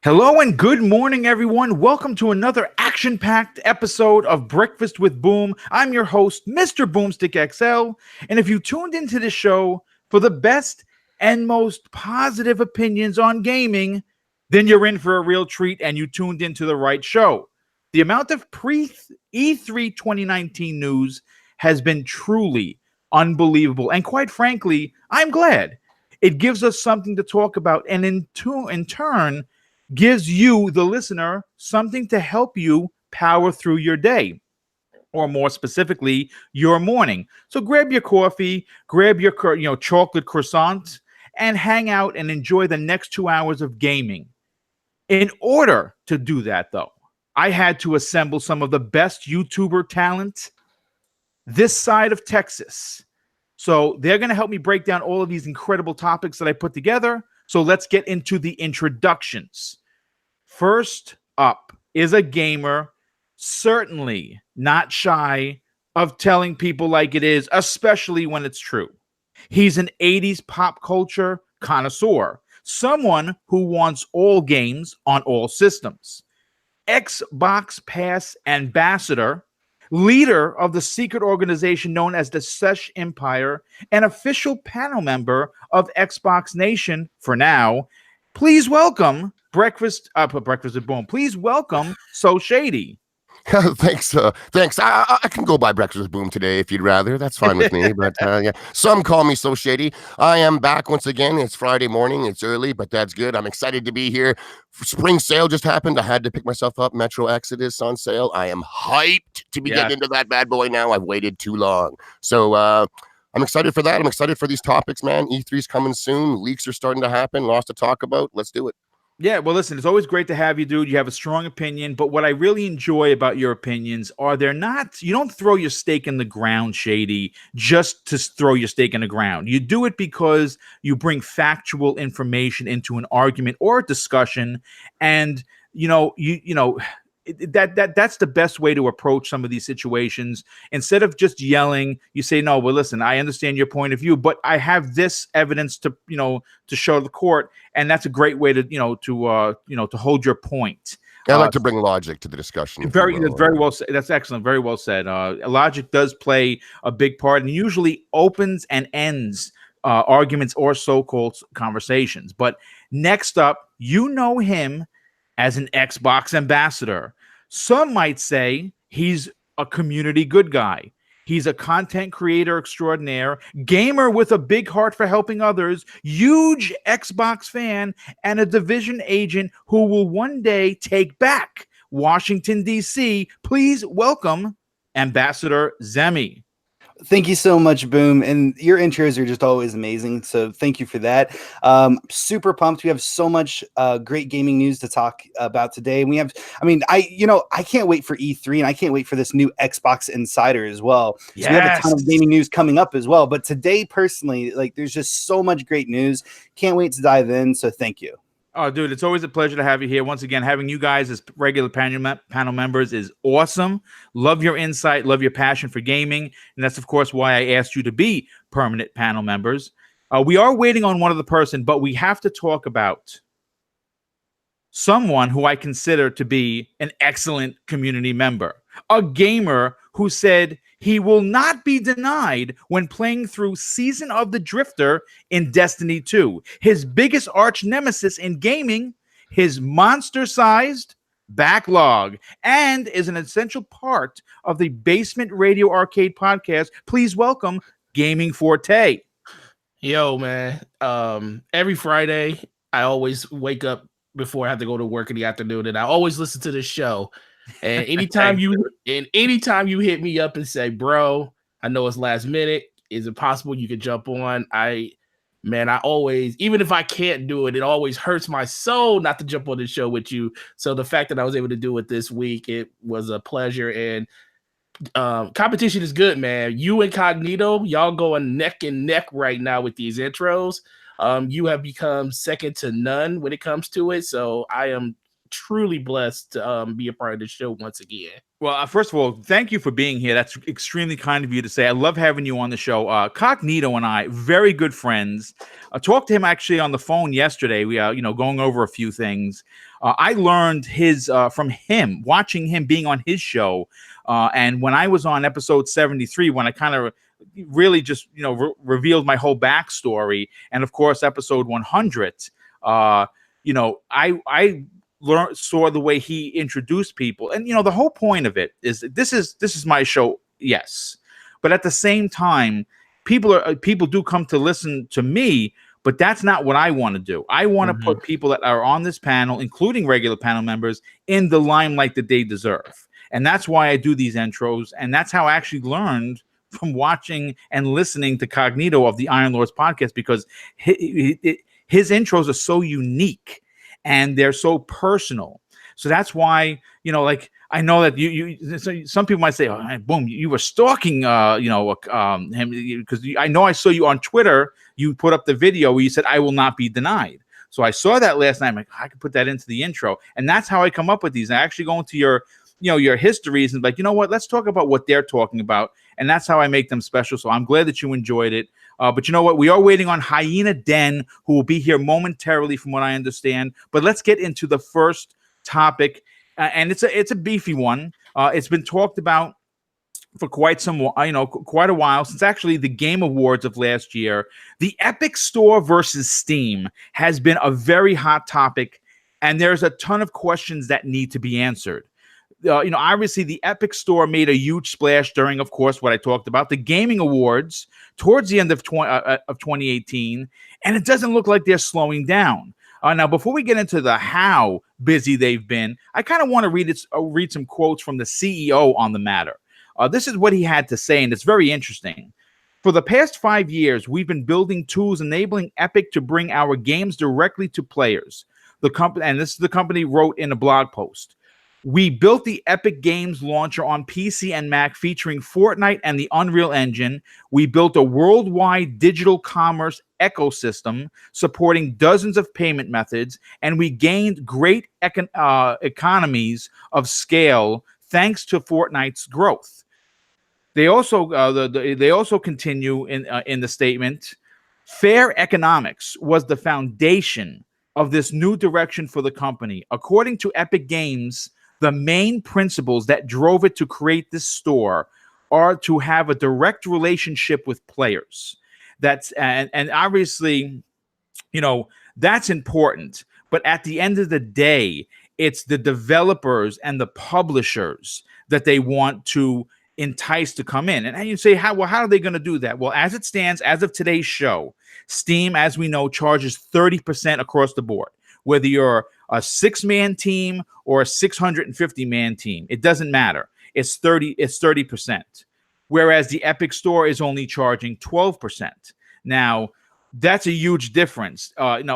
Hello and good morning, everyone. Welcome to another action-packed episode of Breakfast with Boom. I'm your host, MrBooMStickXL, and if you tuned into this show for the best and most positive opinions on gaming, then you're in for a real treat and you tuned into the right show. The amount of pre-E3 2019 news has been truly unbelievable, and quite frankly, I'm glad. It gives us something to talk about, and in turn, gives you, the listener, something to help you power through your day, or more specifically, your morning. So grab your coffee, grab your chocolate croissant, and hang out and enjoy the next 2 hours of gaming. In order to do that, though, I had to assemble some of the best YouTuber talent this side of Texas. So they're going to help me break down all of these incredible topics that I put together. So let's get into the introductions. First up is a gamer, certainly not shy of telling people like it is, especially when it's true. He's an 80s pop culture connoisseur, someone who wants all games on all systems. Xbox Pass ambassador, leader of the secret organization known as the Sesh Empire, and official panel member of Xbox Nation for now. Please welcome Breakfast with Boom. Please welcome Shady. Thanks. Thanks. I can go by Breakfast with Boom today if you'd rather. That's fine with me. But yeah, some call me So Shady. I am back once again. It's Friday morning. It's early, but that's good. I'm excited to be here. Spring sale just happened. I had to pick myself up. Metro Exodus on sale. I am hyped to be getting into that bad boy now. I've waited too long. So I'm excited for that. I'm excited for these topics, man. E3's coming soon. Leaks are starting to happen. Lots to talk about. Let's do it. Yeah, well, listen, it's always great to have you, dude. You have a strong opinion, but what I really enjoy about your opinions are you don't throw your stake in the ground, Shady, just to throw your stake in the ground. You do it because you bring factual information into an argument or a discussion, and that's the best way to approach some of these situations. Instead of just yelling, you say, no, well, listen, I understand your point of view, but I have this evidence to show the court, and that's a great way to hold your point. I like to bring logic to the discussion. Very well said. That's excellent. Very well said. Logic does play a big part, and usually opens and ends arguments or so-called conversations. But next up, you know him as an Xbox ambassador. Some might say he's a community good guy. He's a content creator extraordinaire, gamer with a big heart for helping others, huge Xbox fan, and a division agent who will one day take back Washington, D.C. Please welcome Ambassador Zemi. Thank you so much, Boom. And your intros are just always amazing. So thank you for that. Super pumped. We have so much great gaming news to talk about today. And I can't wait for E3, and I can't wait for this new Xbox Insider as well. Yes. So we have a ton of gaming news coming up as well. But today, personally, there's just so much great news. Can't wait to dive in. So thank you. Oh, dude, it's always a pleasure to have you here. Once again, having you guys as regular panel members is awesome. Love your insight, love your passion for gaming. And that's, of course, why I asked you to be permanent panel members. We are waiting on one other person, but we have to talk about someone who I consider to be an excellent community member, a gamer who said he will not be denied when playing through Season of the Drifter in Destiny 2. His biggest arch nemesis in gaming, his monster-sized backlog, and is an essential part of the Basement Radio Arcade podcast. Please welcome Gaming Forte. Yo, man. Every Friday, I always wake up before I have to go to work in the afternoon, and I always listen to this show. And anytime you hit me up and say, bro, I know it's last minute, is it possible you could jump on? I always, even if I can't do it, it always hurts my soul not to jump on the show with you. So the fact that I was able to do it this week, it was a pleasure. And competition is good, man. You Incognito, y'all going neck and neck right now with these intros. You have become second to none when it comes to it. So I am truly blessed to be a part of the show once again. Well, first of all, thank you for being here. That's extremely kind of you to say. I love having you on the show. Cognito and I, very good friends. I talked to him actually on the phone yesterday. We, going over a few things. I learned from him, watching him being on his show. And when I was on episode 73, when I kind of really just, revealed my whole backstory. And of course, episode 100, I saw the way he introduced people, and the whole point of it is this is my show, yes, but at the same time, people do come to listen to me, but that's not what I want to do. I want to put people that are on this panel, including regular panel members, in the limelight that they deserve, and that's why I do these intros, and that's how I actually learned from watching and listening to Cognito of the Iron Lords podcast, because his intros are so unique and they're so personal. So that's why, I know that you some people might say, oh, Boom, you were stalking, him, because I know I saw you on Twitter. You put up the video where you said, "I will not be denied." So I saw that last night. I'm like, I could put that into the intro. And that's how I come up with these. I actually go into your histories and like, you know what, let's talk about what they're talking about. And that's how I make them special. So I'm glad that you enjoyed it. But you know what? We are waiting on Hyena Den, who will be here momentarily, from what I understand. But let's get into the first topic, and it's a beefy one. It's been talked about for quite a while, since actually the Game Awards of last year. The Epic Store versus Steam has been a very hot topic, and there's a ton of questions that need to be answered. Obviously the Epic Store made a huge splash during, of course, what I talked about, the Gaming Awards towards the end of 2018, and it doesn't look like they're slowing down. Now, before we get into the how busy they've been, I kind of want to read some quotes from the CEO on the matter. This is what he had to say, and it's very interesting. For the past 5 years, we've been building tools enabling Epic to bring our games directly to players. The company, and this is the company wrote in a blog post. We built the Epic Games launcher on PC and Mac featuring Fortnite and the Unreal Engine. We built a worldwide digital commerce ecosystem supporting dozens of payment methods, and we gained great economies of scale thanks to Fortnite's growth. They also continue in the statement. Fair economics was the foundation of this new direction for the company. According to Epic Games, the main principles that drove it to create this store are to have a direct relationship with players. And obviously, that's important. But at the end of the day, it's the developers and the publishers that they want to entice to come in. And you say, how are they going to do that? Well, as it stands, as of today's show, Steam, as we know, charges 30% across the board. Whether you're a 6-man team or a 650-man team, it doesn't matter. It's 30%. Whereas the Epic Store is only charging 12%. Now, that's a huge difference. And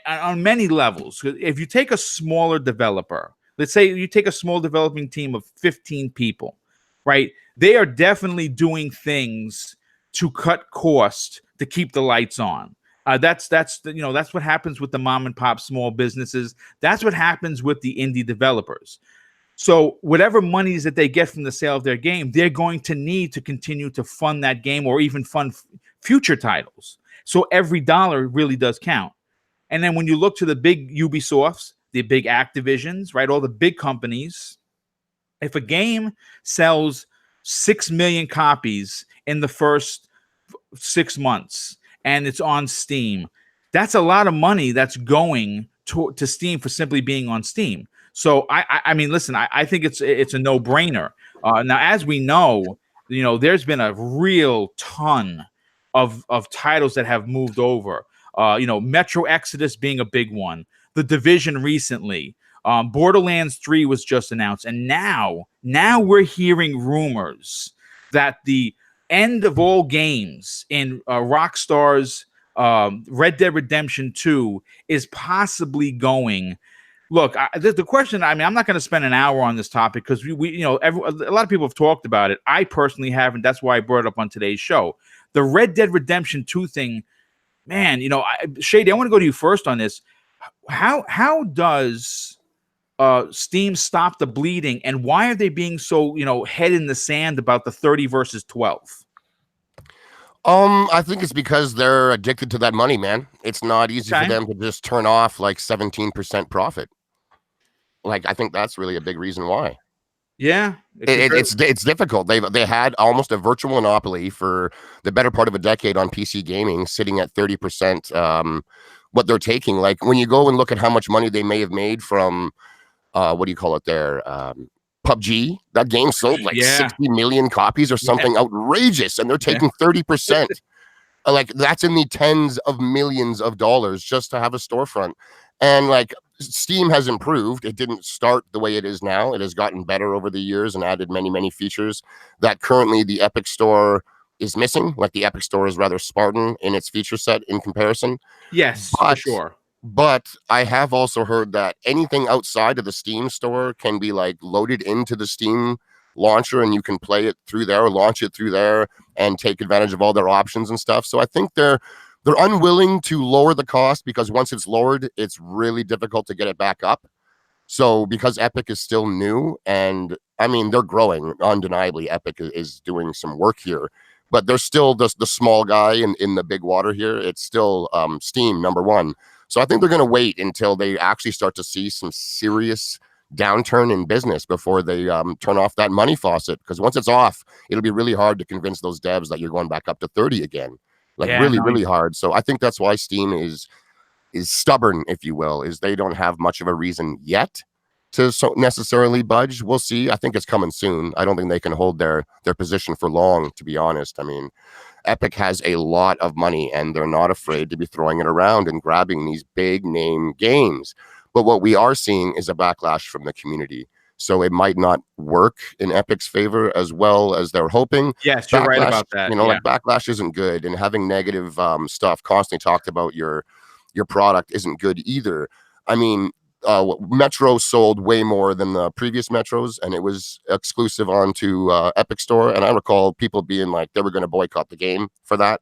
on many levels. If you take a smaller developer, let's say you take a small developing team of 15 people, right? They are definitely doing things to cut costs to keep the lights on. That's what happens with the mom and pop small businesses. That's what happens with the indie developers. So whatever monies that they get from the sale of their game, they're going to need to continue to fund that game or even fund future titles. So every dollar really does count. And then when you look to the big Ubisofts, the big Activisions, right, all the big companies, if a game sells 6 million copies in the first 6 months, and it's on Steam, that's a lot of money that's going to Steam for simply being on Steam. So I mean, listen, I think it's a no-brainer. Now, as we know, there's been a real ton of titles that have moved over. Metro Exodus being a big one. The Division recently. Borderlands 3 was just announced, and now we're hearing rumors that the end of all games in Rockstar's Red Dead Redemption 2 is possibly going. Look, the question, I mean, I'm not going to spend an hour on this topic because a lot of people have talked about it. I personally haven't. That's why I brought it up on today's show. The Red Dead Redemption 2 thing, man, Shady, I want to go to you first on this. How does Steam stop the bleeding, and why are they being so, head in the sand about the 30 versus 12? I think it's because they're addicted to that money, man. It's not easy for Okay. them to just turn off like 17% profit. Like, I think that's really a big reason why. Yeah, It's difficult. They had almost a virtual monopoly for the better part of a decade on PC gaming, sitting at 30%. What they're taking, like when you go and look at how much money they may have made from, what do you call it there? PUBG. That game sold like 60 million copies or something outrageous, and they're taking 30%. Like, that's in the tens of millions of dollars just to have a storefront. And like, Steam has improved. It didn't start the way it is now. It has gotten better over the years and added many, many features that currently the Epic Store is missing. Like, the Epic Store is rather Spartan in its feature set in comparison. Yes, for sure. But I have also heard that anything outside of the Steam store can be like loaded into the Steam launcher, and you can play it through there or launch it through there and take advantage of all their options and stuff. So I think they're unwilling to lower the cost, because once it's lowered, it's really difficult to get it back up. So because Epic is still new, and I mean, they're growing, undeniably, Epic is doing some work here, but they're still the small guy in the big water here. It's still Steam number one. So I think they're going to wait until they actually start to see some serious downturn in business before they turn off that money faucet, because once it's off, it'll be really hard to convince those devs that you're going back up to 30 again. Like, really hard. So I think that's why Steam is stubborn, if you will, is they don't have much of a reason yet to necessarily budge. We'll see. I think it's coming soon. I don't think they can hold their position for long, to be honest. I mean, Epic has a lot of money, and they're not afraid to be throwing it around and grabbing these big name games. But what we are seeing is a backlash from the community. So it might not work in Epic's favor as well as they're hoping. Yes, you're right about that. Like, backlash isn't good, and having negative stuff constantly talked about your product isn't good either. I mean, Metro sold way more than the previous Metros, and it was exclusive onto Epic Store. And I recall people being like they were going to boycott the game for that,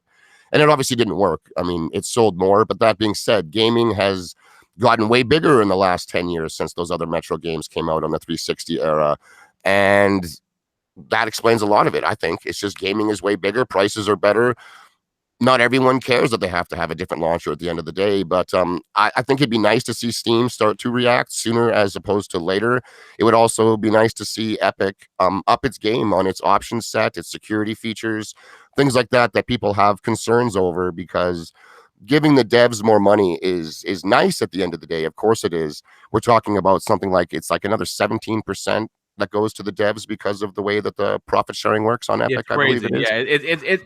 and it obviously didn't work. I mean, it sold more, but that being said, gaming has gotten way bigger in the last 10 years since those other Metro games came out on the 360 era, and that explains a lot of it. I think it's just gaming is way bigger, prices are better. Not everyone cares that they have to have a different launcher at the end of the day, but I think it'd be nice to see Steam start to react sooner as opposed to later. It would also be nice to see Epic up its game on its option set, its security features, things like that people have concerns over, because giving the devs more money is nice at the end of the day. Of course it is. We're talking about something like, it's like another 17% that goes to the devs because of the way that the profit sharing works on Epic. I believe it is. Yeah,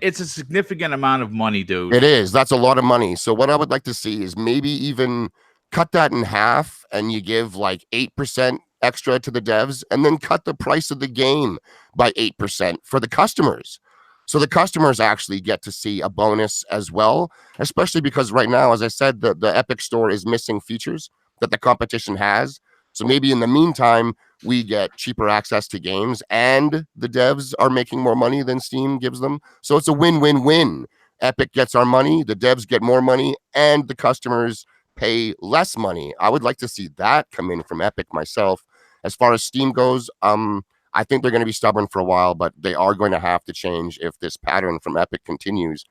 it's a significant amount of money, dude. It is. That's a lot of money. So what I would like to see is maybe even cut that in half, and you give like 8% extra to the devs, and then cut the price of the game by 8% for the customers. So the customers actually get to see a bonus as well, especially because right now, as I said, the Epic Store is missing features that the competition has. So maybe in the meantime, we get cheaper access to games, and the devs are making more money than Steam gives them. So it's a win-win-win. Epic gets our money, the devs get more money, and the customers pay less money. I would like to see that come in from Epic myself. As far as Steam goes, I think they're going to be stubborn for a while, but they are going to have to change if this pattern from Epic continues.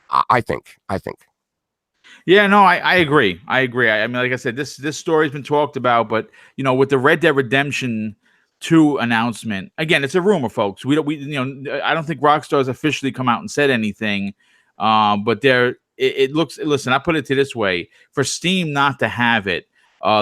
I think. Yeah, no, I agree. I mean, like I said, this story's been talked about, but with the Red Dead Redemption 2 announcement, again, it's a rumor, folks. I don't think Rockstar's officially come out and said anything. But it looks. Listen, I put it to this way: for Steam not to have it,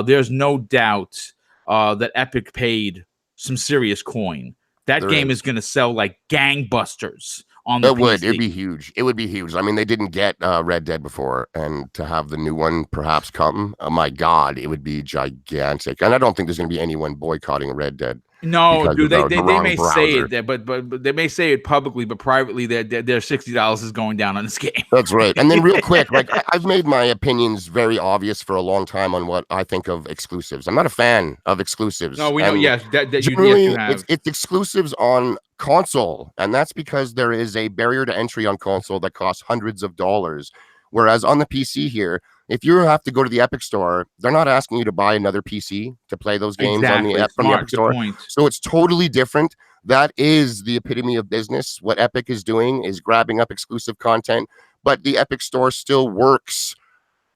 there's no doubt that Epic paid some serious coin. That game is going to sell like gangbusters on the PC. It'd be huge. It would be huge. I mean, they didn't get Red Dead before, and to have the new one perhaps come, oh my God, it would be gigantic. And I don't think there's going to be anyone boycotting Red Dead. No, dude, they may say it, but they may say it publicly, but privately, their $60 is going down on this game. That's right. And then real quick, like I've made my opinions very obvious for a long time on what I think of exclusives. I'm not a fan of exclusives. No, we know. Yes, you have. It's exclusives on console, and that's because there is a barrier to entry on console that costs hundreds of dollars. Whereas on the PC here, If you have to go to the Epic Store, they're not asking you to buy another PC to play those games on the from the Epic Store. So it's totally different. That is the epitome of business. What Epic is doing is grabbing up exclusive content, but the Epic Store still works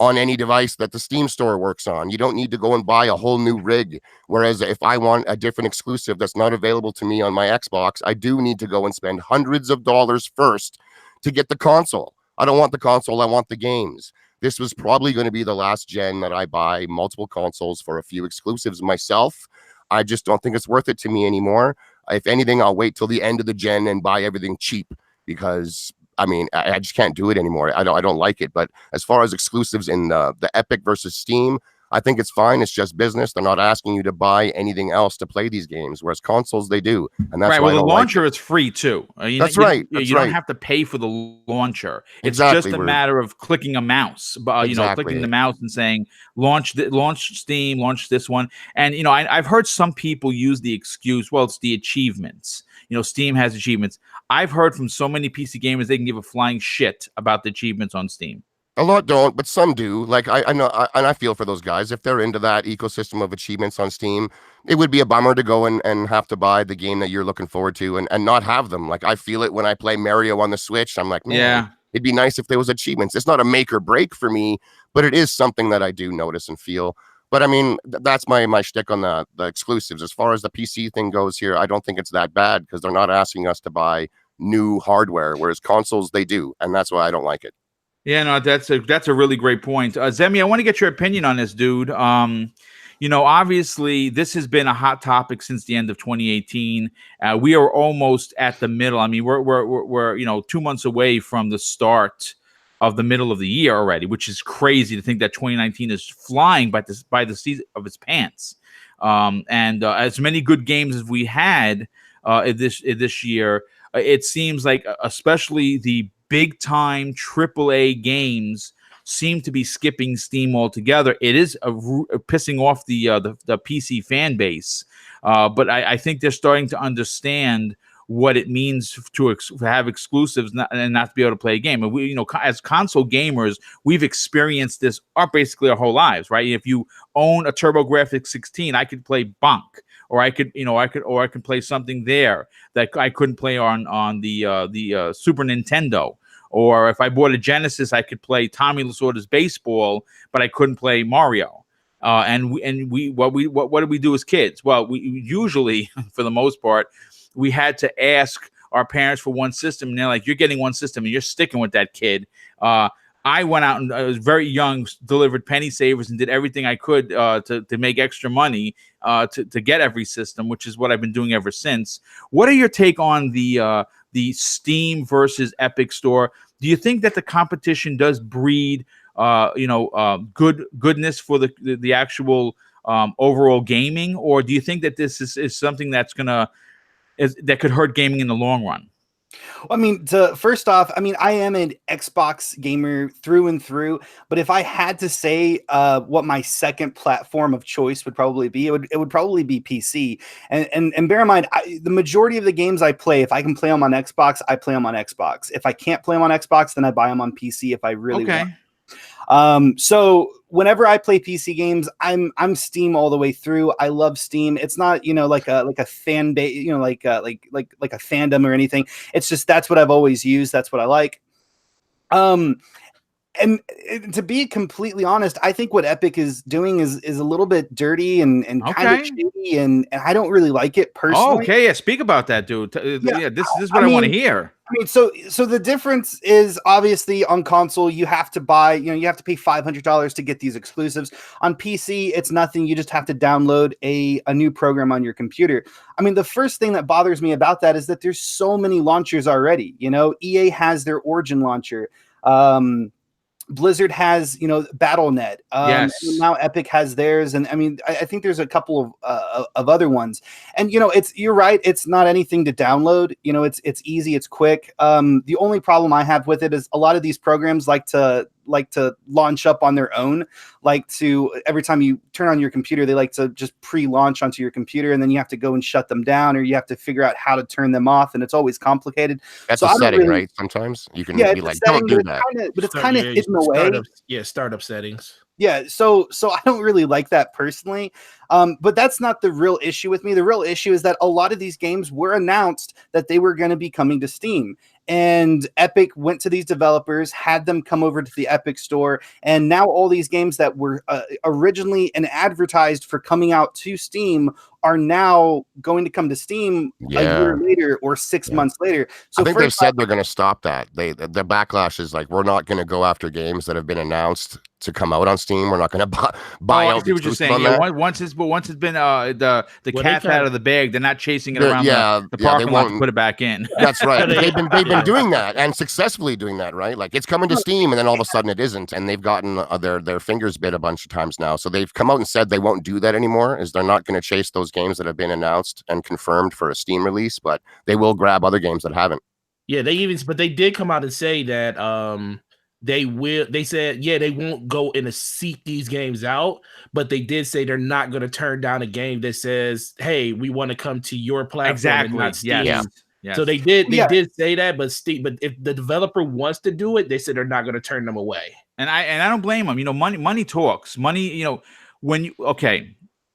on any device that the Steam Store works on. You don't need to go and buy a whole new rig. Whereas if I want a different exclusive that's not available to me on my Xbox, I do need to go and spend hundreds of dollars first to get the console. I don't want the console, I want the games. This was probably going to be the last gen that I buy multiple consoles for a few exclusives myself. I just don't think it's worth it to me anymore. If anything, I'll wait till the end of the gen and buy everything cheap because I mean, I just can't do it anymore. I don't like it. But as far as exclusives in the Epic versus Steam, I think it's fine. It's just business. They're not asking you to buy anything else to play these games, whereas consoles they do, and that's right. Why well, the launcher like is free too. That's right. You don't have to pay for the launcher. It's exactly, just a matter of clicking a mouse, but clicking the mouse and saying launch Steam, launch this one. And I've heard some people use the excuse, well, it's the achievements. Steam has achievements. I've heard from so many PC gamers they can give a flying shit about the achievements on Steam. A lot don't, but some do. Like I know, and I feel for those guys. If they're into that ecosystem of achievements on Steam, it would be a bummer to go and have to buy the game that you're looking forward to and not have them. Like I feel it when I play Mario on the Switch. I'm like, man, it'd be nice if there was achievements. It's not a make or break for me, but it is something that I do notice and feel. But I mean, that's my shtick on the exclusives. As far as the PC thing goes here, I don't think it's that bad because they're not asking us to buy new hardware, whereas consoles they do, and that's why I don't like it. Yeah, no, that's a really great point. Zemi, I want to get your opinion on this, dude. Obviously, this has been a hot topic since the end of 2018. We are almost at the middle. I mean, we're 2 months away from the start of the middle of the year already, which is crazy to think that 2019 is flying by the seat of its pants. And as many good games as we had this year, it seems like especially the big time AAA games seem to be skipping Steam altogether. It is pissing off the PC fan base, but I think they're starting to understand what it means to have exclusives and not to be able to play a game. And we, as console gamers, we've experienced this basically our whole lives, right? If you own a TurboGrafx 16, I could play Bonk, or I could play something there that I couldn't play on the Super Nintendo. Or if I bought a Genesis, I could play Tommy Lasorda's Baseball, but I couldn't play Mario. What did we do as kids? Well, we usually, for the most part, we had to ask our parents for one system, and they're like, "You're getting one system, and you're sticking with that, kid." I went out and I was very young, delivered penny savers, and did everything I could to make extra money to get every system, which is what I've been doing ever since. What are your take on the Steam versus Epic Store? Do you think that the competition does breed goodness for the actual overall gaming, or do you think that this is something that could hurt gaming in the long run? I mean, first off, I am an Xbox gamer through and through, but if I had to say what my second platform of choice would probably be, it would probably be PC. And bear in mind, the majority of the games I play, if I can play them on Xbox, I play them on Xbox. If I can't play them on Xbox, then I buy them on PC if I really want. So whenever I play PC games, I'm Steam all the way through. I love Steam. It's not, like a fan base, like a fandom or anything. It's just, that's what I've always used. That's what I like. And to be completely honest, I think what Epic is doing is a little bit dirty and kind of shady, and I don't really like it personally. Okay, yeah, speak about that, dude. This is what I want to hear. So the difference is obviously on console you have to buy, you have to pay $500 to get these exclusives. On PC, it's nothing. You just have to download a new program on your computer. I mean, the first thing that bothers me about that is that there's so many launchers already. EA has their Origin launcher. Blizzard has, Battle.net. Yes. And now Epic has theirs, and I mean, I think there's a couple of other ones. And you're right. It's not anything to download. It's easy. It's quick. The only problem I have with it is a lot of these programs like to like to launch up on their own, like to every time you turn on your computer, they like to just pre-launch onto your computer, and then you have to go and shut them down, or you have to figure out how to turn them off, and it's always complicated. That's So a I don't setting, really, right? Sometimes you can yeah, be it's a like, setting, don't do that. but it's kind of hidden away. Startup settings. Yeah, so I don't really like that personally, but that's not the real issue with me. The real issue is that a lot of these games were announced that they were going to be coming to Steam, and Epic went to these developers, had them come over to the Epic store, and now all these games that were originally and advertised for coming out to Steam are now going to come to Steam a year later or 6 months later. So I think they've said they're going to stop that. The backlash is like, we're not going to go after games that have been announced to come out on Steam. We're not going to buy out. I see what you're saying. Yeah, once it's been the cat's out of the bag, they're not chasing it around the parking lot to put it back in. That's right. they've been doing that and successfully doing that, right? Like it's coming to Steam, and then all of a sudden it isn't, and they've gotten their fingers bit a bunch of times now. So they've come out and said they won't do that anymore. Is they're not going to chase those games that have been announced and confirmed for a Steam release, but they will grab other games that haven't. Yeah, but they did come out and say that they said they won't go in to seek these games out, but they did say they're not going to turn down a game that says, hey, we want to come to your platform and not Steam. Yes. So they did say that, but if the developer wants to do it, they said they're not going to turn them away. And I don't blame them. Money talks. Money,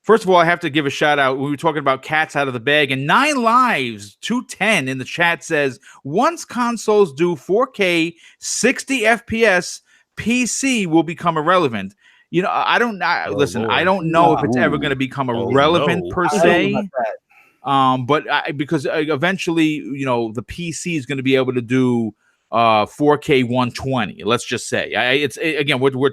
first of all, I have to give a shout out. We were talking about cats out of the bag, and 9 Lives 210 in the chat says, once consoles do 4K 60 FPS, PC will become irrelevant. I don't know if it's ever going to become irrelevant per se. But because eventually, the PC is going to be able to do 4K 120. Let's just say again, we're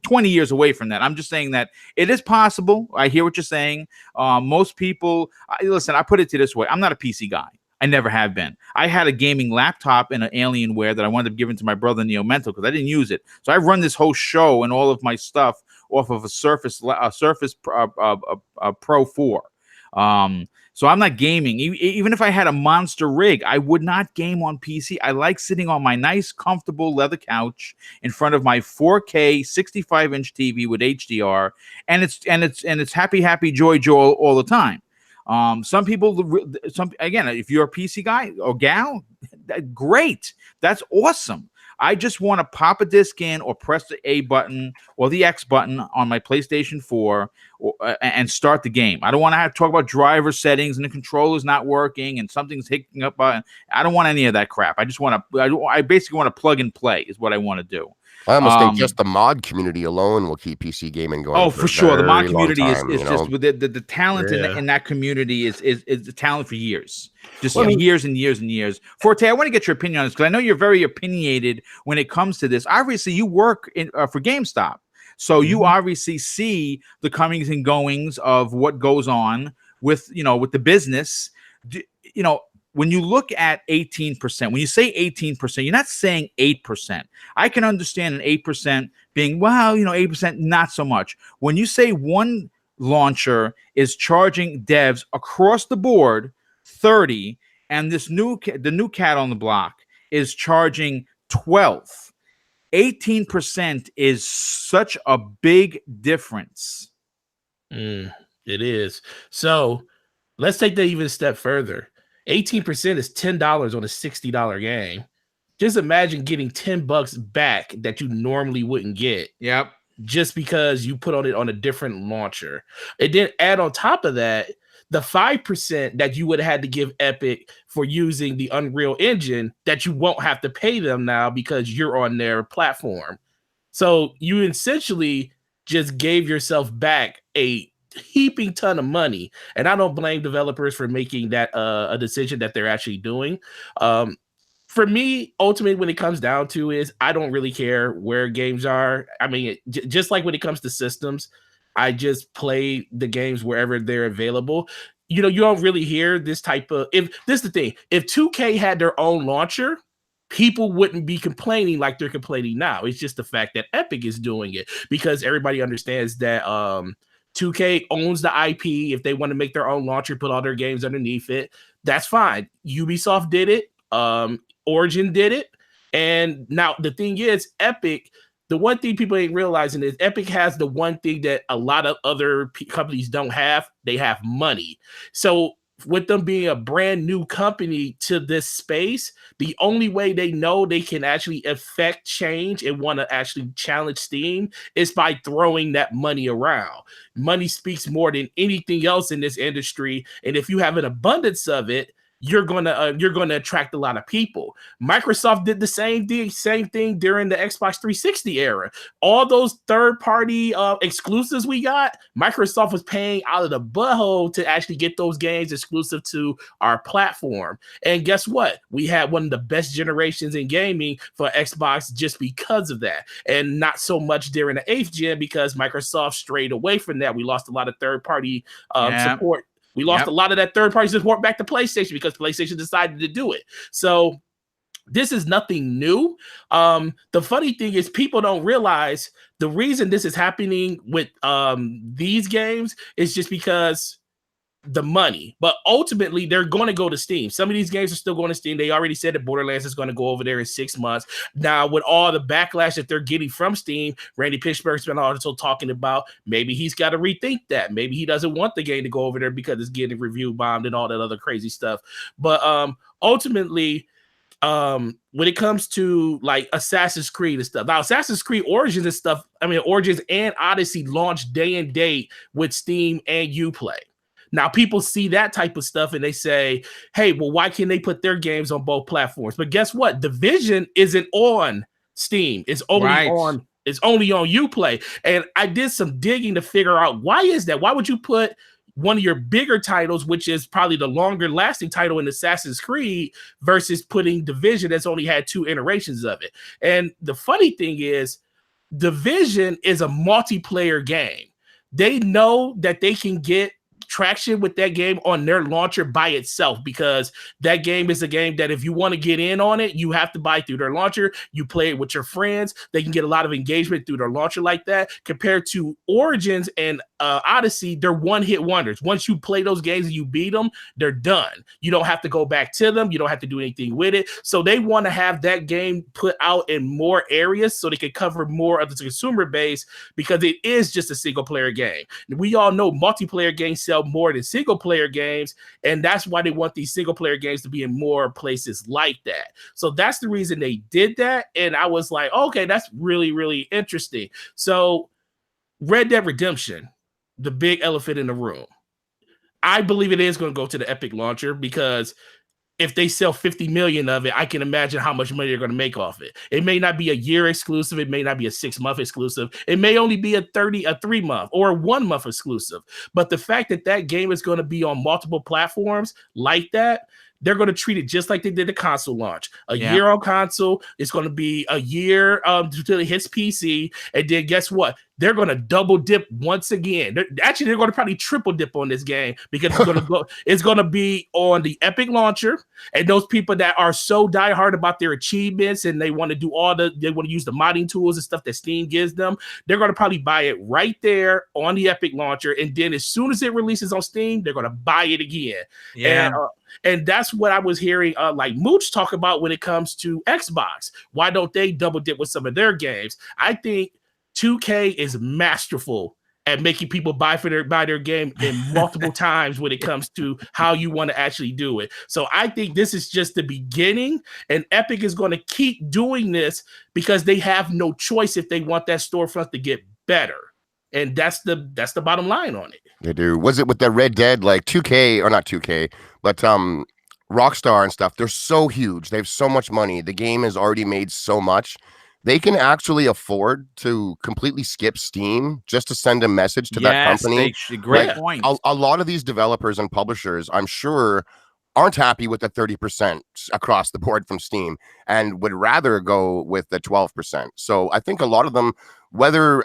20 years away from that. I'm just saying that it is possible. I hear what you're saying. Most people, listen, I put it to this way: I'm not a PC guy. I never have been. I had a gaming laptop and an Alienware that I wound up giving to my brother Neo Mental because I didn't use it. So I run this whole show and all of my stuff off of a Surface Pro 4. So I'm not gaming. Even if I had a monster rig, I would not game on PC. I like sitting on my nice, comfortable leather couch in front of my 4K 65-inch TV with HDR, and it's happy, joy all the time. Some people, again, if you're a PC guy or gal, great. That's awesome. I just want to pop a disc in or press the A button or the X button on my PlayStation 4 and start the game. I don't want to have to talk about driver settings and the controller's not working and something's hicking up. I don't want any of that crap. I just want to. I basically want to plug and play is what I want to do. I almost think just the mod community alone will keep PC gaming going. Oh, for sure. The mod community is just with the talent in that community is the talent for years. Just years and years and years. Forte, I want to get your opinion on this because I know you're very opinionated when it comes to this. Obviously, you work for GameStop, so you obviously see the comings and goings of what goes on with the business. When you look at 18%, when you say 18%, you're not saying 8%. I can understand an 8% being, 8%, not so much. When you say one launcher is charging devs across the board 30, and the new cat on the block is charging 12, 18% is such a big difference. It is. So let's take that even a step further. 18% is $10 on a $60 game. Just imagine getting $10 back that you normally wouldn't get. Yep. Just because you put on it on a different launcher. And then add on top of that, the 5% that you would have had to give Epic for using the Unreal Engine that you won't have to pay them now because you're on their platform. So you essentially just gave yourself back a heaping ton of money, and I don't blame developers for making that a decision that they're actually doing. For me, ultimately, when it comes down to is I don't really care where games are. I mean, just like when it comes to systems, I just play the games wherever they're available. You don't really hear this type of if 2K had their own launcher, people wouldn't be complaining like they're complaining now. It's just the fact that Epic is doing it because everybody understands that 2K owns the IP. If they want to make their own launcher, put all their games underneath it, that's fine. Ubisoft did it. Origin did it. And now the thing is, Epic, the one thing people ain't realizing is Epic has the one thing that a lot of other companies don't have. They have money. So with them being a brand new company to this space, the only way they know they can actually affect change and want to actually challenge Steam is by throwing that money around. Money speaks more than anything else in this industry, and if you have an abundance of it, you're gonna attract a lot of people. Microsoft did the same thing during the Xbox 360 era. All those third-party exclusives we got, Microsoft was paying out of the butthole to actually get those games exclusive to our platform. And guess what? We had one of the best generations in gaming for Xbox just because of that, and not so much during the 8th gen because Microsoft strayed away from that. We lost a lot of third-party support. We lost a lot of that third-party support back to PlayStation because PlayStation decided to do it. So this is nothing new. The funny thing is people don't realize the reason this is happening with these games is just because the money, but ultimately they're going to go to Steam. Some of these games are still going to Steam. They already said that Borderlands is going to go over there in 6 months. Now, with all the backlash that they're getting from Steam, Randy Pitchford's been also talking about maybe he's got to rethink that. Maybe he doesn't want the game to go over there because it's getting review bombed and all that other crazy stuff. But ultimately, when it comes to like Assassin's Creed and stuff, now Assassin's Creed Origins and stuff, Origins and Odyssey launched day and date with Steam and Uplay. Now, people see that type of stuff and they say, hey, well, why can't they put their games on both platforms? But guess what? Division isn't on Steam. It's only on Uplay. And I did some digging to figure out why is that? Why would you put one of your bigger titles, which is probably the longer lasting title in Assassin's Creed, versus putting Division that's only had 2 iterations of it? And the funny thing is, Division is a multiplayer game. They know that they can get traction with that game on their launcher by itself, because that game is a game that if you want to get in on it, you have to buy through their launcher. You play it with your friends. They can get a lot of engagement through their launcher like that. Compared to Origins and Odyssey, they're one-hit wonders. Once you play those games and you beat them, they're done. You don't have to go back to them. You don't have to do anything with it. So they want to have that game put out in more areas so they can cover more of the consumer base, because it is just a single-player game. We all know multiplayer games sell more than single-player games, and that's why they want these single-player games to be in more places like that. So that's the reason they did that, and I was like, okay, that's really, really interesting. So Red Dead Redemption, the big elephant in the room, I believe it is going to go to the Epic launcher, because if they sell 50 million of it, I can imagine how much money they're going to make off it. It may not be a year exclusive. It may not be a 6-month exclusive. It may only be a 3-month or a 1-month exclusive. But the fact that that game is going to be on multiple platforms like that, they're going to treat it just like they did the console launch. A year on console. It's going to be a year until it hits PC. And then guess what? They're going to double dip once again. They're going to probably triple dip on this game, because it's going to be on the Epic launcher. And those people that are so diehard about their achievements and they want to do they want to use the modding tools and stuff that Steam gives them, they're going to probably buy it right there on the Epic launcher. And then as soon as it releases on Steam, they're going to buy it again. Yeah. And that's what I was hearing like Mooch talk about when it comes to Xbox. Why don't they double dip with some of their games? I think 2K is masterful at making people buy their game in multiple times when it comes to how you want to actually do it. So I think this is just the beginning, and Epic is going to keep doing this because they have no choice if they want that storefront to get better. And that's the bottom line on it. They do. Was it with the Red Dead, like 2K, or not 2K, but Rockstar and stuff? They're so huge. They have so much money. The game has already made so much. They can actually afford to completely skip Steam just to send a message to that company. Great point. A lot of these developers and publishers, I'm sure, aren't happy with the 30% across the board from Steam and would rather go with the 12%. So I think a lot of them, whether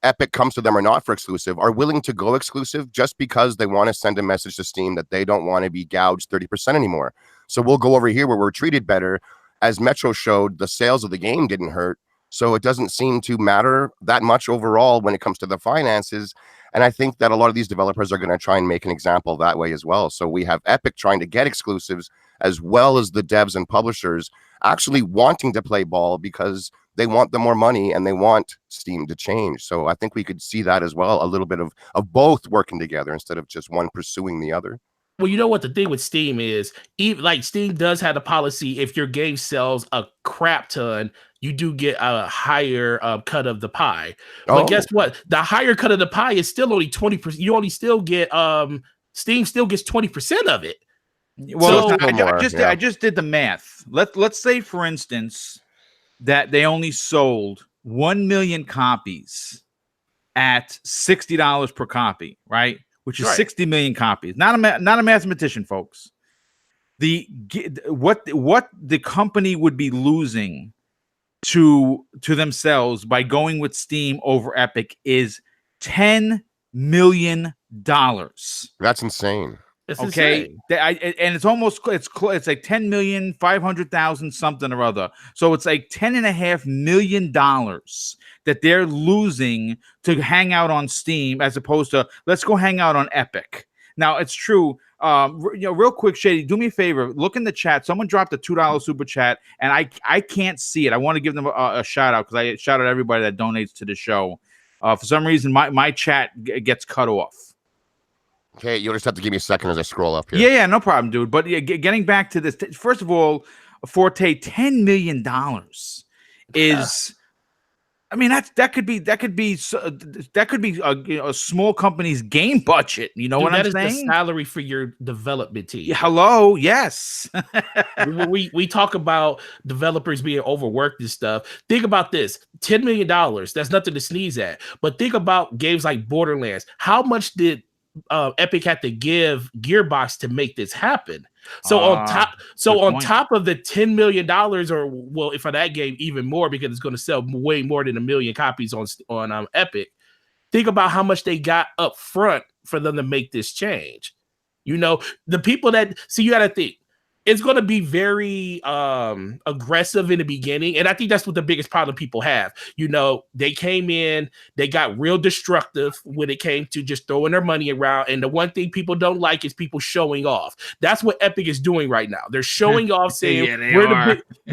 Epic comes to them or not for exclusive, are willing to go exclusive just because they want to send a message to Steam that they don't want to be gouged 30% anymore. So we'll go over here where we're treated better. As Metro showed, the sales of the game didn't hurt. So it doesn't seem to matter that much overall when it comes to the finances. And I think that a lot of these developers are going to try and make an example that way as well. So we have Epic trying to get exclusives, as well as the devs and publishers actually wanting to play ball, because they want the more money and they want Steam to change. So I think we could see that as well, a little bit of both working together instead of just one pursuing the other. Well, you know what the thing with Steam is, even like Steam does have a policy, if your game sells a crap ton, you do get a higher cut of the pie. But guess what? The higher cut of the pie is still only 20%. You only still get Steam still gets 20% of it. Well, so, I just did the math. Let's say, for instance, that they only sold 1 million copies at $60 per copy, right? Which is 60 million copies. Not a mathematician, folks. What the company would be losing to themselves by going with Steam over Epic is $10 million. That's insane. It's okay, and it's like 10,500,000 something or other. So it's like $10.5 million that they're losing to hang out on Steam, as opposed to let's go hang out on Epic. Now it's true. Real quick, Shady, do me a favor. Look in the chat. Someone dropped a $2 super chat, and I can't see it. I want to give them a shout out because I shout out everybody that donates to the show. For some reason, my chat gets cut off. Okay, you'll just have to give me a second as I scroll up here. Yeah, no problem, dude. But getting back to this, first of all, Forte, $10 million is, I mean, that could be a small company's game budget. You know, dude, what I'm saying? That is the salary for your development team. Yeah, hello, yes. we talk about developers being overworked and stuff. Think about this: $10 million. That's nothing to sneeze at. But think about games like Borderlands. How much did Epic had to give Gearbox to make this happen? So on top of the $10 million, or well, for that game even more, because it's going to sell way more than 1 million copies on Epic. Think about how much they got up front for them to make this change. You know, the people that you got to think. It's going to be very aggressive in the beginning. And I think that's what the biggest problem people have. You know, they came in, they got real destructive when it came to just throwing their money around. And the one thing people don't like is people showing off. That's what Epic is doing right now. They're showing off, saying,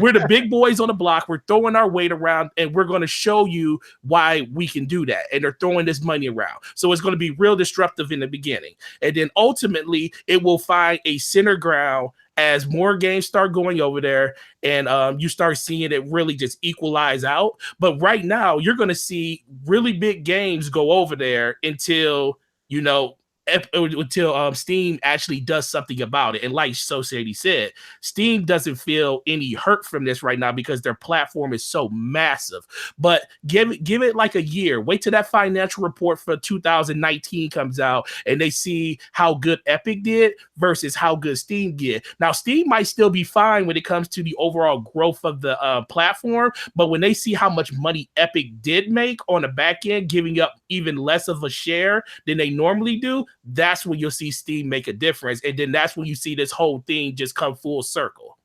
we're the big boys on the block. We're throwing our weight around, and we're going to show you why we can do that. And they're throwing this money around. So it's going to be real disruptive in the beginning. And then ultimately, it will find a center ground as more games start going over there, and you start seeing it really just equalize out. But right now, you're going to see really big games go over there until, you know, Steam actually does something about it. And like Shady said, Steam doesn't feel any hurt from this right now because their platform is so massive. But give it like a year. Wait till that financial report for 2019 comes out and they see how good Epic did versus how good Steam did. Now, Steam might still be fine when it comes to the overall growth of the platform, but when they see how much money Epic did make on the back end, giving up even less of a share than they normally do, that's when you'll see Steam make a difference. And then that's when you see this whole thing just come full circle.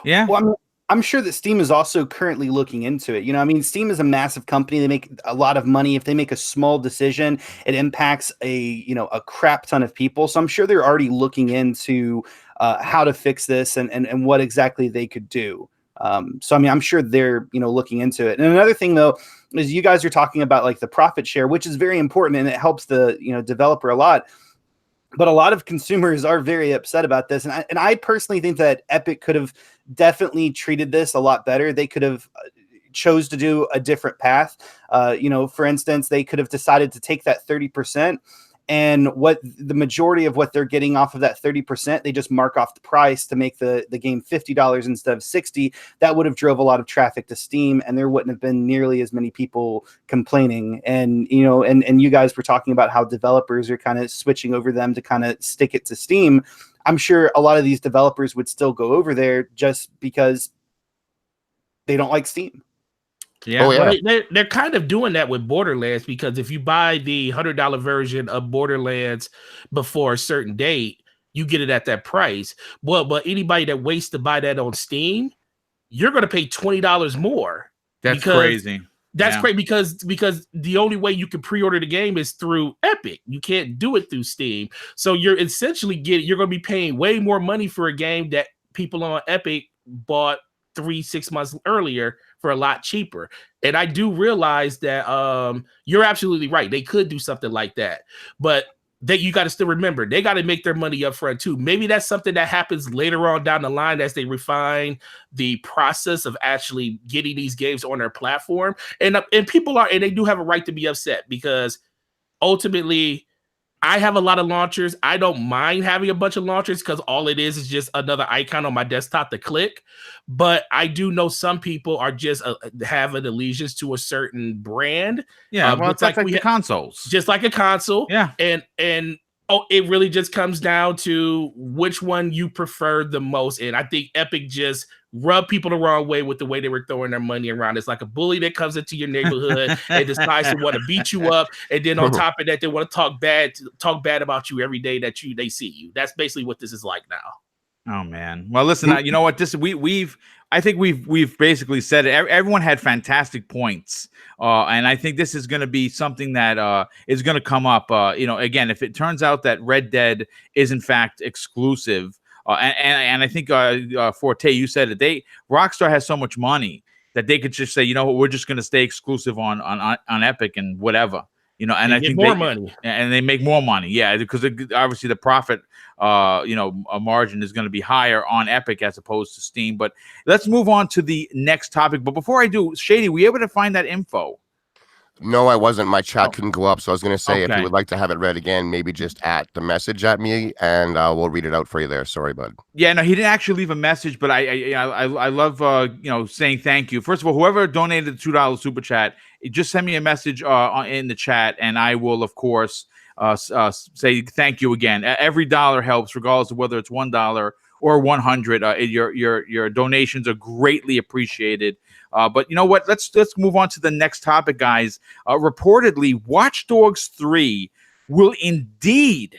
Yeah. Well, I'm sure that Steam is also currently looking into it. You know, I mean, Steam is a massive company. They make a lot of money. If they make a small decision, it impacts a crap ton of people. So I'm sure they're already looking into how to fix this and what exactly they could do. So, I mean, I'm sure they're, looking into it. And another thing, though, is you guys are talking about like the profit share, which is very important and it helps the, developer a lot. But a lot of consumers are very upset about this. And I personally think that Epic could have definitely treated this a lot better. They could have chose to do a different path. For instance, they could have decided to take that 30%. And what the majority of what they're getting off of that 30%, they just mark off the price to make the game $50 instead of $60. That would have drove a lot of traffic to Steam, and there wouldn't have been nearly as many people complaining. And and you guys were talking about how developers are kind of switching over them to kind of stick it to Steam. I'm sure a lot of these developers would still go over there just because they don't like Steam. Yeah, oh, yeah. They're kind of doing that with Borderlands, because if you buy the $100 version of Borderlands before a certain date, you get it at that price. But anybody that waits to buy that on Steam, you're going to pay $20 more. That's crazy. That's great because the only way you can pre-order the game is through Epic. You can't do it through Steam. So you're essentially you're going to be paying way more money for a game that people on Epic bought 3-6 months earlier for a lot cheaper. And I do realize that you're absolutely right. They could do something like that, but you got to still remember they got to make their money up front too. Maybe that's something that happens later on down the line as they refine the process of actually getting these games on their platform. And people they do have a right to be upset because ultimately I have a lot of launchers. I don't mind having a bunch of launchers because all it is just another icon on my desktop to click. But I do know some people are just have an allegiance to a certain brand. Yeah, well, it's like the consoles. Just like a console. Yeah. And it really just comes down to which one you prefer the most. And I think Epic just rubbed people the wrong way with the way they were throwing their money around. It's like a bully that comes into your neighborhood and decides to want to beat you up. And then on top of that, they want to talk bad about you every day that they see you. That's basically what this is like now. Oh man. Well, listen, you know what? I think we've basically said it. Everyone had fantastic points, and I think this is going to be something that is going to come up. Again, if it turns out that Red Dead is in fact exclusive, and I think Forte, you said it. Rockstar has so much money that they could just say, you know what, we're just going to stay exclusive on Epic and whatever. And I think more money, and they make more money. Yeah, because obviously the profit, margin is going to be higher on Epic as opposed to Steam. But let's move on to the next topic. But before I do, Shady, were you able to find that info? No, I wasn't. My chat couldn't go up, so I was going to say, Okay. if you would like to have it read again, maybe just at the message at me, and we'll read it out for you there. Sorry, bud. Yeah, no, he didn't actually leave a message, but I love saying thank you. First of all, whoever donated the $2 super chat, just send me a message in the chat, and I will, of course, say thank you again. Every dollar helps, regardless of whether it's $1 or 100. Your donations are greatly appreciated. But you know what? Let's move on to the next topic, guys. Reportedly, Watch Dogs 3 will indeed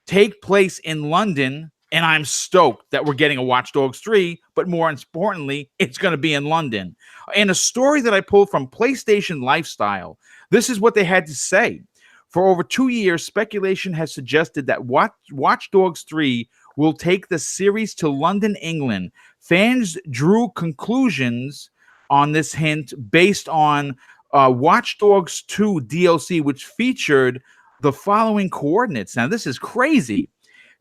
take place in London, and I'm stoked that we're getting a Watch Dogs 3, but more importantly, it's going to be in London. In a story that I pulled from PlayStation Lifestyle, this is what they had to say. For over 2 years, speculation has suggested that Watch Dogs 3 will take the series to London, England. Fans drew conclusions on this hint based on Watch Dogs 2 DLC, which featured the following coordinates. Now, this is crazy.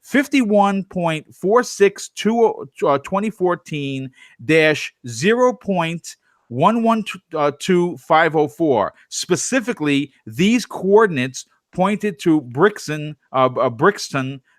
51.46/2014-0.112504. Specifically, these coordinates pointed to Brixton,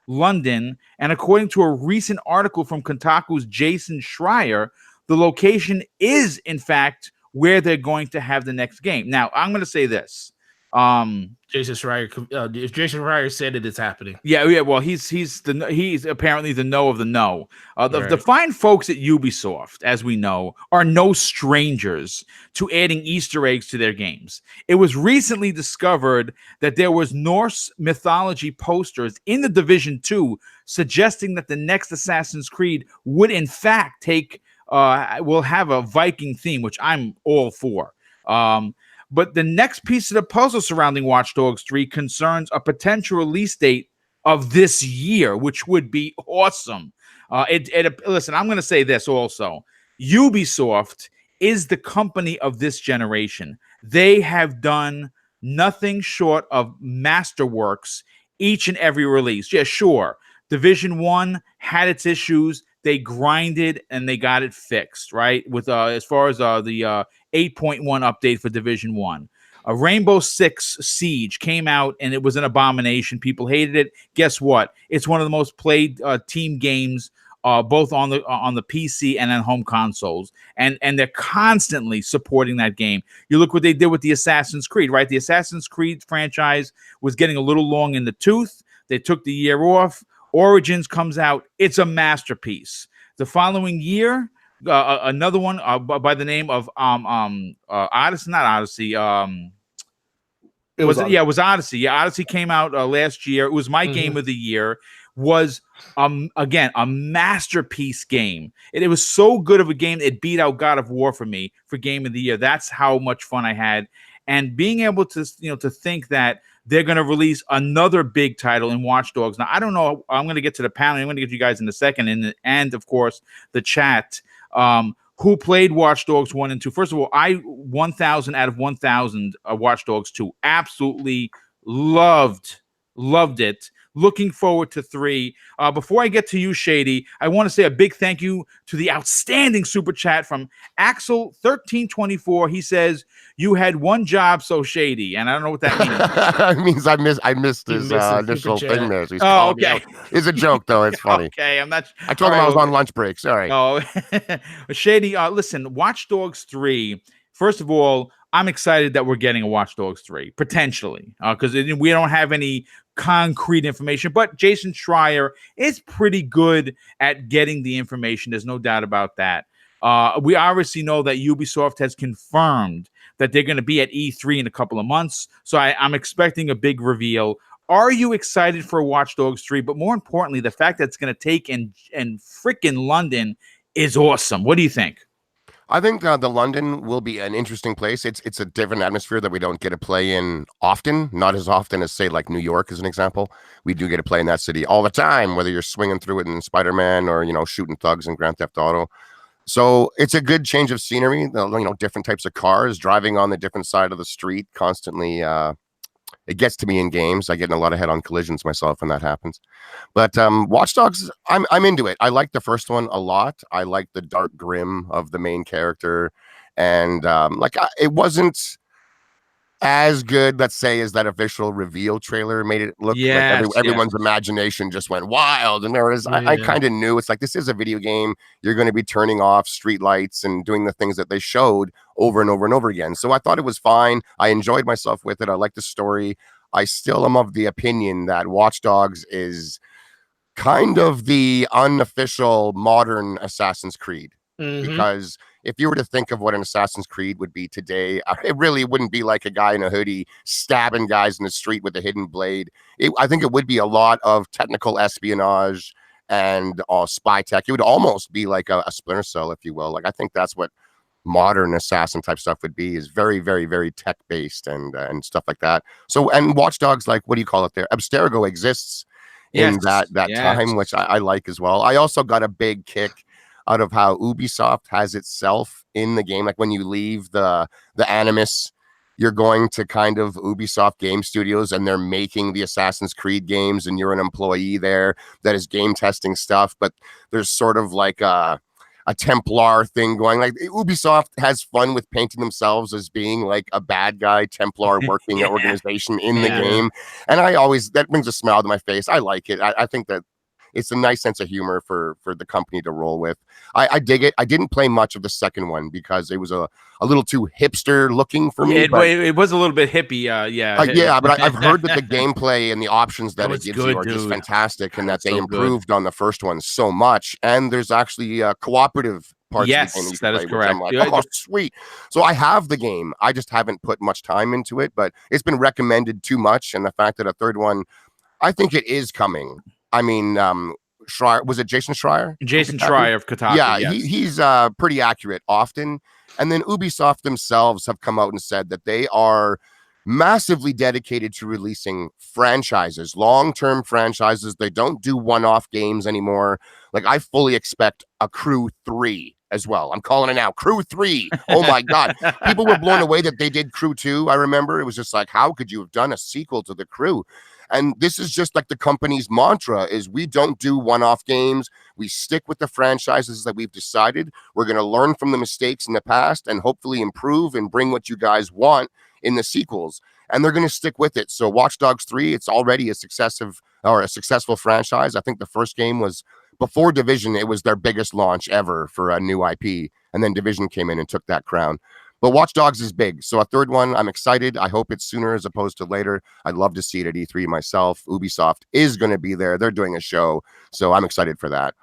London, and according to a recent article from Kotaku's Jason Schreier, the location is, in fact, where they're going to have the next game. Now, I'm going to say this. Jason Schreier, if Jason Schreier said it, it's happening. Yeah. Well, he's apparently the know of the know. The fine folks at Ubisoft, as we know, are no strangers to adding Easter eggs to their games. It was recently discovered that there was Norse mythology posters in the Division 2 suggesting that the next Assassin's Creed would, in fact, will have a Viking theme, which I'm all for. But the next piece of the puzzle surrounding Watch Dogs 3 concerns a potential release date of this year, which would be awesome. Listen, I'm going to say this also. Ubisoft is the company of this generation. They have done nothing short of masterworks each and every release. Yeah, sure. Division 1 had its issues. They grinded and they got it fixed, right? With as far as the 8.1 update for Division 1. Rainbow Six Siege came out and it was an abomination. People hated it. Guess what? It's one of the most played team games, both on the PC and on home consoles. And they're constantly supporting that game. You look what they did with the Assassin's Creed, right? The Assassin's Creed franchise was getting a little long in the tooth. They took the year off. Origins comes out. It's a masterpiece. The following year, another one by the name of Odyssey, not Odyssey. It was Odyssey. Yeah, Odyssey came out last year. It was my game of the year. Was again a masterpiece game. It was so good of a game it beat out God of War for me for game of the year. That's how much fun I had, and being able to to think that they're going to release another big title in Watch Dogs. Now, I don't know. I'm going to get to the panel. I'm going to get you guys in a second, and of course the chat. who played Watch Dogs 1 and 2. First of all, I 1,000 out of 1,000 Watch Dogs 2. Absolutely loved it. Looking forward to 3. Before I get to you, Shady, I want to say a big thank you to the outstanding super chat from Axel1324. He says, "You had one job, so Shady," and I don't know what that means. It means I missed his initial thing there. So he's calling me out. It's a joke, though. It's funny. Okay, I'm not. I told him I was on lunch break. Sorry. Oh, Shady. Listen, Watch Dogs 3. First of all, I'm excited that we're getting a Watch Dogs 3 potentially, because we don't have any concrete information. But Jason Schreier is pretty good at getting the information. There's no doubt about that. We obviously know that Ubisoft has confirmed that they're going to be at E3 in a couple of months. So I'm expecting a big reveal. Are you excited for Watch Dogs 3? But more importantly, the fact that it's going to take in freaking London is awesome. What do you think? I think the London will be an interesting place. It's a different atmosphere that we don't get to play in often, not as often as, say, like New York, as an example. We do get to play in that city all the time, whether you're swinging through it in Spider-Man or, shooting thugs in Grand Theft Auto. So it's a good change of scenery, different types of cars, driving on the different side of the street constantly. It gets to me in games. I get in a lot of head-on collisions myself when that happens. But Watch Dogs, I'm into it. I like the first one a lot. I like the dark grim of the main character, and it wasn't as good, let's say, as that official reveal trailer made it look. Yes, like everyone's imagination just went wild, and there was I kind of knew it's like, this is a video game. You're going to be turning off street lights and doing the things that they showed over and over and over again. So I thought it was fine. I enjoyed myself with it. I like the story. I still am of the opinion that Watch Dogs is kind of the unofficial modern Assassin's Creed. Because if you were to think of what an Assassin's Creed would be today, it really wouldn't be like a guy in a hoodie stabbing guys in the street with a hidden blade. I think it would be a lot of technical espionage and spy tech. It would almost be like a Splinter Cell, if you will. Like, I think that's what modern assassin type stuff would be, is very, very, very tech based and stuff like that. So, and Watch Dogs, like, what do you call it there? Abstergo exists in that time, which I like as well. I also got a big kick out of how Ubisoft has itself in the game. Like, when you leave the Animus, you're going to kind of Ubisoft Game Studios, and they're making the Assassin's Creed games, and you're an employee there that is game testing stuff. But there's sort of like a Templar thing going. Like, Ubisoft has fun with painting themselves as being like a bad guy Templar working organization in the game. And that brings a smile to my face. I like it. I think that it's a nice sense of humor for the company to roll with. I dig it. I didn't play much of the second one because it was a little too hipster looking for me. It was a little bit hippie. But I've heard that the gameplay and the options that it gives you are just fantastic, and that they improved on the first one so much. And there's actually cooperative parts of the game you can that play, is correct. I'm like, oh, sweet. So I have the game. I just haven't put much time into it, but it's been recommended too much. And the fact that a third one, I think it is coming. I mean, Schreier, was it Jason Schreier? Jason Schreier of Kotaku. Yeah, he's pretty accurate often. And then Ubisoft themselves have come out and said that they are massively dedicated to releasing franchises, long-term franchises. They don't do one-off games anymore. Like, I fully expect a Crew 3 as well. I'm calling it now. Crew 3. Oh my God. People were blown away that they did Crew 2. I remember it was just like, how could you have done a sequel to the Crew? And this is just like the company's mantra, is we don't do one-off games. We stick with the franchises that we've decided. We're going to learn from the mistakes in the past and hopefully improve and bring what you guys want in the sequels. And they're going to stick with it. So Watch Dogs 3, it's already a successful franchise. I think the first game was, before Division, it was their biggest launch ever for a new IP. And then Division came in and took that crown. But Watch Dogs is big. So a third one, I'm excited. I hope it's sooner as opposed to later. I'd love to see it at E3 myself. Ubisoft is going to be there. They're doing a show. So I'm excited for that.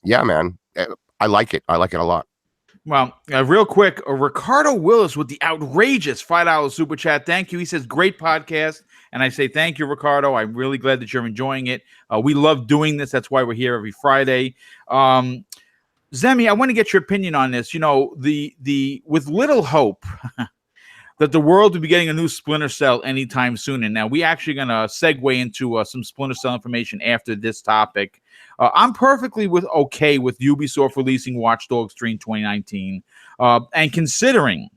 Yeah, man. I like it. I like it a lot. Well, real quick, Ricardo Willis with the outrageous $5 super chat. Thank you. He says, great podcast. And I say, thank you, Ricardo. I'm really glad that you're enjoying it. We love doing this. That's why we're here every Friday. Zemi, I want to get your opinion on this. You know, the with little hope that the world will be getting a new Splinter Cell anytime soon. And now we actually going to segue into some Splinter Cell information after this topic. I'm perfectly okay with Ubisoft releasing Watch Dogs 3 in 2019, and considering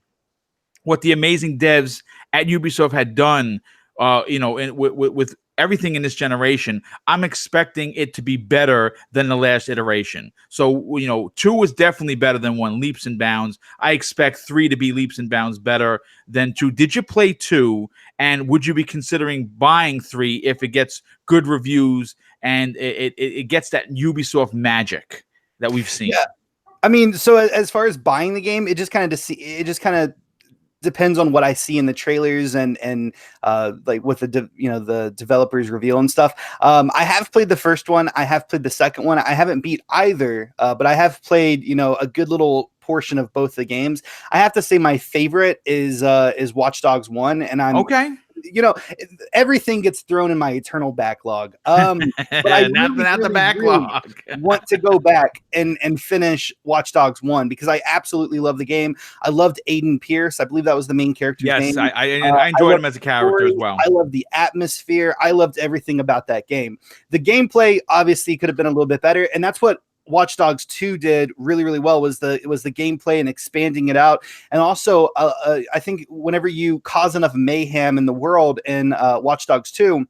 what the amazing devs at Ubisoft had done, with everything in this generation, I'm expecting it to be better than the last iteration. So, 2 is definitely better than 1, leaps and bounds. I expect 3 to be leaps and bounds better than 2. Did you play 2? And would you be considering buying 3 if it gets good reviews and it gets that Ubisoft magic that we've seen? Yeah. I mean, so as far as buying the game, it just kind of depends on what I see in the trailers and like what the developers reveal and stuff. I have played the first one. I have played the second one. I haven't beat either, but I have played a good little portion of both the games. I have to say my favorite is Watch Dogs 1, and I'm okay. Everything gets thrown in my eternal backlog. But I not the backlog. Really want to go back and finish Watch Dogs 1 because I absolutely love the game. I loved Aiden Pierce. I believe that was the main character's name. Yes, I enjoyed him as a character as well. I love the atmosphere. I loved everything about that game. The gameplay obviously could have been a little bit better, and that's what Watch Dogs 2 did really, really well was the gameplay and expanding it out. And also, I think whenever you cause enough mayhem in the world in Watch Dogs 2,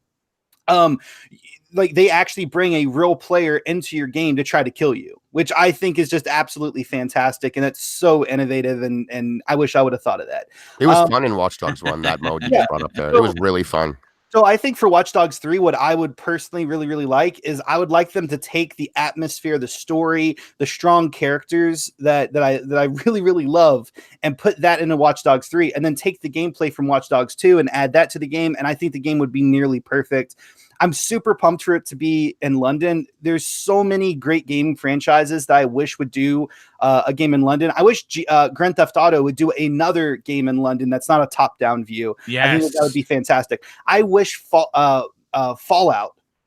like they actually bring a real player into your game to try to kill you, which I think is just absolutely fantastic. And it's so innovative. And I wish I would have thought of that. It was fun in Watch Dogs 1, that mode you just brought up there. It was really fun. So I think for Watch Dogs 3, what I would personally really, really like is I would like them to take the atmosphere, the story, the strong characters that I really, really love and put that into Watch Dogs 3 and then take the gameplay from Watch Dogs 2 and add that to the game. And I think the game would be nearly perfect. I'm super pumped for it to be in London. There's so many great gaming franchises that I wish would do a game in London. I wish Grand Theft Auto would do another game in London that's not a top-down view. Yes. I think that would be fantastic. I wish Fallout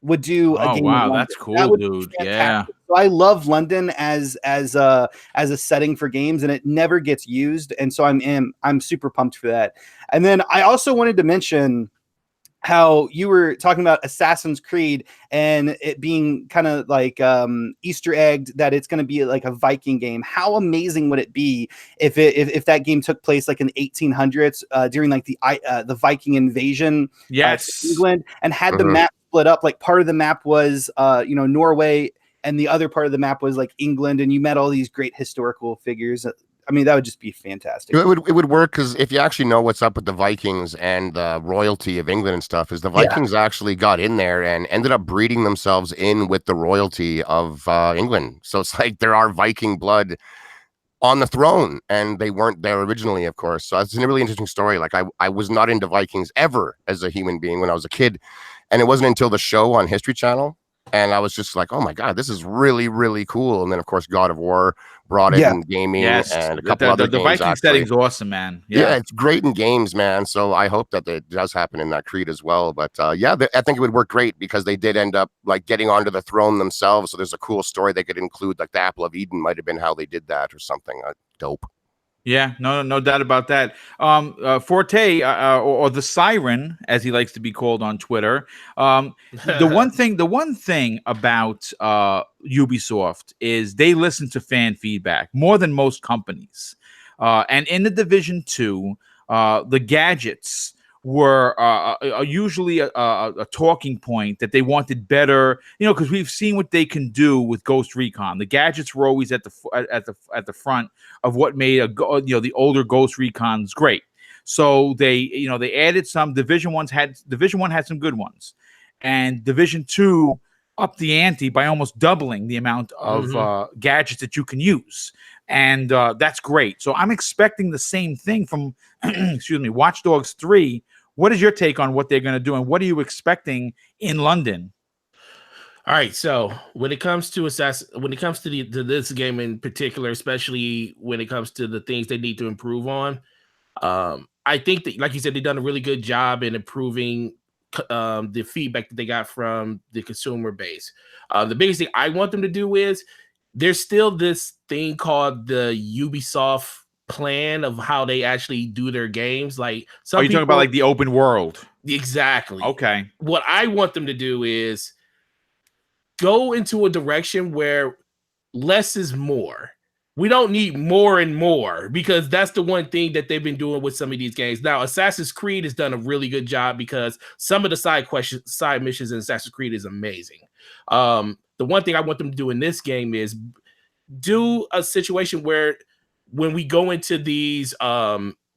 would do a game in London. That's cool, dude. Yeah. So I love London as a setting for games, and it never gets used. And so I'm super pumped for that. And then I also wanted to mention how you were talking about Assassin's Creed and it being kind of like Easter egged that it's going to be like a Viking game. How amazing would it be if that game took place like in the 1800s during like the Viking invasion to England and had the map split up? Like part of the map was Norway and the other part of the map was like England, and you met all these great historical figures. I mean, that would just be fantastic. It would work because if you actually know what's up with the Vikings and the royalty of England and stuff, is the Vikings actually got in there and ended up breeding themselves in with the royalty of England. So it's like there are Viking blood on the throne, and they weren't there originally, of course. So it's a really interesting story. Like I was not into Vikings ever as a human being when I was a kid, and it wasn't until the show on History Channel. And I was just like, oh my God, this is really, really cool. And then, of course, God of War brought it in gaming and a couple other games. The Viking setting's awesome, man. Yeah, it's great in games, man. So I hope that it does happen in that Creed as well. But I think it would work great because they did end up like getting onto the throne themselves. So there's a cool story they could include, like the Apple of Eden might have been how they did that or something. Dope. Yeah, no doubt about that. Forte, or the Siren, as he likes to be called on Twitter. The one thing about Ubisoft is they listen to fan feedback more than most companies. And in the Division 2, the gadgets were usually a talking point that they wanted better, because we've seen what they can do with Ghost Recon. The gadgets were always at the front of what made the older Ghost Recons great. So they added some. Division 1 had some good ones, and Division 2 upped the ante by almost doubling the amount of gadgets that you can use. And that's great. So I'm expecting the same thing from, Watch Dogs 3. What is your take on what they're going to do, and what are you expecting in London? All right. So when it comes to to this game in particular, especially when it comes to the things they need to improve on, I think that, like you said, they've done a really good job in improving the feedback that they got from the consumer base. The biggest thing I want them to do is there's still this thing called the Ubisoft plan of how they actually do their games. Like, are you talking about like the open world? Exactly. Okay. What I want them to do is go into a direction where less is more. We don't need more and more, because that's the one thing that they've been doing with some of these games. Now, Assassin's Creed has done a really good job because some of the side missions in Assassin's Creed is amazing. The one thing I want them to do in this game is do a situation where when we go into these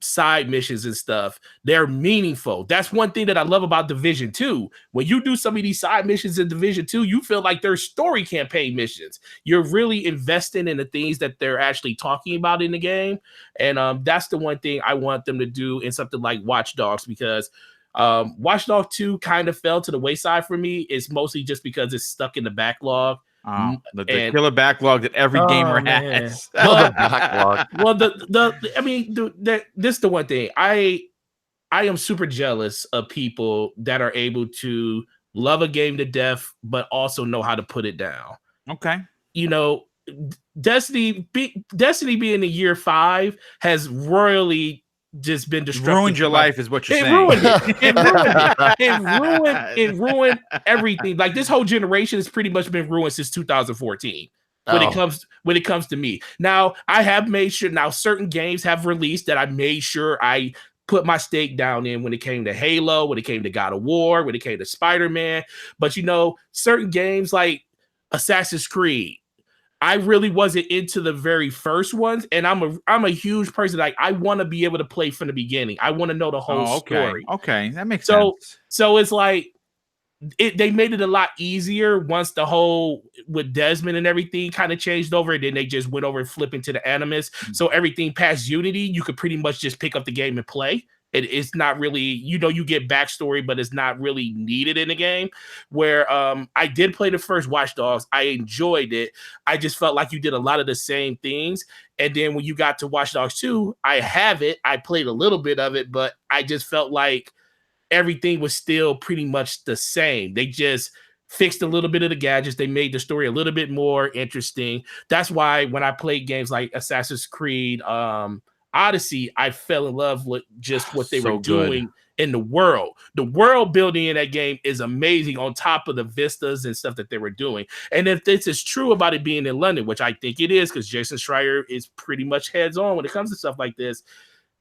side missions and stuff, they're meaningful. That's one thing that I love about Division 2. When you do some of these side missions in Division 2, you feel like they're story campaign missions. You're really investing in the things that they're actually talking about in the game. And that's the one thing I want them to do in something like Watch Dogs, because Watch Dogs 2 kind of fell to the wayside for me. It's mostly just because it's stuck in the backlog. The killer backlog that every gamer has. Well, this is the one thing. I am super jealous of people that are able to love a game to death, but also know how to put it down. Okay. You know, Destiny being in year 5 has royally just been destructive. Ruined your life is what you're saying. Ruined it. It ruined everything. Like, this whole generation has pretty much been ruined since 2014 when it comes to me. Now, I have made sure, now certain games have released that I made sure I put my stake down in, when it came to Halo, when it came to God of War, when it came to Spider-Man. But, you know, certain games like Assassin's Creed, I really wasn't into the very first ones, and I'm a huge person. Like, I want to be able to play from the beginning. I want to know the whole story. Okay, that makes sense. So it's like they made it a lot easier once the whole with Desmond and everything kind of changed over. And then they just went over and flipping to the Animus. So everything past Unity, you could pretty much just pick up the game and play. It's not really, you get backstory, but it's not really needed in the game. Where I did play the first Watch Dogs. I enjoyed it. I just felt like you did a lot of the same things. And then when you got to Watch Dogs 2, I have it. I played a little bit of it, but I just felt like everything was still pretty much the same. They just fixed a little bit of the gadgets. They made the story a little bit more interesting. That's why when I played games like Assassin's Creed, Odyssey, I fell in love with just what they were doing in the world. The world building in that game is amazing, on top of the vistas and stuff that they were doing. And if this is true about it being in London, which I think it is, because Jason Schreier is pretty much heads on when it comes to stuff like this,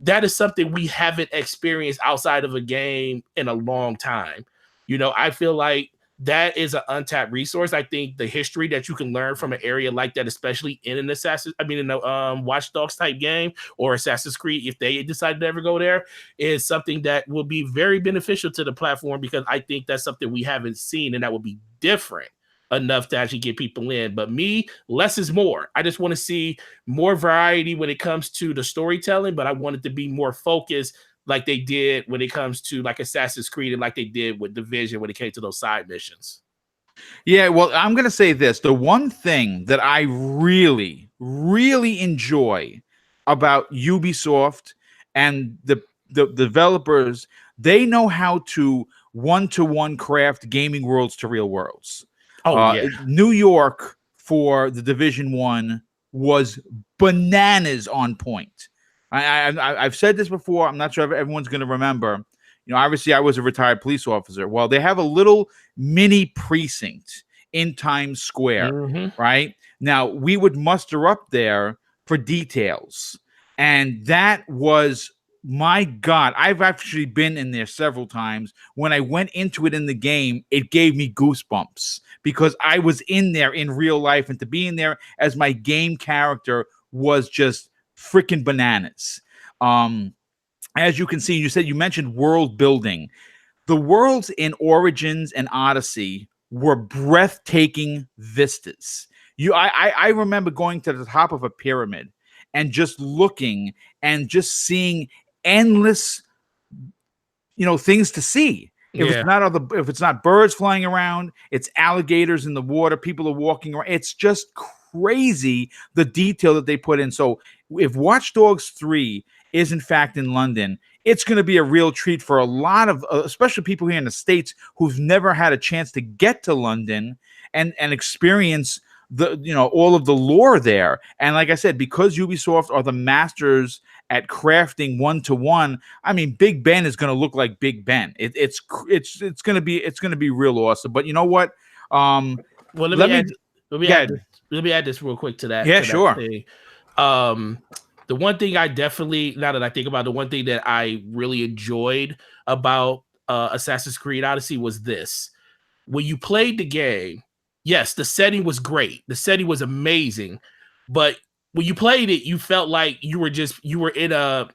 that is something we haven't experienced outside of a game in a long time. You know, I feel like that is an untapped resource. I think the history that you can learn from an area like that, especially in an in a Watch Dogs type game or Assassin's Creed, if they decide to ever go there, is something that will be very beneficial to the platform, because I think that's something we haven't seen, and that will be different enough to actually get people in. But me, less is more. I just want to see more variety when it comes to the storytelling, but I want it to be more focused, like they did when it comes to like Assassin's Creed, and like they did with Division when it came to those side missions. Yeah, well, I'm going to say this. The one thing that I really, really enjoy about Ubisoft and the developers, they know how to one-to-one craft gaming worlds to real worlds. New York for the Division 1 was bananas on point. I've said this before. I'm not sure if everyone's going to remember. You know, obviously, I was a retired police officer. Well, they have a little mini precinct in Times Square, right? Now, we would muster up there for details. And that was, my God, I've actually been in there several times. When I went into it in the game, it gave me goosebumps because I was in there in real life. And to be in there as my game character was just freaking bananas. As you can see, you mentioned world building. The worlds in Origins and Odyssey were breathtaking vistas. I remember going to the top of a pyramid and just looking and just seeing endless, things to see. If it's not birds flying around, it's alligators in the water. People are walking around. It's just crazy the detail that they put in. So if Watch Dogs 3 is in fact in London, it's going to be a real treat for a lot of, especially people here in the States who've never had a chance to get to London and experience all of the lore there. And like I said, because Ubisoft are the masters at crafting one-to-one, I mean, Big Ben is going to look like Big Ben. It's going to be real awesome. But you know what? Well, let me let me add this real quick to that. Yeah, to sure. That thing. The one thing I definitely, now that I think about it, the one thing that I really enjoyed about Assassin's Creed Odyssey was this. When you played the game, yes, the setting was great. The setting was amazing. But when you played it, you felt like you were in a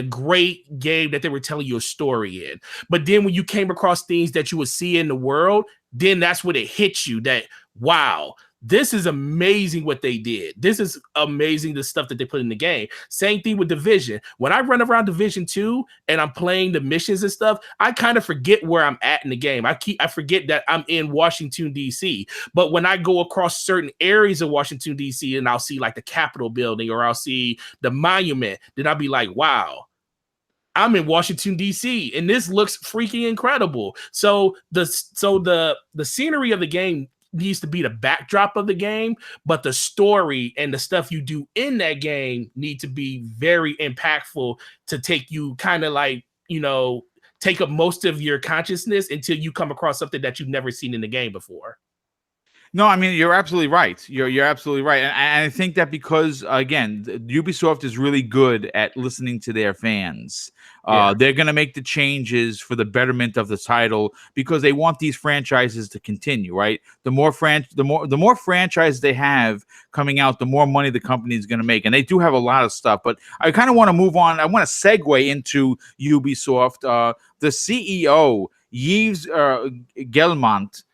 great game that they were telling you a story in. But then when you came across things that you would see in the world, then that's when it hits you that, wow, this is amazing what they did. This is amazing, the stuff that they put in the game. Same thing with Division. When I run around Division 2 and I'm playing the missions and stuff, I kind of forget where I'm at in the game. I forget that I'm in Washington, D.C. But when I go across certain areas of Washington, D.C., and I'll see like the Capitol building or I'll see the monument, then I'll be like, wow, I'm in Washington, D.C., and this looks freaking incredible. So the scenery of the game needs to be the backdrop of the game, but the story and the stuff you do in that game need to be very impactful to take you kind of like, take up most of your consciousness until you come across something that you've never seen in the game before. No, I mean, you're absolutely right. You're absolutely right. And I think that because, again, Ubisoft is really good at listening to their fans. They're going to make the changes for the betterment of the title because they want these franchises to continue, right? The more franchises they have coming out, the more money the company is going to make. And they do have a lot of stuff. But I kind of want to move on. I want to segue into Ubisoft. The CEO, Yves Guillemot,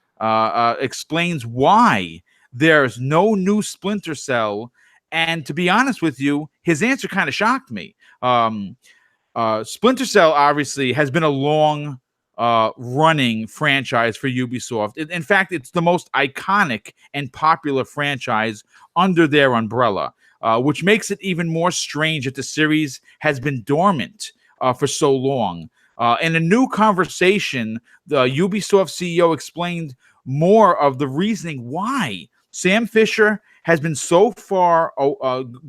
explains why there's no new Splinter Cell, and to be honest with you, his answer kind of shocked me. Splinter Cell obviously has been a long running franchise for Ubisoft. In fact, it's the most iconic and popular franchise under their umbrella, which makes it even more strange that the series has been dormant for so long. In a new conversation, the Ubisoft CEO explained more of the reasoning why Sam Fisher has been so far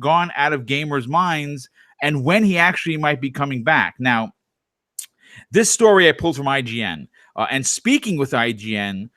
gone out of gamers' minds and when he actually might be coming back. Now, this story I pulled from IGN. And speaking with IGN,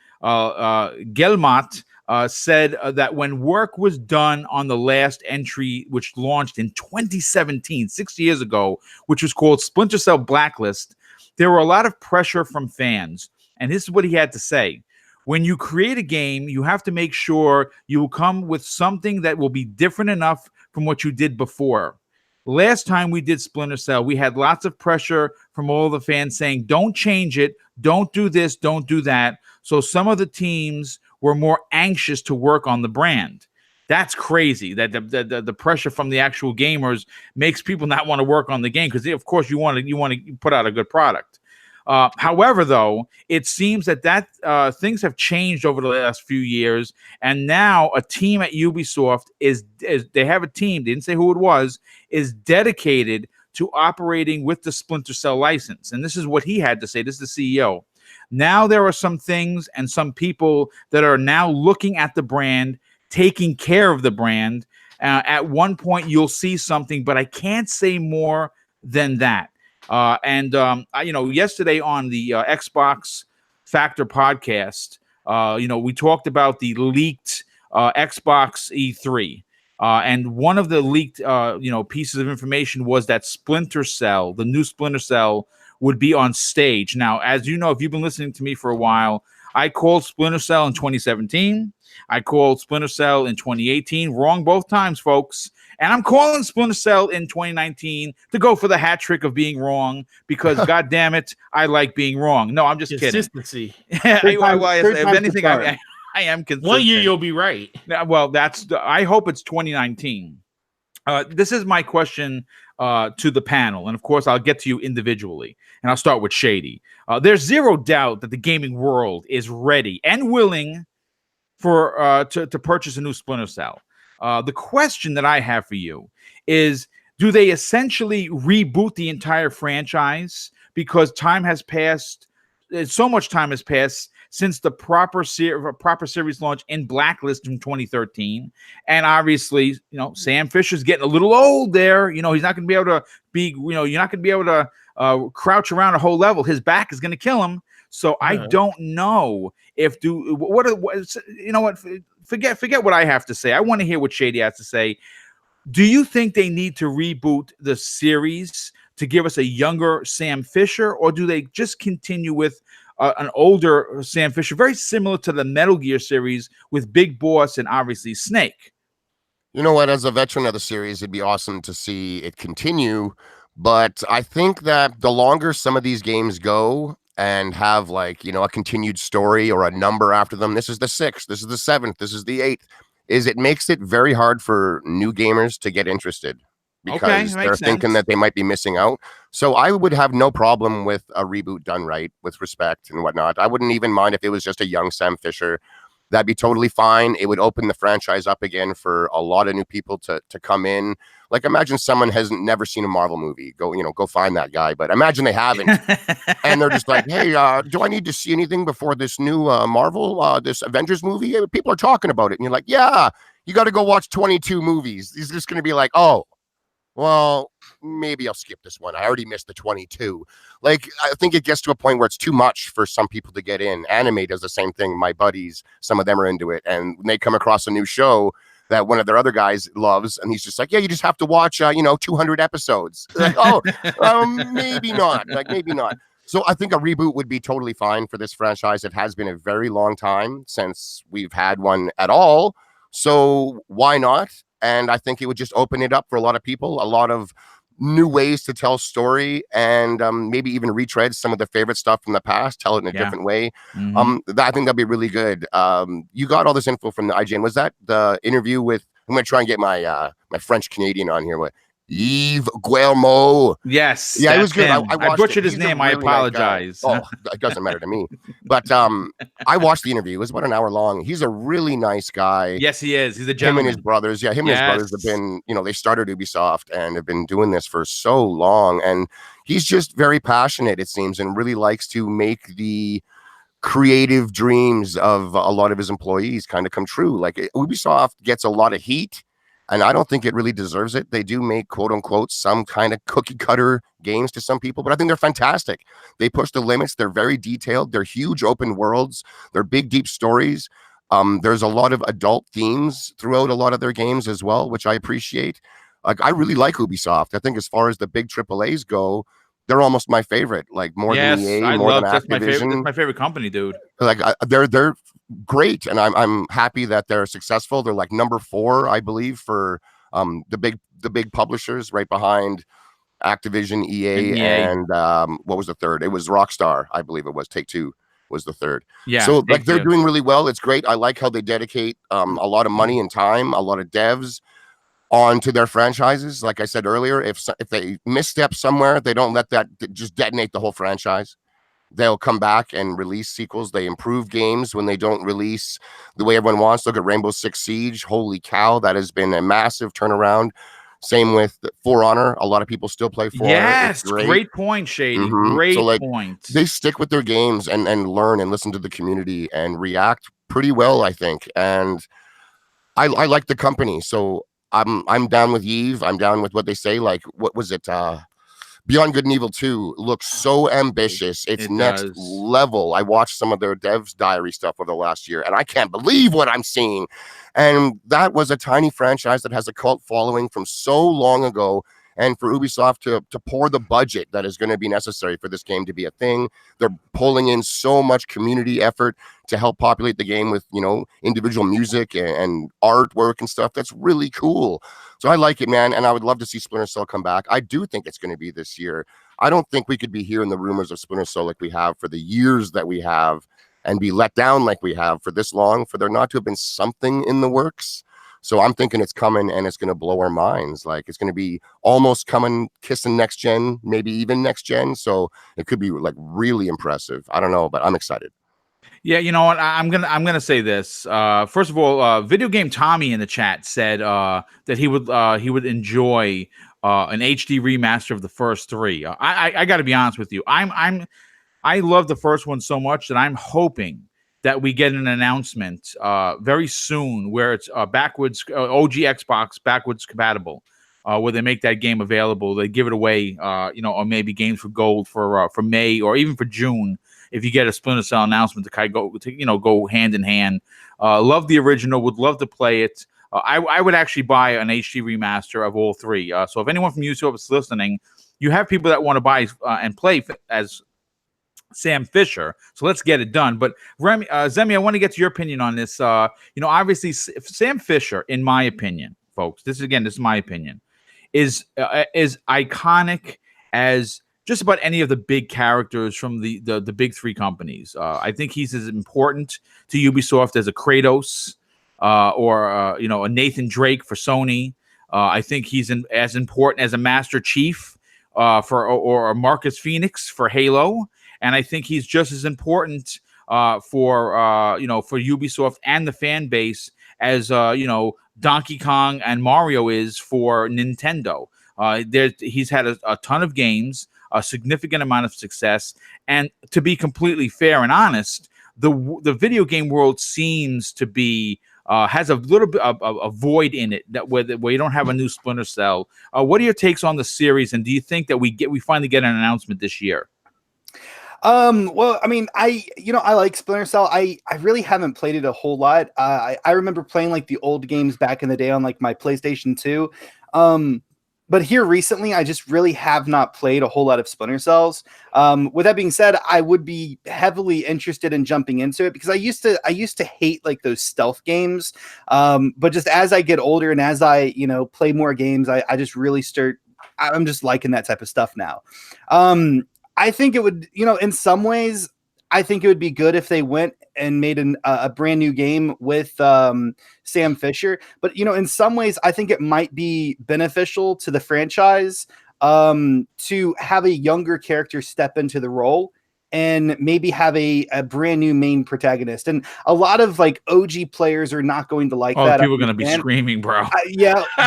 Guillemot said that when work was done on the last entry, which launched in 2017, 6 years ago, which was called Splinter Cell Blacklist, there were a lot of pressure from fans. And this is what he had to say. When you create a game, you have to make sure you will come with something that will be different enough from what you did before. Last time we did Splinter Cell, we had lots of pressure from all the fans saying, don't change it, don't do this, don't do that. So some of the teams were more anxious to work on the brand. That's crazy that the pressure from the actual gamers makes people not want to work on the game because, of course, you want to put out a good product. However, though, it seems that things have changed over the last few years, and now a team at Ubisoft they have a team, they didn't say who it was, is dedicated to operating with the Splinter Cell license. And this is what he had to say. This is the CEO. Now there are some things and some people that are now looking at the brand, taking care of the brand. At one point, you'll see something, but I can't say more than that. Yesterday on the Xbox Factor podcast, we talked about the leaked Xbox E3. And one of the leaked, pieces of information was that Splinter Cell, the new Splinter Cell, would be on stage. Now, as you know, if you've been listening to me for a while, I called Splinter Cell in 2017. I called Splinter Cell in 2018. Wrong both times, folks. And I'm calling Splinter Cell in 2019 to go for the hat trick of being wrong because, God damn it, I like being wrong. No, I'm just Consistency. kidding. If anything, I am consistent. 1 year you'll be right. Well, I hope it's 2019. This is my question to the panel. And, of course, I'll get to you individually. And I'll start with Shady. There's zero doubt that the gaming world is ready and willing to purchase a new Splinter Cell. The question that I have for you is, do they essentially reboot the entire franchise because time has passed? So much time has passed since the proper series launch in Blacklist in 2013. And obviously, Sam Fisher's getting a little old there. He's not going to be able to you're not going to be able to crouch around a whole level. His back is going to kill him. So I don't know if you know what? Forget what I have to say. I want to hear what Shady has to say. Do you think they need to reboot the series to give us a younger Sam Fisher, or do they just continue with an older Sam Fisher, very similar to the Metal Gear series with Big Boss and obviously Snake? You know what? As a veteran of the series, it'd be awesome to see it continue. But I think that the longer some of these games go and have, like, a continued story or a number after them, this is the 6th, this is the 7th, this is the 8th, it makes it very hard for new gamers to get interested because they're thinking that they might be missing out. So I would have no problem with a reboot done right, with respect and whatnot. I wouldn't even mind if it was just a young Sam Fisher. That'd be totally fine. It would open the franchise up again for a lot of new people to come in. Like, imagine someone hasn't never seen a Marvel movie. Go find that guy. But imagine they haven't, and they're just like, "Hey, do I need to see anything before this new Marvel, this Avengers movie? People are talking about it." And you're like, "Yeah, you got to go watch 22 movies." He's just going to be like, "Oh, well, maybe I'll skip this one. I already missed the 22. Like, I think it gets to a point where it's too much for some people to get in. Anime does the same thing. My buddies, some of them are into it. And when they come across a new show that one of their other guys loves, and he's just like, yeah, you just have to watch, 200 episodes. Like, maybe not. Like, maybe not. So I think a reboot would be totally fine for this franchise. It has been a very long time since we've had one at all. So why not? And I think it would just open it up for a lot of people, a lot of new ways to tell story, and maybe even retread some of the favorite stuff from the past, tell it in a different way. I think that'd be really good. You got all this info from the IGN. Was that the interview with, I'm going to try and get my my French Canadian on here, with Yves Guillemot? Yes. Yeah, it was good. I butchered his name. I apologize. Nice, it doesn't matter to me. But I watched the interview. It was about an hour long. He's a really nice guy. Yes, he is. He's a gentleman. Him and his brothers. Yeah, him and his brothers have been, they started Ubisoft and have been doing this for so long. And he's just very passionate, it seems, and really likes to make the creative dreams of a lot of his employees kind of come true. Like, Ubisoft gets a lot of heat, and I don't think it really deserves it. They do make, quote unquote, some kind of cookie cutter games to some people, but I think they're fantastic. They push the limits. They're very detailed. They're huge open worlds. They're big, deep stories. There's a lot of adult themes throughout a lot of their games as well, which I appreciate. Like, I really like Ubisoft. I think as far as the big AAAs go, they're almost my favorite. Like, more than EA, more than Activision. That's my favorite company, dude. Like, they're great, and I'm happy that they're successful. They're like number 4, I believe, for the big publishers, right behind Activision, EA, and what was the third? It was Rockstar, I believe it was. Take-Two was the third. Yeah. So like, they're doing really well. It's great. I like how they dedicate a lot of money and time, a lot of devs onto their franchises. Like I said earlier, if they misstep somewhere, they don't let that just detonate the whole franchise. They'll come back and release sequels. They improve games when they don't release the way everyone wants. Look at Rainbow Six Siege. Holy cow, that has been a massive turnaround. Same with For Honor. A lot of people still play For Honor. Yes, great point, Shady. Great point. They stick with their games and learn and listen to the community and react pretty well, I think. And I like the company. So I'm down with Yves. I'm down with what they say. Like, what was it? Beyond Good and Evil 2 looks so ambitious. It's next level. I watched some of their devs diary stuff over the last year, and I can't believe what I'm seeing. And that was a tiny franchise that has a cult following from so long ago. And for Ubisoft to pour the budget that is going to be necessary for this game to be a thing, they're pulling in so much community effort to help populate the game with, individual music and artwork and stuff. That's really cool. So I like it, man. And I would love to see Splinter Cell come back. I do think it's going to be this year. I don't think we could be hearing the rumors of Splinter Cell like we have for the years that we have and be let down like we have for this long, for there not to have been something in the works. So I'm thinking it's coming and it's going to blow our minds. Like, it's going to be almost coming, kissing next gen, maybe even next gen. So it could be like really impressive. I don't know, but I'm excited. Yeah, you know what? I'm gonna say this. First of all, Video Game Tommy in the chat said that he would enjoy an HD remaster of the first 3. I got to be honest with you. I love the first one so much that I'm hoping that we get an announcement very soon where it's backwards OG Xbox backwards compatible, where they make that game available. They give it away, or maybe games for gold for May or even for June. if you get a Splinter Cell announcement to kind of go hand in hand. Love the original, would love to play it. I would actually buy an HD remaster of all three. So if anyone from YouTube is listening, you have people that want to buy and play as Sam Fisher, so let's get it done. But Remy, Zemi, I want to get to your opinion on this. Obviously, Sam Fisher, in my opinion, folks, this is my opinion, is iconic as just about any of the big characters from the big three companies. I think he's as important to Ubisoft as a Kratos or a Nathan Drake for Sony. I think he's as important as a Master Chief or a Marcus Phoenix for Halo. And I think he's just as important for Ubisoft and the fan base as Donkey Kong and Mario is for Nintendo. He's had a ton of games, a significant amount of success, and to be completely fair and honest, the video game world seems to be has a little bit of a void in it where you don't have a new Splinter Cell. What are your takes on the series, and do you think that we finally get an announcement this year? Well, I mean, I like Splinter Cell. I really haven't played it a whole lot. I remember playing like the old games back in the day on like my PlayStation 2. But here recently, I just really have not played a whole lot of Splinter Cells. With that being said, I would be heavily interested in jumping into it because I used to hate like those stealth games. But just as I get older and as I, play more games, I just really I'm just liking that type of stuff now. I think it would, in some ways, I think it would be good if they went and made a brand new game with Sam Fisher. But, in some ways, I think it might be beneficial to the franchise to have a younger character step into the role and maybe have a brand new main protagonist. And a lot of like OG players are not going to like that. People are going to be screaming, bro.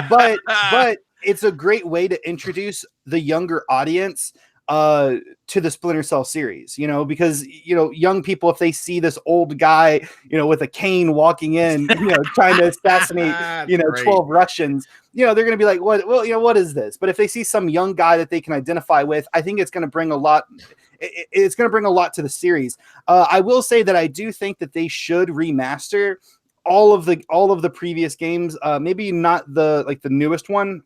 But it's a great way to introduce the younger audience to the Splinter Cell series, because young people, if they see this old guy with a cane walking in trying to assassinate 12 Russians, they're going to be like, what is this? But if they see some young guy that they can identify with, I think it's going to bring a lot. It's going to bring a lot to the series. I will say that I do think that they should remaster all of the previous games, maybe not the newest one.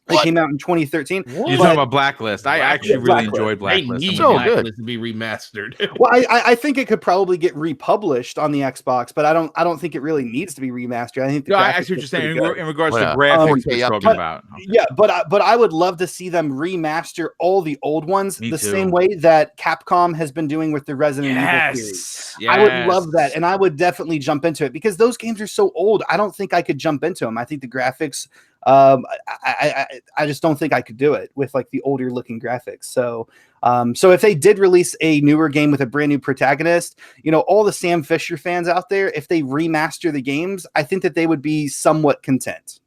They came out in 2013. You're talking about Blacklist. I actually really enjoyed Blacklist. They need Blacklist to be remastered. Well, I think it could probably get republished on the Xbox, but I don't think it really needs to be remastered. I think I see what you're saying in regards to graphics you're talking about. Okay. Yeah, but I would love to see them remaster all the old ones same way that Capcom has been doing with the Resident Evil series. Yes. I would love that, and I would definitely jump into it because those games are so old. I don't think I could jump into them. I think the graphics. I just don't think I could do it with like the older looking graphics. So if they did release a newer game with a brand new protagonist, all the Sam Fisher fans out there, if they remaster the games, I think that they would be somewhat content.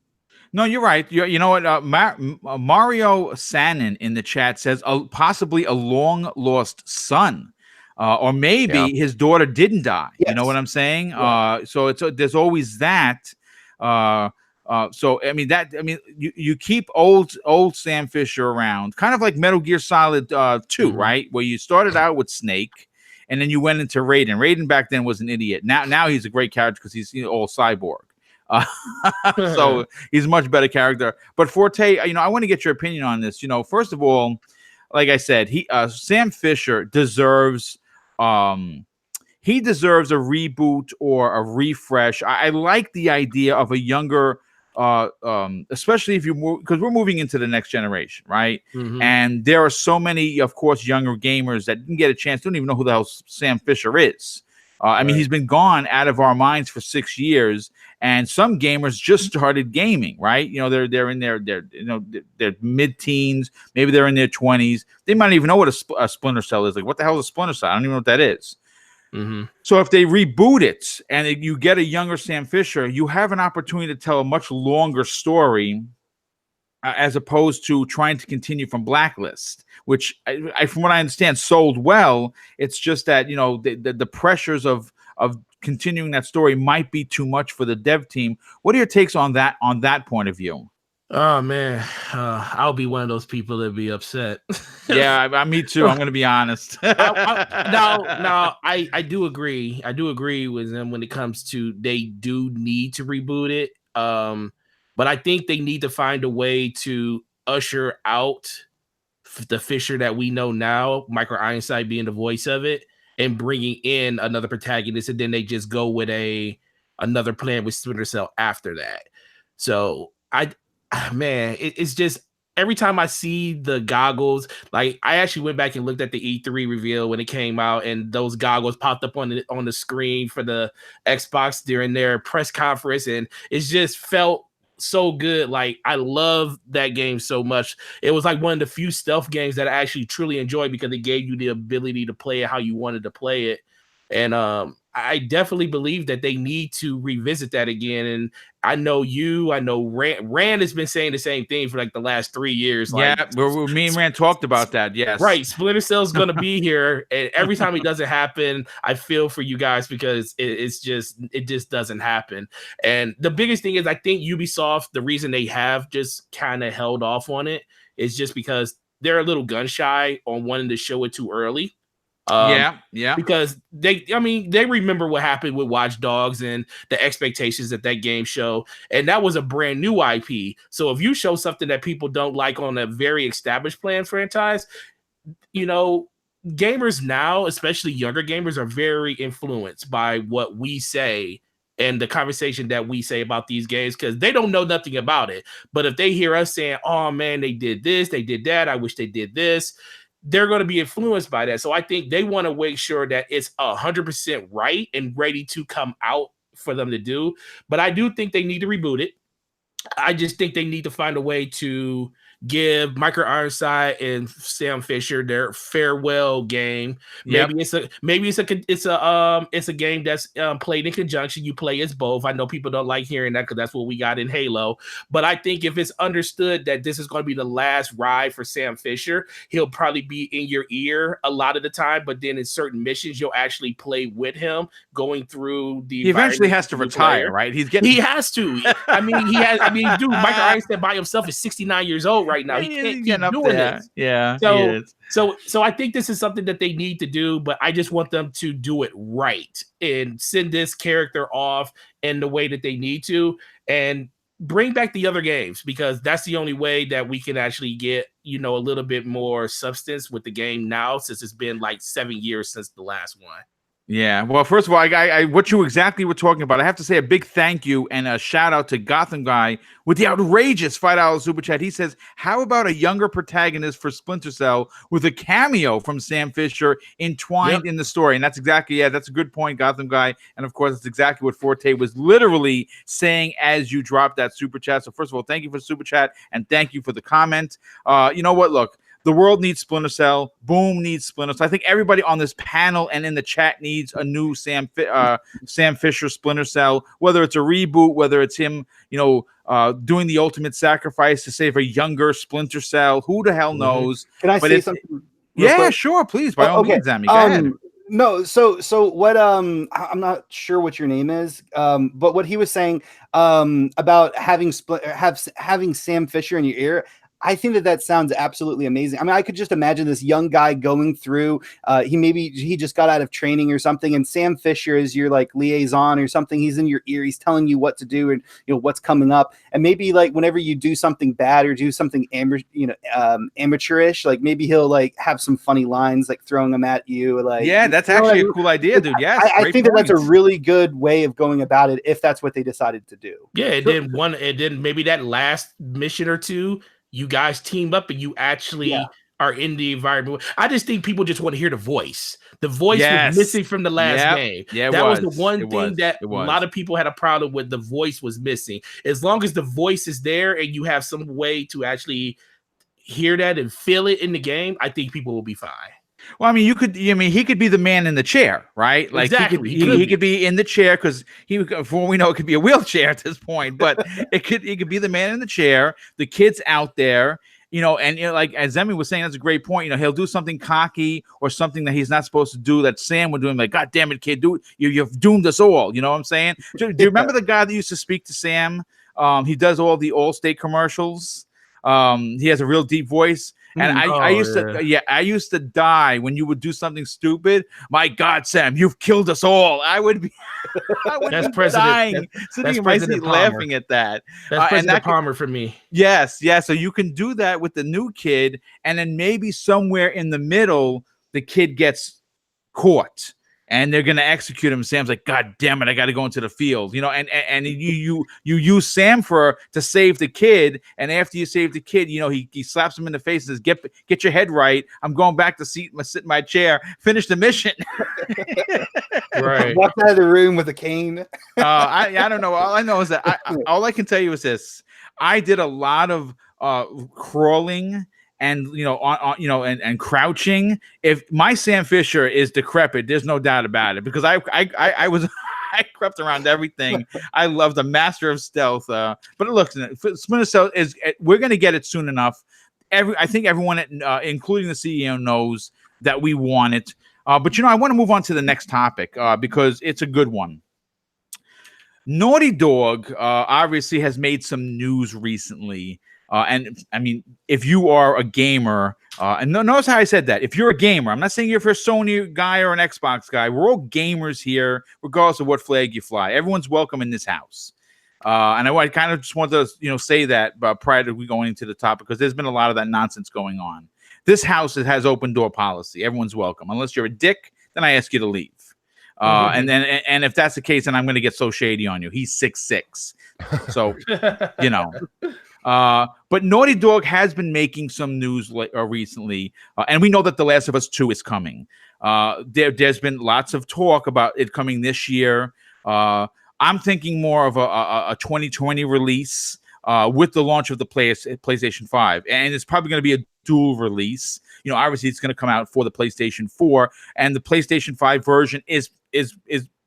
No, you're right. You know what? Mario Sannon in the chat says possibly a long lost son. Or maybe his daughter didn't die. Yes. You know what I'm saying? Yeah. So there's always that. You keep old Sam Fisher around, kind of like Metal Gear Solid 2, right? Where you started out with Snake, and then you went into Raiden. Raiden back then was an idiot. Now he's a great character because he's all cyborg. So he's a much better character. But Forte, I want to get your opinion on this. First of all, like I said, Sam Fisher deserves. He deserves a reboot or a refresh. I like the idea of a younger. Especially if because we're moving into the next generation, right? Mm-hmm. And there are so many, of course, younger gamers that didn't get a chance, don't even know who the hell Sam Fisher is. I mean, he's been gone out of our minds for 6 years, and some gamers just started gaming, right? They're in their mid-teens, maybe they're in their 20s. They might not even know what a Splinter Cell is. Like, what the hell is a Splinter Cell? I don't even know what that is. Mm-hmm. So if they reboot it and you get a younger Sam Fisher, you have an opportunity to tell a much longer story as opposed to trying to continue from Blacklist, which I from what I understand sold well. It's just that the pressures of continuing that story might be too much for the dev team. What are your takes on that point of view? Oh man, I'll be one of those people that be upset. Yeah, me too. I'm going to be honest. I do agree. I do agree with them when it comes to they do need to reboot it. But I think they need to find a way to usher out the Fisher that we know now, Michael Ironside being the voice of it, and bringing in another protagonist, and then they just go with another plan with Splinter Cell after that. So man, it's just every time I see the goggles, like I actually went back and looked at the E3 reveal when it came out, and those goggles popped up on the screen for the Xbox during their press conference, and it just felt so good. Like I love that game so much. It was like one of the few stealth games that I actually truly enjoyed because it gave you the ability to play it how you wanted to play it. And I definitely believe that they need to revisit that again. And I know Rand has been saying the same thing for like the last 3 years. Yeah, Like, me and Rand talked about that. Yes, right. Splinter Cell's going to be here, and every time it doesn't happen, I feel for you guys because it just doesn't happen. And the biggest thing is, I think Ubisoft, the reason they have just kind of held off on it is just because they're a little gun shy on wanting to show it too early. Yeah. Because they remember what happened with Watch Dogs and the expectations that game show, and that was a brand new IP. So if you show something that people don't like on a very established planned franchise, gamers now, especially younger gamers, are very influenced by what we say and the conversation that we say about these games because they don't know nothing about it. But if they hear us saying, "Oh man, they did this, they did that, I wish they did this," they're going to be influenced by that. So I think they want to make sure that it's 100% right and ready to come out for them to do. But I do think they need to reboot it. I just think they need to find a way to give Michael Ironside and Sam Fisher their farewell game. Maybe it's a game that's played in conjunction. You play as both. I know people don't like hearing that because that's what we got in Halo. But I think if it's understood that this is going to be the last ride for Sam Fisher, he'll probably be in your ear a lot of the time. But then in certain missions, you'll actually play with him going through the. He eventually has to retire, right? He has to. Dude, Michael Ironside by himself is 69 years old right now. He can't keep doing this. Yeah, so I think this is something that they need to do, but I just want them to do it right and send this character off in the way that they need to and bring back the other games because that's the only way that we can actually get, a little bit more substance with the game now since it's been like 7 years since the last one. Yeah. Well, first of all, I what you exactly were talking about, I have to say a big thank you and a shout out to Gotham Guy with the outrageous $5 super chat. He says, how about a younger protagonist for Splinter Cell with a cameo from Sam Fisher entwined in the story? And that's exactly, that's a good point, Gotham Guy. And of course, that's exactly what Forte was literally saying as you dropped that super chat. So first of all, thank you for the super chat and thank you for the comment. You know what? Look. The world needs Splinter Cell. Boom needs Splinter Cell. I think everybody on this panel and in the chat needs a new Sam Fisher Splinter Cell, whether it's a reboot, whether it's him, doing the ultimate sacrifice to save a younger Splinter Cell. Who the hell knows? Can I say something? Yeah, quick? Sure, please. By all means, Zami. Go ahead. No, so what? I'm not sure what your name is, but what he was saying about having Sam Fisher in your ear. I think that sounds absolutely amazing. I mean, I could just imagine this young guy going through, he just got out of training or something. And Sam Fisher is your like liaison or something. He's in your ear. He's telling you what to do and, what's coming up. And maybe like whenever you do something bad or do something amateurish, like maybe he'll like have some funny lines, like throwing them at you. Like, yeah, that's actually a cool idea, dude. Yes. I think that's a really good way of going about it. If that's what they decided to do. Yeah. And then maybe that last mission or two, you guys team up and you actually are in the environment. I just think people just want to hear the voice. The voice was missing from the last game. Yeah, that was the one thing that a lot of people had a problem with. The voice was missing. As long as the voice is there and you have some way to actually hear that and feel it in the game, I think people will be fine. Well, I mean, he could be the man in the chair, right? Like exactly. he could be in the chair because for all we know, it could be a wheelchair at this point, but it could be the man in the chair, the kids out there, and like as Zemi was saying, that's a great point. He'll do something cocky or something that he's not supposed to do that Sam would do. Him like, God damn it, kid, you've doomed us all. You know what I'm saying? Do you remember the guy that used to speak to Sam? He does all the Allstate commercials. He has a real deep voice. And I used to die when you would do something stupid. My God, Sam, you've killed us all. I would be dying, sitting in my seat laughing at that. That's President Palmer for me. Yes. So you can do that with the new kid, and then maybe somewhere in the middle, the kid gets caught. And they're gonna execute him. Sam's like, God damn it, I got to go into the field, And you use Sam to save the kid. And after you save the kid, he slaps him in the face and says, "Get your head right. I'm going back to sit in my chair. Finish the mission." Right. Walk out of the room with a cane. I don't know. All I know is that all I can tell you is this: I did a lot of crawling. And and crouching. If my Sam Fisher is decrepit, there's no doubt about it, because I crept around everything. I love the master of stealth. But look, Splinter Cell we're gonna get it soon enough. I think everyone, including the CEO, knows that we want it. But I want to move on to the next topic because it's a good one. Naughty Dog obviously has made some news recently. And I mean, if you are a gamer, and notice how I said that. If you're a gamer, I'm not saying you're a Sony guy or an Xbox guy. We're all gamers here, regardless of what flag you fly. Everyone's welcome in this house. And I kind of just wanted to, say that prior to we going into the topic, because there's been a lot of that nonsense going on. This house has open door policy. Everyone's welcome. Unless you're a dick, then I ask you to leave. And if that's the case, then I'm going to get so shady on you. He's 6'6", so but Naughty Dog has been making some news recently, and we know that The Last of Us 2 is coming. There's been lots of talk about it coming this year. I'm thinking more of a 2020 release with the launch of the PlayStation 5, and it's probably going to be a dual release. Obviously it's going to come out for the PlayStation 4, and the PlayStation 5 version is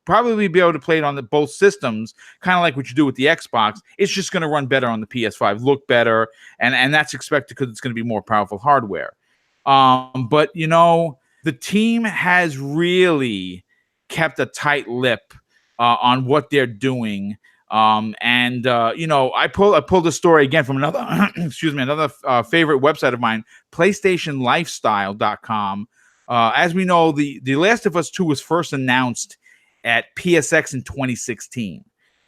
probably be able to play it on both systems, kind of like what you do with the Xbox. It's just going to run better on the PS5, look better, and that's expected because it's going to be more powerful hardware. But the team has really kept a tight lip on what they're doing. I pulled a story again from another another favorite website of mine, PlayStationLifestyle.com. As we know, the Last of Us 2 was first announced at PSX in 2016.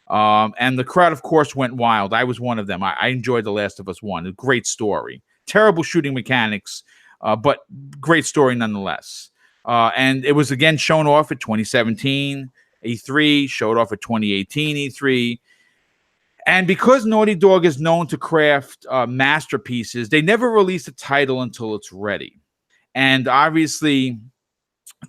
And the crowd, of course, went wild. I was one of them. I enjoyed The Last of Us 1. A great story. Terrible shooting mechanics, but great story nonetheless. And it was again shown off at 2017 E3, showed off at 2018 E3. And because Naughty Dog is known to craft masterpieces, they never release a title until it's ready. And obviously,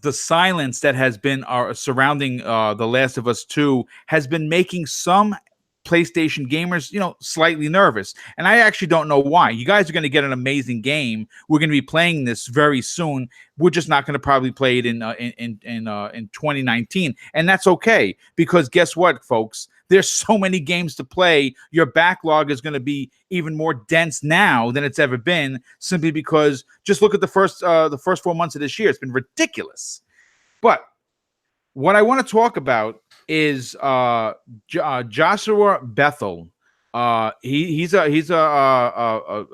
the silence that has been surrounding The Last of Us 2 has been making some PlayStation gamers, slightly nervous. And I actually don't know why. You guys are going to get an amazing game. We're going to be playing this very soon. We're just not going to probably play it in 2019, and that's okay, because guess what, folks? There's so many games to play. Your backlog is going to be even more dense now than it's ever been, simply because just look at the first 4 months of this year. It's been ridiculous. But what I want to talk about is Joshua Bethel. He's a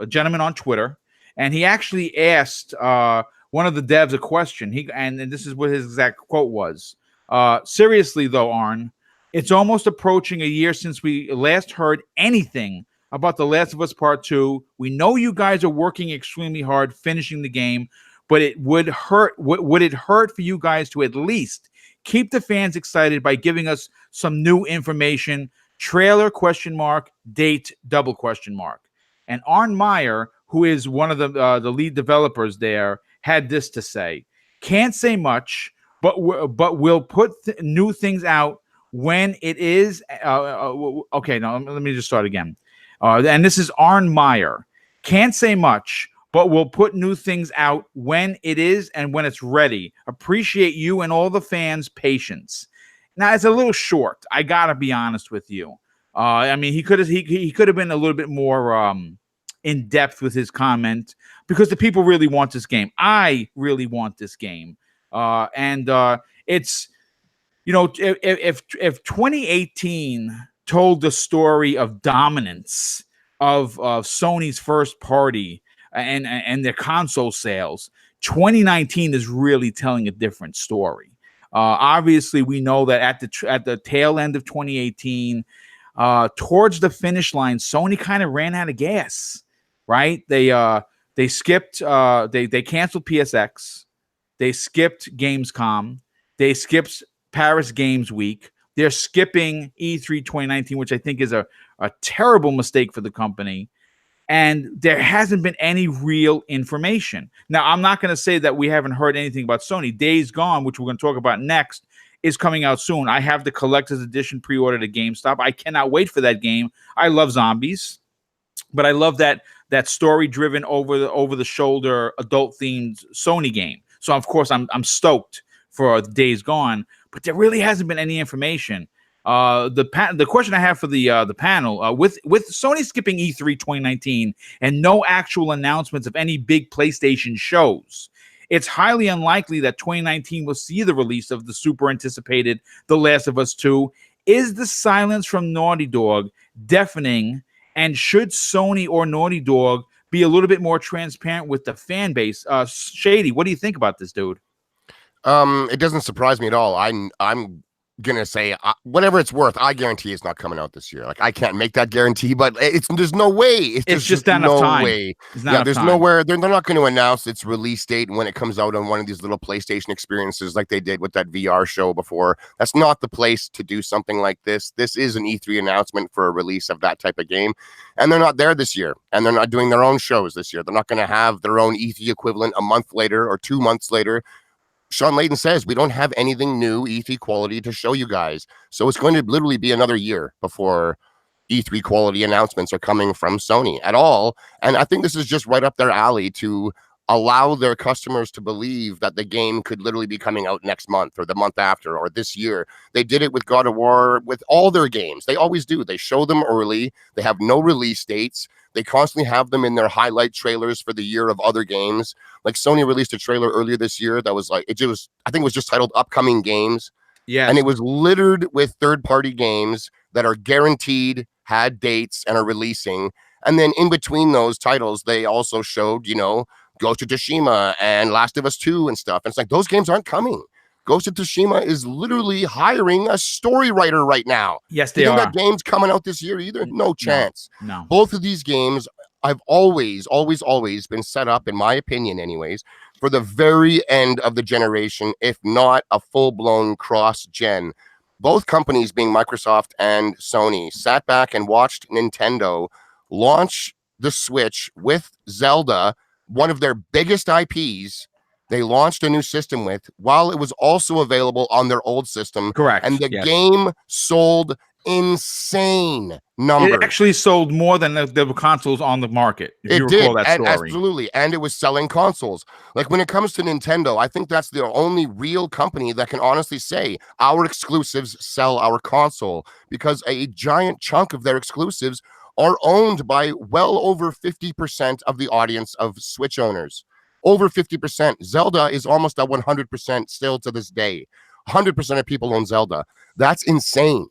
gentleman on Twitter, and he actually asked one of the devs a question. And this is what his exact quote was. Seriously though, Arn, it's almost approaching a year since we last heard anything about The Last of Us Part 2. We know you guys are working extremely hard finishing the game, but it would hurt. Would it hurt for you guys to at least keep the fans excited by giving us some new information? Trailer ? Date ? And Arn Meyer, who is one of the lead developers there, had this to say: "Can't say much, but we'll put new things out when it is." Okay, now let me just start again. And this is Arn Meyer. "Can't say much, but we'll put new things out when it is and when it's ready. Appreciate you and all the fans' patience." Now, it's a little short. I gotta be honest with you. I mean, he could have been a little bit more in depth with his comment, because the people really want this game. I really want this game, and it's if 2018 told the story of dominance of Sony's first party and their console sales. 2019 is really telling a different story. Obviously, we know that at the tail end of 2018, towards the finish line, Sony kind of ran out of gas. Right? They skipped. They canceled PSX. They skipped Gamescom. They skipped Paris Games Week. They're skipping E3 2019, which I think is a terrible mistake for the company. And there hasn't been any real information. Now, I'm not going to say that we haven't heard anything about Sony. Days Gone, which we're going to talk about next, is coming out soon. I have the collector's edition pre-ordered at GameStop. I cannot wait for that game. I love zombies, but I love that story-driven, over the shoulder, adult-themed Sony game. So of course I'm stoked for Days Gone, but there really hasn't been any information. The question I have for the panel, with Sony skipping E3 2019 and no actual announcements of any big PlayStation shows, it's highly unlikely that 2019 will see the release of the super anticipated The Last of Us 2. Is the silence from Naughty Dog deafening? And should Sony or Naughty Dog be a little bit more transparent with the fan base? Shady, what do you think about this, dude? It doesn't surprise me at all. I'm gonna say whatever it's worth. I guarantee it's not coming out this year. Like, I can't make that guarantee, but there's no way. It's just not enough time. Way. There's nowhere. They're not going to announce its release date when it comes out on one of these little PlayStation experiences like they did with that VR show before. That's not the place to do something like this. This is an E3 announcement for a release of that type of game, and they're not there this year, and they're not doing their own shows this year. They're not going to have their own E3 equivalent a month later or 2 months later. Sean Layden says we don't have anything new E3 quality to show you guys. So it's going to literally be another year before E3 quality announcements are coming from Sony at all. And I think this is just right up their alley to allow their customers to believe that the game could literally be coming out next month or the month after or this year. They did it with God of War, with all their games. They always do. They show them early. They have no release dates. They constantly have them in their highlight trailers for the year of other games. Like, Sony released a trailer earlier this year that was like, I think it was just titled Upcoming Games. Yeah. And it was littered with third-party games that are guaranteed, had dates, and are releasing. And then in between those titles, they also showed, Ghost of Tsushima and Last of Us 2 and stuff. And it's like, those games aren't coming. Ghost of Tsushima is literally hiring a story writer right now. Yes, they are. That game's coming out this year either? No chance. No. Both of these games, I've always been set up, in my opinion anyways, for the very end of the generation, if not a full-blown cross-gen. Both companies, being Microsoft and Sony, sat back and watched Nintendo launch the Switch with Zelda, one of their biggest IPs. They launched a new system with, while it was also available on their old system. Correct. And the game sold insane numbers. It actually sold more than the consoles on the market. If you recall that story. Absolutely. And it was selling consoles. Like, when it comes to Nintendo, I think that's the only real company that can honestly say our exclusives sell our console, because a giant chunk of their exclusives are owned by well over 50% of the audience of Switch owners. Over 50%. Zelda is almost at 100% still to this day. 100% of people own Zelda. That's insane.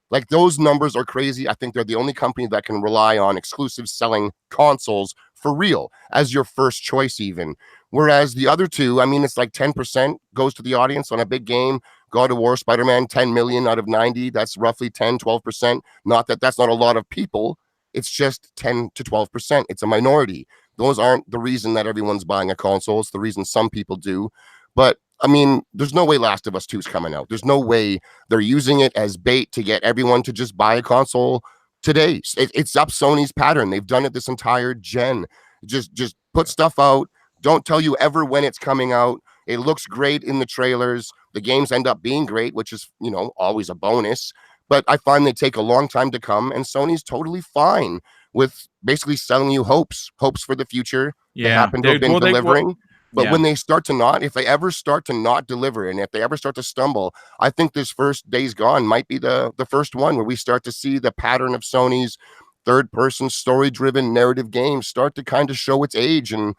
Like, those numbers are crazy. I think they're the only company that can rely on exclusive selling consoles for real as your first choice even. Whereas the other two, I mean, it's like 10% goes to the audience on a big game. God of War, Spider-Man, 10 million out of 90. That's roughly 10, 12%. Not that that's not a lot of people. It's just 10 to 12%. It's a minority. Those aren't the reason that everyone's buying a console. It's the reason some people do. But, I mean, there's no way Last of Us 2 is coming out. There's no way they're using it as bait to get everyone to just buy a console today. It's up Sony's pattern. They've done it this entire gen. Just put stuff out. Don't tell you ever when it's coming out. It looks great in the trailers. The games end up being great, which is, always a bonus. But I find they take a long time to come, and Sony's totally fine with basically selling you hopes for the future. Yeah, they happen to have been delivering. But when they start to not, if they ever start to not deliver, and if they ever start to stumble, I think this first Days Gone might be the first one where we start to see the pattern of Sony's third-person, story-driven narrative games start to kind of show its age. And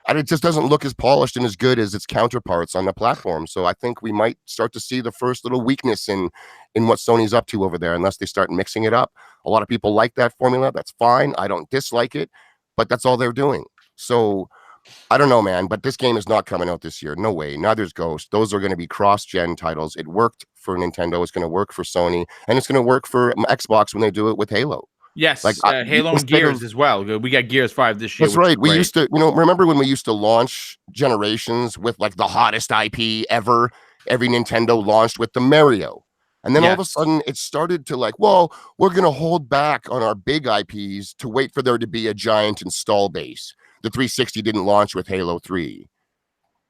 and it just doesn't look as polished and as good as its counterparts on the platform. So I think we might start to see the first little weakness in what Sony's up to over there, unless they start mixing it up. A lot of people like that formula. That's fine. I don't dislike it, but that's all they're doing. So I don't know, man, but this game is not coming out this year. No way. Neither's Ghost. Those are going to be cross-gen titles. It worked for Nintendo. It's going to work for Sony, and it's going to work for Xbox when they do it with Halo. Yes, like Halo and Gears as well. We got Gears 5 this year. That's right. We used to, remember when we used to launch generations with like the hottest IP ever? Every Nintendo launched with the Mario. And then all of a sudden it started to like, well, we're going to hold back on our big IPs to wait for there to be a giant install base. The 360 didn't launch with Halo 3.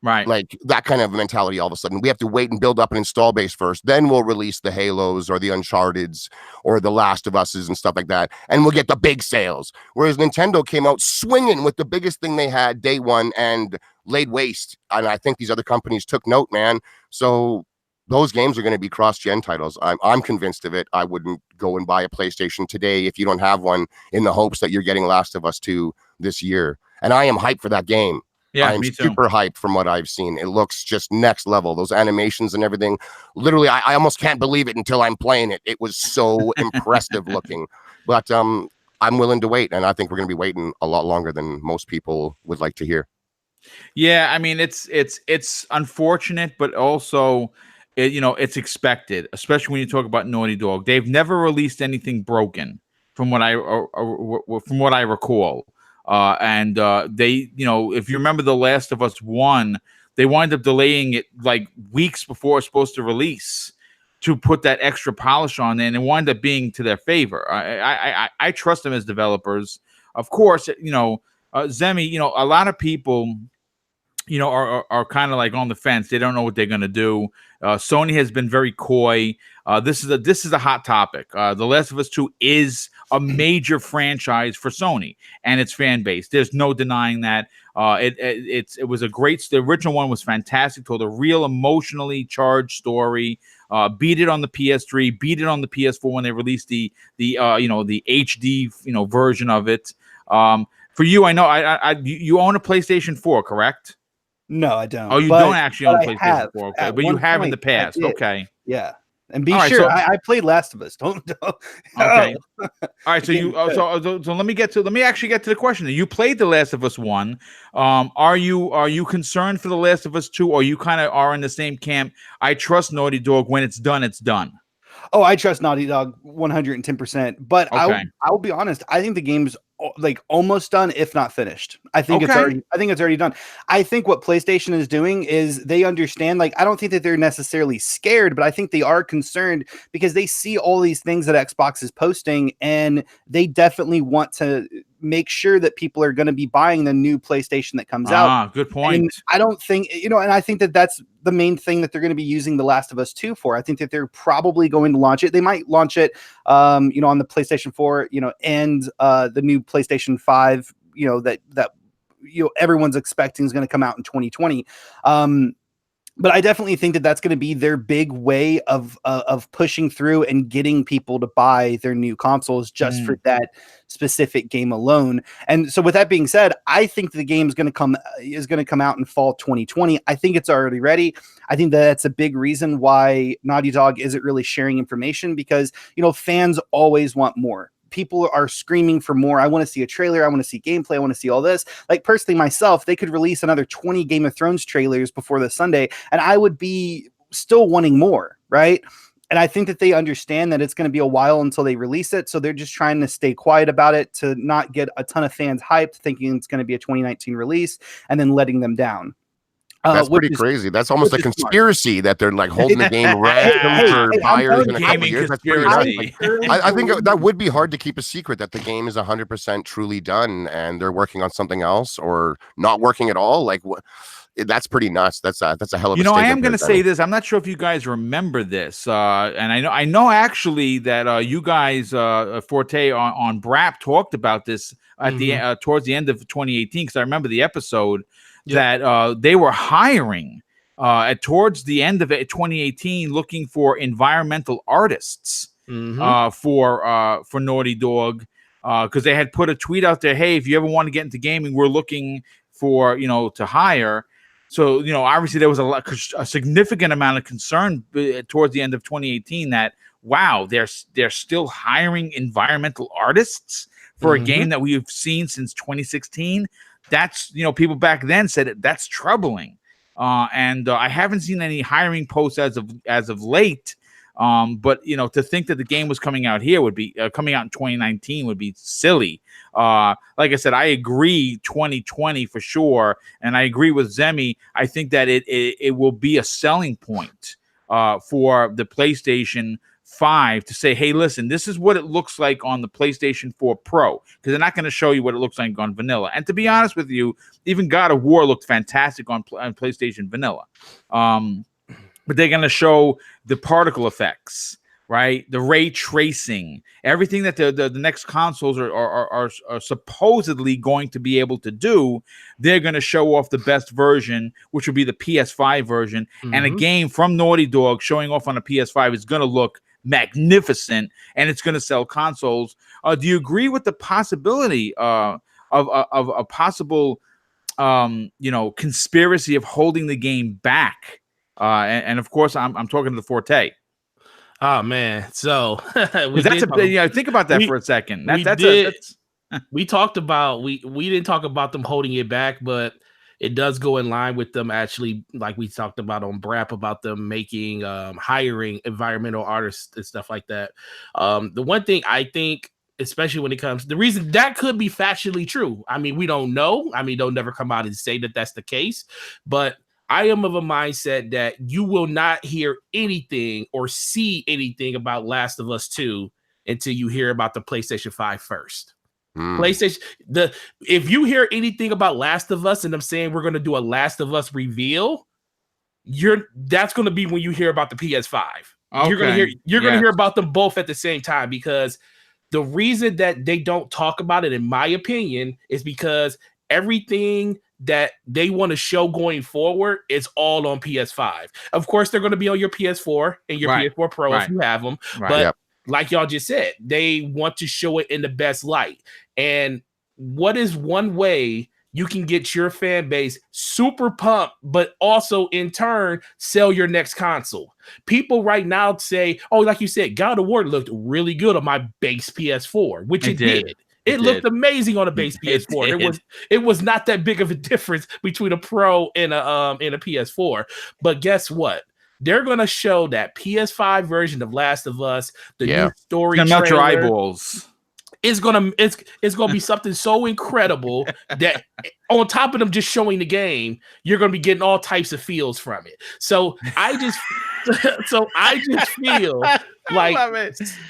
Right. Like that kind of mentality all of a sudden. We have to wait and build up an install base first. Then we'll release the Halos or the Uncharted's or the Last of Us's and stuff like that. And we'll get the big sales. Whereas Nintendo came out swinging with the biggest thing they had day one and laid waste. And I think these other companies took note, man. So those games are going to be cross-gen titles. I'm convinced of it. I wouldn't go and buy a PlayStation today if you don't have one in the hopes that you're getting Last of Us 2 this year. And I am hyped for that game. Yeah, I'm super hyped from what I've seen. It looks just next level. Those animations and everything. Literally, I almost can't believe it until I'm playing it. It was so impressive looking. But I'm willing to wait, and I think we're going to be waiting a lot longer than most people would like to hear. Yeah, I mean, it's unfortunate, but also, it's expected, especially when you talk about Naughty Dog. They've never released anything broken, from what I recall. And they, if you remember The Last of Us 1, they wind up delaying it like weeks before it's supposed to release to put that extra polish on there, and it wound up being to their favor. I trust them as developers. Of course, Zemi, a lot of people, are kind of like on the fence. They don't know what they're going to do. Sony has been very coy. This is a hot topic. The Last of Us 2 is a major franchise for Sony and its fan base. There's no denying that. It was a great. The original one was fantastic. Told a real emotionally charged story. Beat it on the PS3. Beat it on the PS4 when they released the HD version of it. For you, I know you own a PlayStation 4, correct? No, I don't. Oh, you don't actually own PlayStation 4, okay? But you have in the past, okay? Yeah, and be sure I played Last of Us. Don't. Okay. All right. So let me actually get to the question. You played The Last of Us 1. Are you concerned for The Last of Us 2, or you kind of are in the same camp? I trust Naughty Dog. When it's done, it's done. Oh, I trust Naughty Dog 110%. But okay. I'll be honest. I think the game's like almost done, if not finished. I think it's already done. I think what PlayStation is doing is they understand, like, I don't think that they're necessarily scared, but I think they are concerned because they see all these things that Xbox is posting, and they definitely want to make sure that people are going to be buying the new PlayStation that comes out. Good point. And I don't think, and I think that that's the main thing that they're going to be using The Last of Us 2 for. I think that they're probably going to launch it. They might launch it, on the PlayStation 4, and the new PlayStation 5, that everyone's expecting is going to come out in 2020. But I definitely think that that's going to be their big way of pushing through and getting people to buy their new consoles just for that specific game alone. And so with that being said, I think the game is going to come out in fall 2020. I think it's already ready. I think that's a big reason why Naughty Dog isn't really sharing information, because, fans always want more. People are screaming for more. I want to see a trailer. I want to see gameplay. I want to see all this. Like, personally, myself, they could release another 20 Game of Thrones trailers before the Sunday, and I would be still wanting more, right? And I think that they understand that it's going to be a while until they release it, so they're just trying to stay quiet about it to not get a ton of fans hyped, thinking it's going to be a 2019 release, and then letting them down. That's pretty crazy. That's almost a conspiracy that they're like holding the game ransom for buyers in a couple years. That's pretty nuts. I think that would be hard to keep a secret, that the game is 100% truly done and they're working on something else or not working at all. Like, what? That's pretty nuts. That's a hell of a I am going to say this. I'm not sure if you guys remember this, and I know actually that you guys, Forte on Brap, talked about this at the towards the end of 2018, because I remember the episode. That they were hiring towards the end of 2018, looking for environmental artists for Naughty Dog, because they had put a tweet out there. Hey, if you ever want to get into gaming, we're looking for to hire. So obviously there was a significant amount of concern towards the end of 2018 that wow, they're still hiring environmental artists for a game that we've seen since 2016. That's people back then said that's troubling, and I haven't seen any hiring posts as of late. But to think that the game was coming out here would be coming out in 2019 would be silly. Like I said, I agree 2020 for sure, and I agree with Zemi. I think that it will be a selling point for the PlayStation 5 to say, hey, listen, this is what it looks like on the PlayStation 4 Pro, because they're not going to show you what it looks like on vanilla. And to be honest with you, even God of War looked fantastic on PlayStation Vanilla. But they're going to show the particle effects, right? The ray tracing, everything that the next consoles are supposedly going to be able to do. They're going to show off the best version, which will be the PS5 version. And a game from Naughty Dog showing off on a PS5 is going to look magnificent, and it's going to sell consoles. Do you agree with the possibility of a possible conspiracy of holding the game back? And of course, I'm talking to the Forte. Oh man, so think about that for a second. We didn't talk about them holding it back, but it does go in line with them actually, like we talked about on BRAP, about them making hiring environmental artists and stuff like that. The one thing I think, especially when it comes, the reason that could be factually true. I mean, we don't know. I mean, they'll never come out and say that that's the case, but I am of a mindset that you will not hear anything or see anything about Last of Us 2 until you hear about the PlayStation 5 first. PlayStation, if you hear anything about Last of Us and I'm saying we're going to do a Last of Us reveal, that's going to be when you hear about the PS5. Okay. You're going to hear about them both at the same time, because the reason that they don't talk about it, in my opinion, is because everything that they want to show going forward is all on PS5. Of course, they're going to be on your PS4 and your PS4 Pro if you have them. But like y'all just said, they want to show it in the best light. And what is one way you can get your fan base super pumped, but also in turn sell your next console? People right now say, oh, like you said, God of War looked really good on my base PS4, which it did. It looked amazing on a base PS4. It was not that big of a difference between a Pro and a PS4. But guess what? They're gonna show that PS5 version of Last of Us, the new story trailer. Melt your eyeballs. It's gonna be something so incredible that on top of them just showing the game, you're gonna be getting all types of feels from it. So I just feel like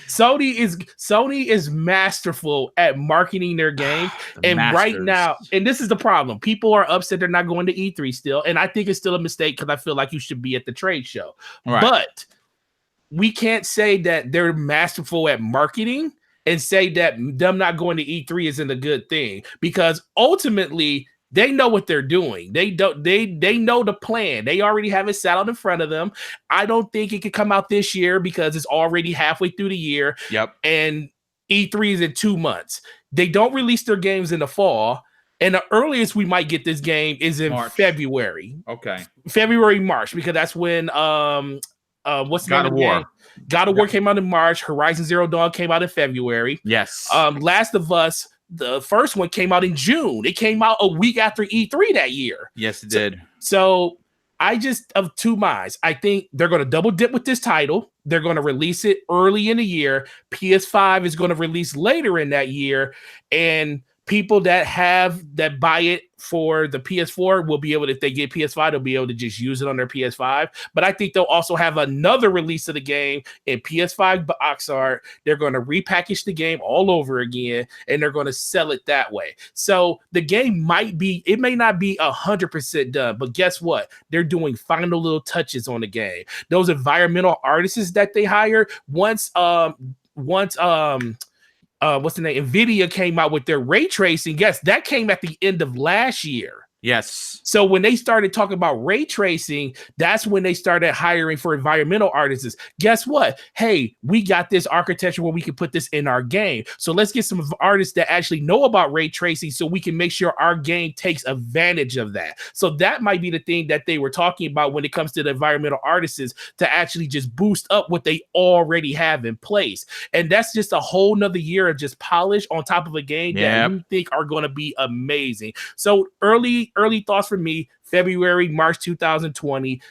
Sony is masterful at marketing their game. Right now, and this is the problem. People are upset they're not going to E3 still, and I think it's still a mistake because I feel like you should be at the trade show. Right. But we can't say that they're masterful at marketing and say that them not going to E3 isn't a good thing, because ultimately they know what they're doing. They know the plan. They already have it sat out in front of them. I don't think it could come out this year because it's already halfway through the year. Yep. And E3 is in 2 months. They don't release their games in the fall. And the earliest we might get this game is in February. Okay. February, March, because that's when what's the God of War? God of War came out in March. Horizon Zero Dawn came out in February. Yes. Last of Us, the first one, came out in June. It came out a week after E3 that year. Yes, it did. So I just of two minds. I think they're going to double dip with this title. They're going to release it early in the year. PS5 is going to release later in that year, and people that buy it for the PS4 will be able to, if they get PS5, they'll be able to just use it on their PS5. But I think they'll also have another release of the game in PS5 box art. They're going to repackage the game all over again, and they're going to sell it that way. So the game it may not be 100% done, but guess what? They're doing final little touches on the game. Those environmental artists that they hire, once what's the name? NVIDIA came out with their ray tracing. Yes, that came at the end of last year. Yes. So when they started talking about ray tracing, that's when they started hiring for environmental artists. Guess what? Hey, we got this architecture where we can put this in our game. So let's get some artists that actually know about ray tracing so we can make sure our game takes advantage of that. So that might be the thing that they were talking about when it comes to the environmental artists, to actually just boost up what they already have in place. And that's just a whole nother year of just polish on top of a game that we think are going to be amazing. So early thoughts for me, February, March 2020.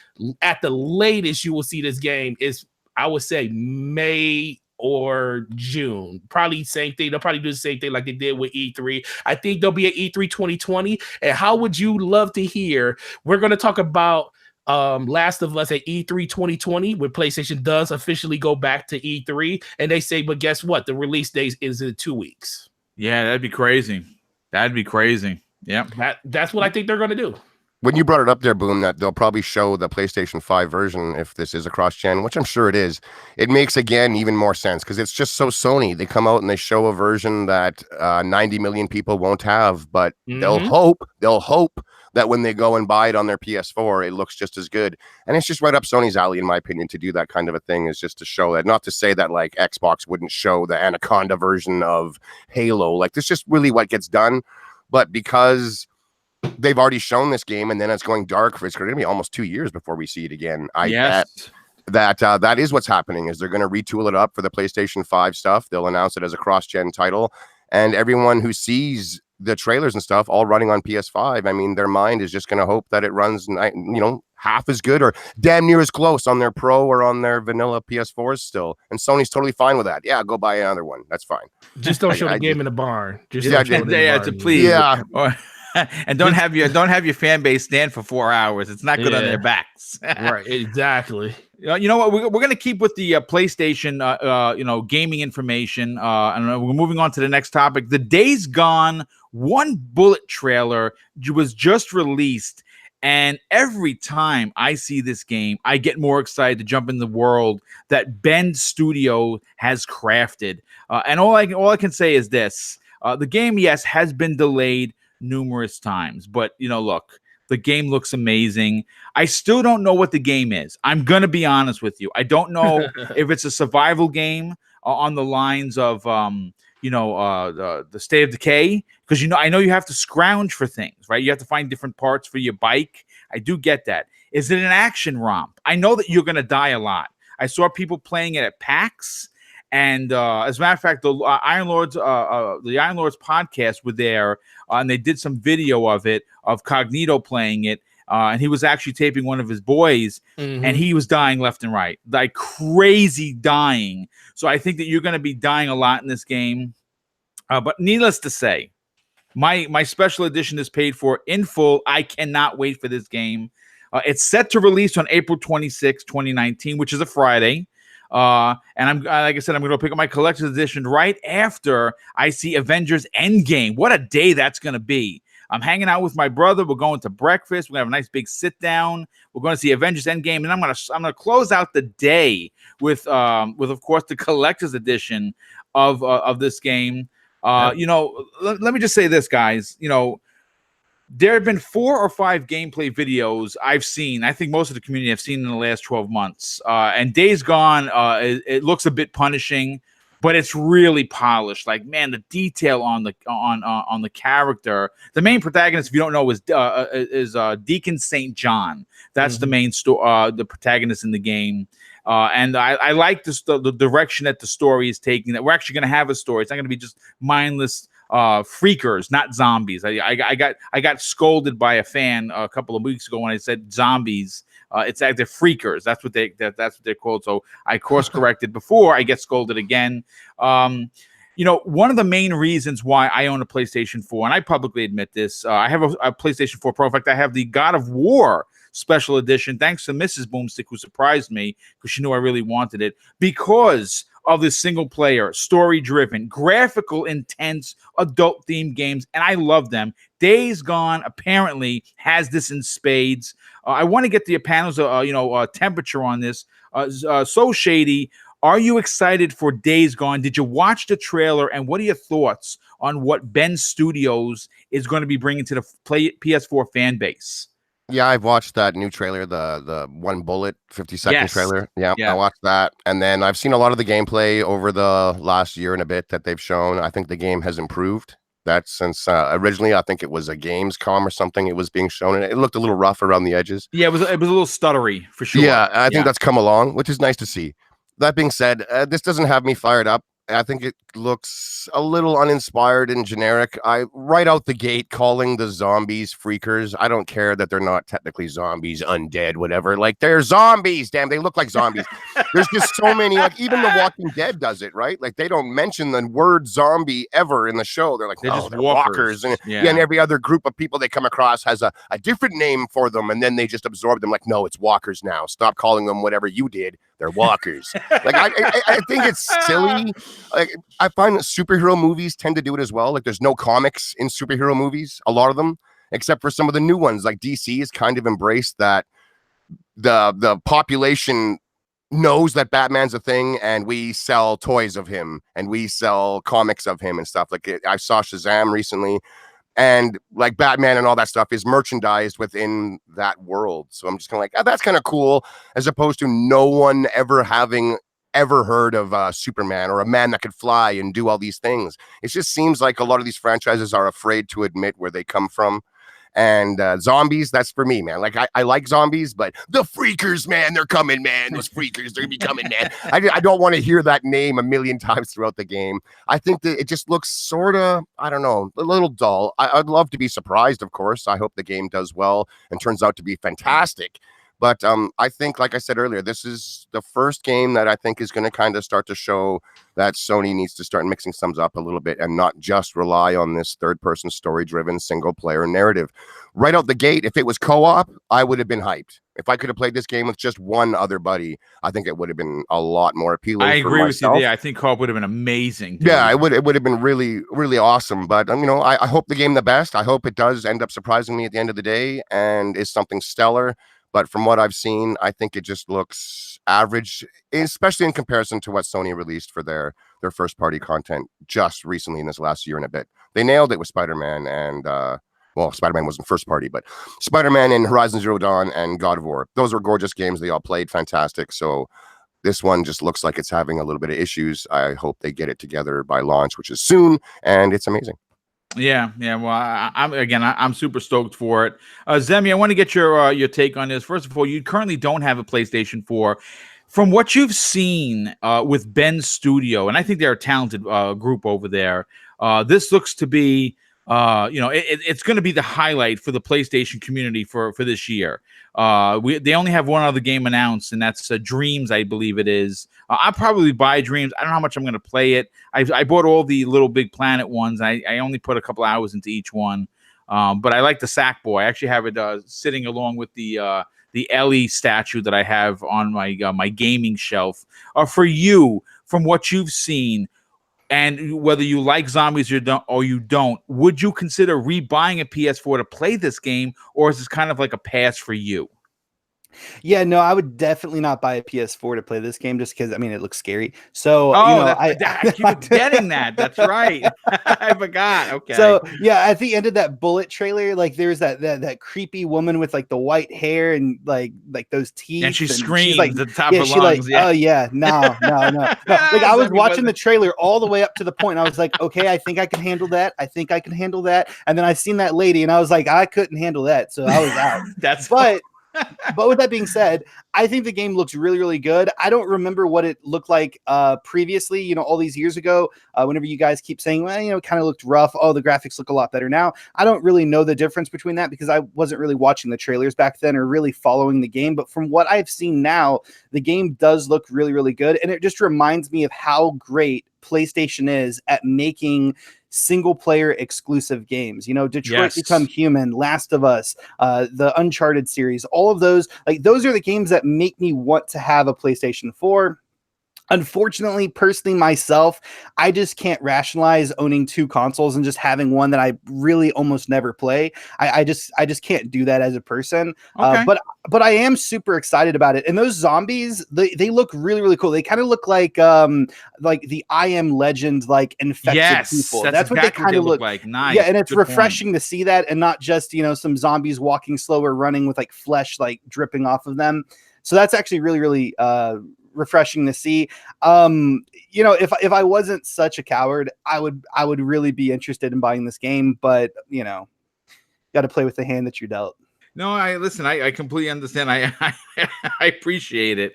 At the latest, you will see this game is, I would say, May or June. Probably same thing. They'll probably do the same thing like they did with E3. I think there'll be an E3 2020. And how would you love to hear? We're going to talk about Last of Us at E3 2020 when PlayStation does officially go back to E3. And they say, but guess what? The release date is in 2 weeks. Yeah, that'd be crazy. That'd be crazy. Yeah, that's what I think they're going to do. When you brought it up there, Boom, that they'll probably show the PlayStation 5 version if this is a cross-gen, which I'm sure it is. It makes, again, even more sense because it's just so Sony. They come out and they show a version that 90 million people won't have, but they'll hope that when they go and buy it on their PS4, it looks just as good. And it's just right up Sony's alley, in my opinion, to do that kind of a thing, is just to show that. Not to say that like Xbox wouldn't show the Anaconda version of Halo. Like, this is just really what gets done. But because they've already shown this game, and then it's going dark, it's going to be almost 2 years before we see it again. I bet that is what's happening, is they're going to retool it up for the PlayStation 5 stuff. They'll announce it as a cross-gen title, and everyone who sees the trailers and stuff all running on PS5, I mean, their mind is just going to hope that it runs, half as good or damn near as close on their Pro or on their vanilla PS4s still. And Sony's totally fine with that. Yeah, go buy another one. That's fine. Just don't show the game in the barn. Just please. Yeah. And don't have your fan base stand for 4 hours. It's not good on their backs. Right, exactly. You know what? We're going to keep with the PlayStation, gaming information. And we're moving on to the next topic. The Days Gone One Bullet trailer was just released. And every time I see this game, I get more excited to jump in the world that Bend Studio has crafted. And all I can say is this. The game, yes, has been delayed numerous times. But, look, the game looks amazing. I still don't know what the game is. I'm going to be honest with you. I don't know if it's a survival game on the lines of, the State of Decay. Because, I know you have to scrounge for things, right? You have to find different parts for your bike. I do get that. Is it an action romp? I know that you're going to die a lot. I saw people playing it at PAX. And as a matter of fact, the Iron Lords podcast were there, and they did some video of it, of Cognito playing it. And he was actually taping one of his boys, and he was dying left and right, like crazy dying. So I think that you're going to be dying a lot in this game. But needless to say, my special edition is paid for in full. I cannot wait for this game. It's set to release on April 26, 2019, which is a Friday. And I'm like I said, I'm going to pick up my collector's edition right after I see Avengers Endgame. What a day that's going to be. I'm hanging out with my brother. We're going to breakfast. We're going to have a nice big sit down. We're going to see Avengers Endgame, and I'm going to close out the day with of course the collector's edition of this game. Let me just say this, guys. There have been 4 or 5 gameplay videos I've seen. I think most of the community have seen in the last 12 months. And Days Gone, it looks a bit punishing, but it's really polished. Like, man, the detail on the character. The main protagonist, if you don't know, is Deacon St. John. That's the main the protagonist in the game. And I like the direction that the story is taking. That we're actually going to have a story. It's not going to be just mindless freakers, not zombies. I got scolded by a fan a couple of weeks ago when I said zombies. It's they're freakers. That's what they're called. So I course corrected before I get scolded again. One of the main reasons why I own a PlayStation 4, and I publicly admit this, I have a PlayStation 4 Pro. In fact, I have the God of War special edition, thanks to Mrs. BoomStick, who surprised me because she knew I really wanted it, because of the single player, story driven, graphical, intense, adult themed games. And I love them. Days Gone apparently has this in spades. I want to get the panel's temperature on this. So Shady, Are you excited for Days Gone? Did you watch the trailer? And what are your thoughts on what Ben Studios is going to be bringing to the PS4 fan base? Yeah, I've watched that new trailer, the one bullet 50-second Yes. trailer. Yeah, Yeah. I watched that. And then I've seen a lot of the gameplay over the last year and a bit that they've shown. I think the game has improved. That since originally I think it was a Gamescom or something it was being shown, and it looked a little rough around the edges. Yeah, it was a little stuttery for sure. Yeah, I think that's come along, which is nice to see. That being said, this doesn't have me fired up. I think it looks a little uninspired and generic. I right out the gate calling the zombies freakers. I don't care that they're not technically zombies, undead, whatever. Like they're zombies. Damn, they look like zombies. There's just so many. Like even The Walking Dead does it, right? Like they don't mention the word zombie ever in the show. They're like, they're they're walkers. And and every other group of people they come across has a different name for them, and then they just absorb them. Like, no, it's walkers now. Stop calling them whatever you did. They're walkers. Like I think it's silly. Like I find that superhero movies tend to do it as well. Like there's no comics in superhero movies, a lot of them, except for some of the new ones. Like DC has kind of embraced that the population knows that Batman's a thing, and we sell toys of him and we sell comics of him and stuff. Like I saw Shazam recently, and like Batman and all that stuff is merchandised within that world. So I'm just kind of like, oh, that's kind of cool, as opposed to no one ever having ever heard of Superman or a man that could fly and do all these things. It just seems like a lot of these franchises are afraid to admit where they come from. And zombies, that's for me, man. Like I like zombies, but the freakers, man, they're coming, man. Those freakers, they're gonna be coming, man. I don't want to hear that name a million times throughout the game. I think that it just looks sort of, I don't know, a little dull. I'd love to be surprised, of course. I hope the game does well and turns out to be fantastic. But I think, like I said earlier, this is the first game that I think is going to kind of start to show that Sony needs to start mixing things up a little bit and not just rely on this third-person story-driven single-player narrative. Right out the gate, if it was co-op, I would have been hyped. If I could have played this game with just one other buddy, I think it would have been a lot more appealing. I agree with you there. I think co-op would have been amazing. Yeah, it would have been really, really awesome. But I hope the game the best. I hope it does end up surprising me at the end of the day and is something stellar. But from what I've seen, I think it just looks average, especially in comparison to what Sony released for their first-party content just recently in this last year and a bit. They nailed it with Spider-Man and, Spider-Man wasn't first-party, but Spider-Man and Horizon Zero Dawn and God of War. Those were gorgeous games. They all played fantastic. So this one just looks like it's having a little bit of issues. I hope they get it together by launch, which is soon, and it's amazing. Yeah. Well, I'm super stoked for it. Zemi, I want to get your take on this. First of all, you currently don't have a PlayStation 4. From what you've seen with Ben Studio, and I think they're a talented group over there. This looks to be, it's going to be the highlight for the PlayStation community for this year. They only have one other game announced, and that's Dreams, I believe it is. I'll probably buy Dreams. I don't know how much I'm going to play it. I bought all the Little Big Planet ones. I only put a couple hours into each one, but I like the Sackboy. I actually have it sitting along with the Ellie statue that I have on my my gaming shelf. For you, from what you've seen, and whether you like zombies or you don't, would you consider rebuying a PS4 to play this game, or is this kind of like a pass for you? Yeah, no, I would definitely not buy a PS4 to play this game just because, it looks scary. So, I keep forgetting that. That's right. I forgot. Okay. So, yeah, at the end of that bullet trailer, like there's that creepy woman with like the white hair and like those teeth. And she screams like, at the top of her lungs. Oh, yeah, no. Like I was watching the trailer all the way up to the point. I was like, okay, I think I can handle that. And then I seen that lady and I was like, I couldn't handle that. So I was out. But with that being said, I think the game looks really, really good. I don't remember what it looked like previously, all these years ago, whenever you guys keep saying, well, it kind of looked rough. Oh, the graphics look a lot better now. I don't really know the difference between that because I wasn't really watching the trailers back then or really following the game. But from what I've seen now, the game does look really, really good. And it just reminds me of how great PlayStation is at making single player exclusive games. Detroit Become Human, Last of Us, the Uncharted series, all of those, like those are the games that make me want to have a PlayStation 4. Unfortunately, personally myself, I just can't rationalize owning 2 consoles and just having one that I really almost never play. I just can't do that as a person. Okay. But I am super excited about it. And those zombies, they look really, really cool. They kind of look like the I Am Legend, like infected people. That's what they kind of look like. Nice. Yeah, and it's Good refreshing to see that, and not just some zombies walking slower, running with like flesh like dripping off of them. So that's actually really, really refreshing to see. If I wasn't such a coward, I would really be interested in buying this game, but got to play with the hand that you're dealt. No, I completely understand. I appreciate it.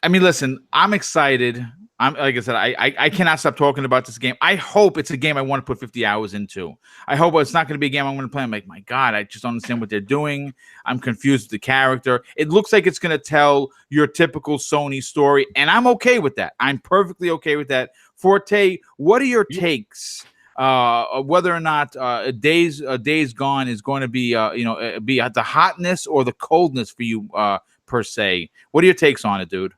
Listen, I'm excited. Like I said, I cannot stop talking about this game. I hope it's a game I want to put 50 hours into. I hope it's not going to be a game I'm going to play. I'm like, my God, I just don't understand what they're doing. I'm confused with the character. It looks like it's going to tell your typical Sony story, and I'm okay with that. I'm perfectly okay with that. Forte, what are your takes? Whether or not Days Gone is going to be be the hotness or the coldness for you per se. What are your takes on it, dude?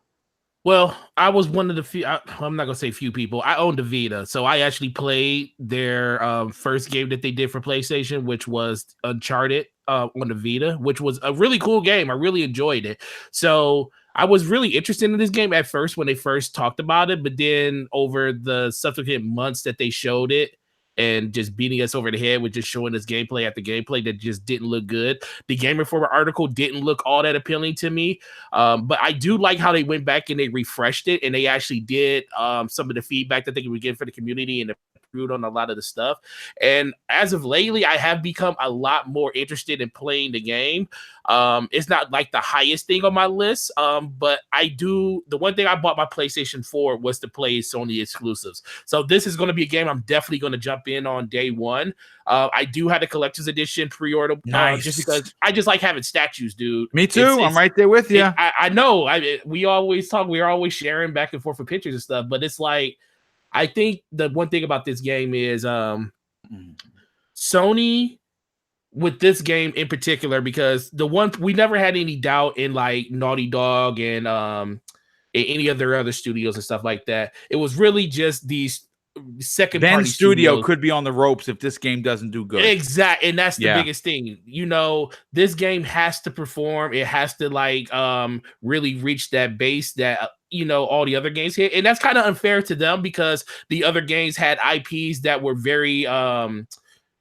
Well, I was one of the few. I'm not gonna say few people. I owned a Vita, so I actually played their first game that they did for PlayStation, which was Uncharted on the Vita, which was a really cool game. I really enjoyed it. So I was really interested in this game at first when they first talked about it, but then over the subsequent months that they showed it, and just beating us over the head with just showing us gameplay after gameplay that just didn't look good. The Game Informer article didn't look all that appealing to me, but I do like how they went back and they refreshed it, and they actually did some of the feedback that they were getting for the community and improved on a lot of the stuff. And as of lately, I have become a lot more interested in playing the game. It's not like the highest thing on my list, but the one thing I bought my PlayStation 4 was to play Sony exclusives. So this is going to be a game I'm definitely going to jump in on day one. I do have the collector's edition pre-order, nice. Just because I just like having statues, dude. Me too. I'm right there with you. I know. We always talk. We're always sharing back and forth for pictures and stuff, but it's like, I think the one thing about this game is Sony with this game in particular, because we never had any doubt in like Naughty Dog and any of their other studios and stuff like that. It was really just these second party studio could be on the ropes if this game doesn't do good. Exactly. And that's the biggest thing. This game has to perform. It has to really reach that base that all the other games hit. And that's kind of unfair to them because the other games had IPs that were very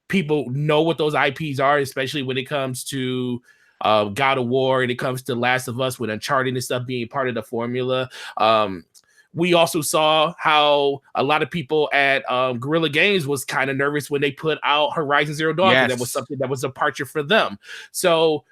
people know what those IPs are, especially when it comes to God of War and it comes to Last of Us with Uncharted and stuff being part of the formula. We also saw how a lot of people at Guerrilla Games was kind of nervous when they put out Horizon Zero Dawn. Yes. That was something that was a departure for them. So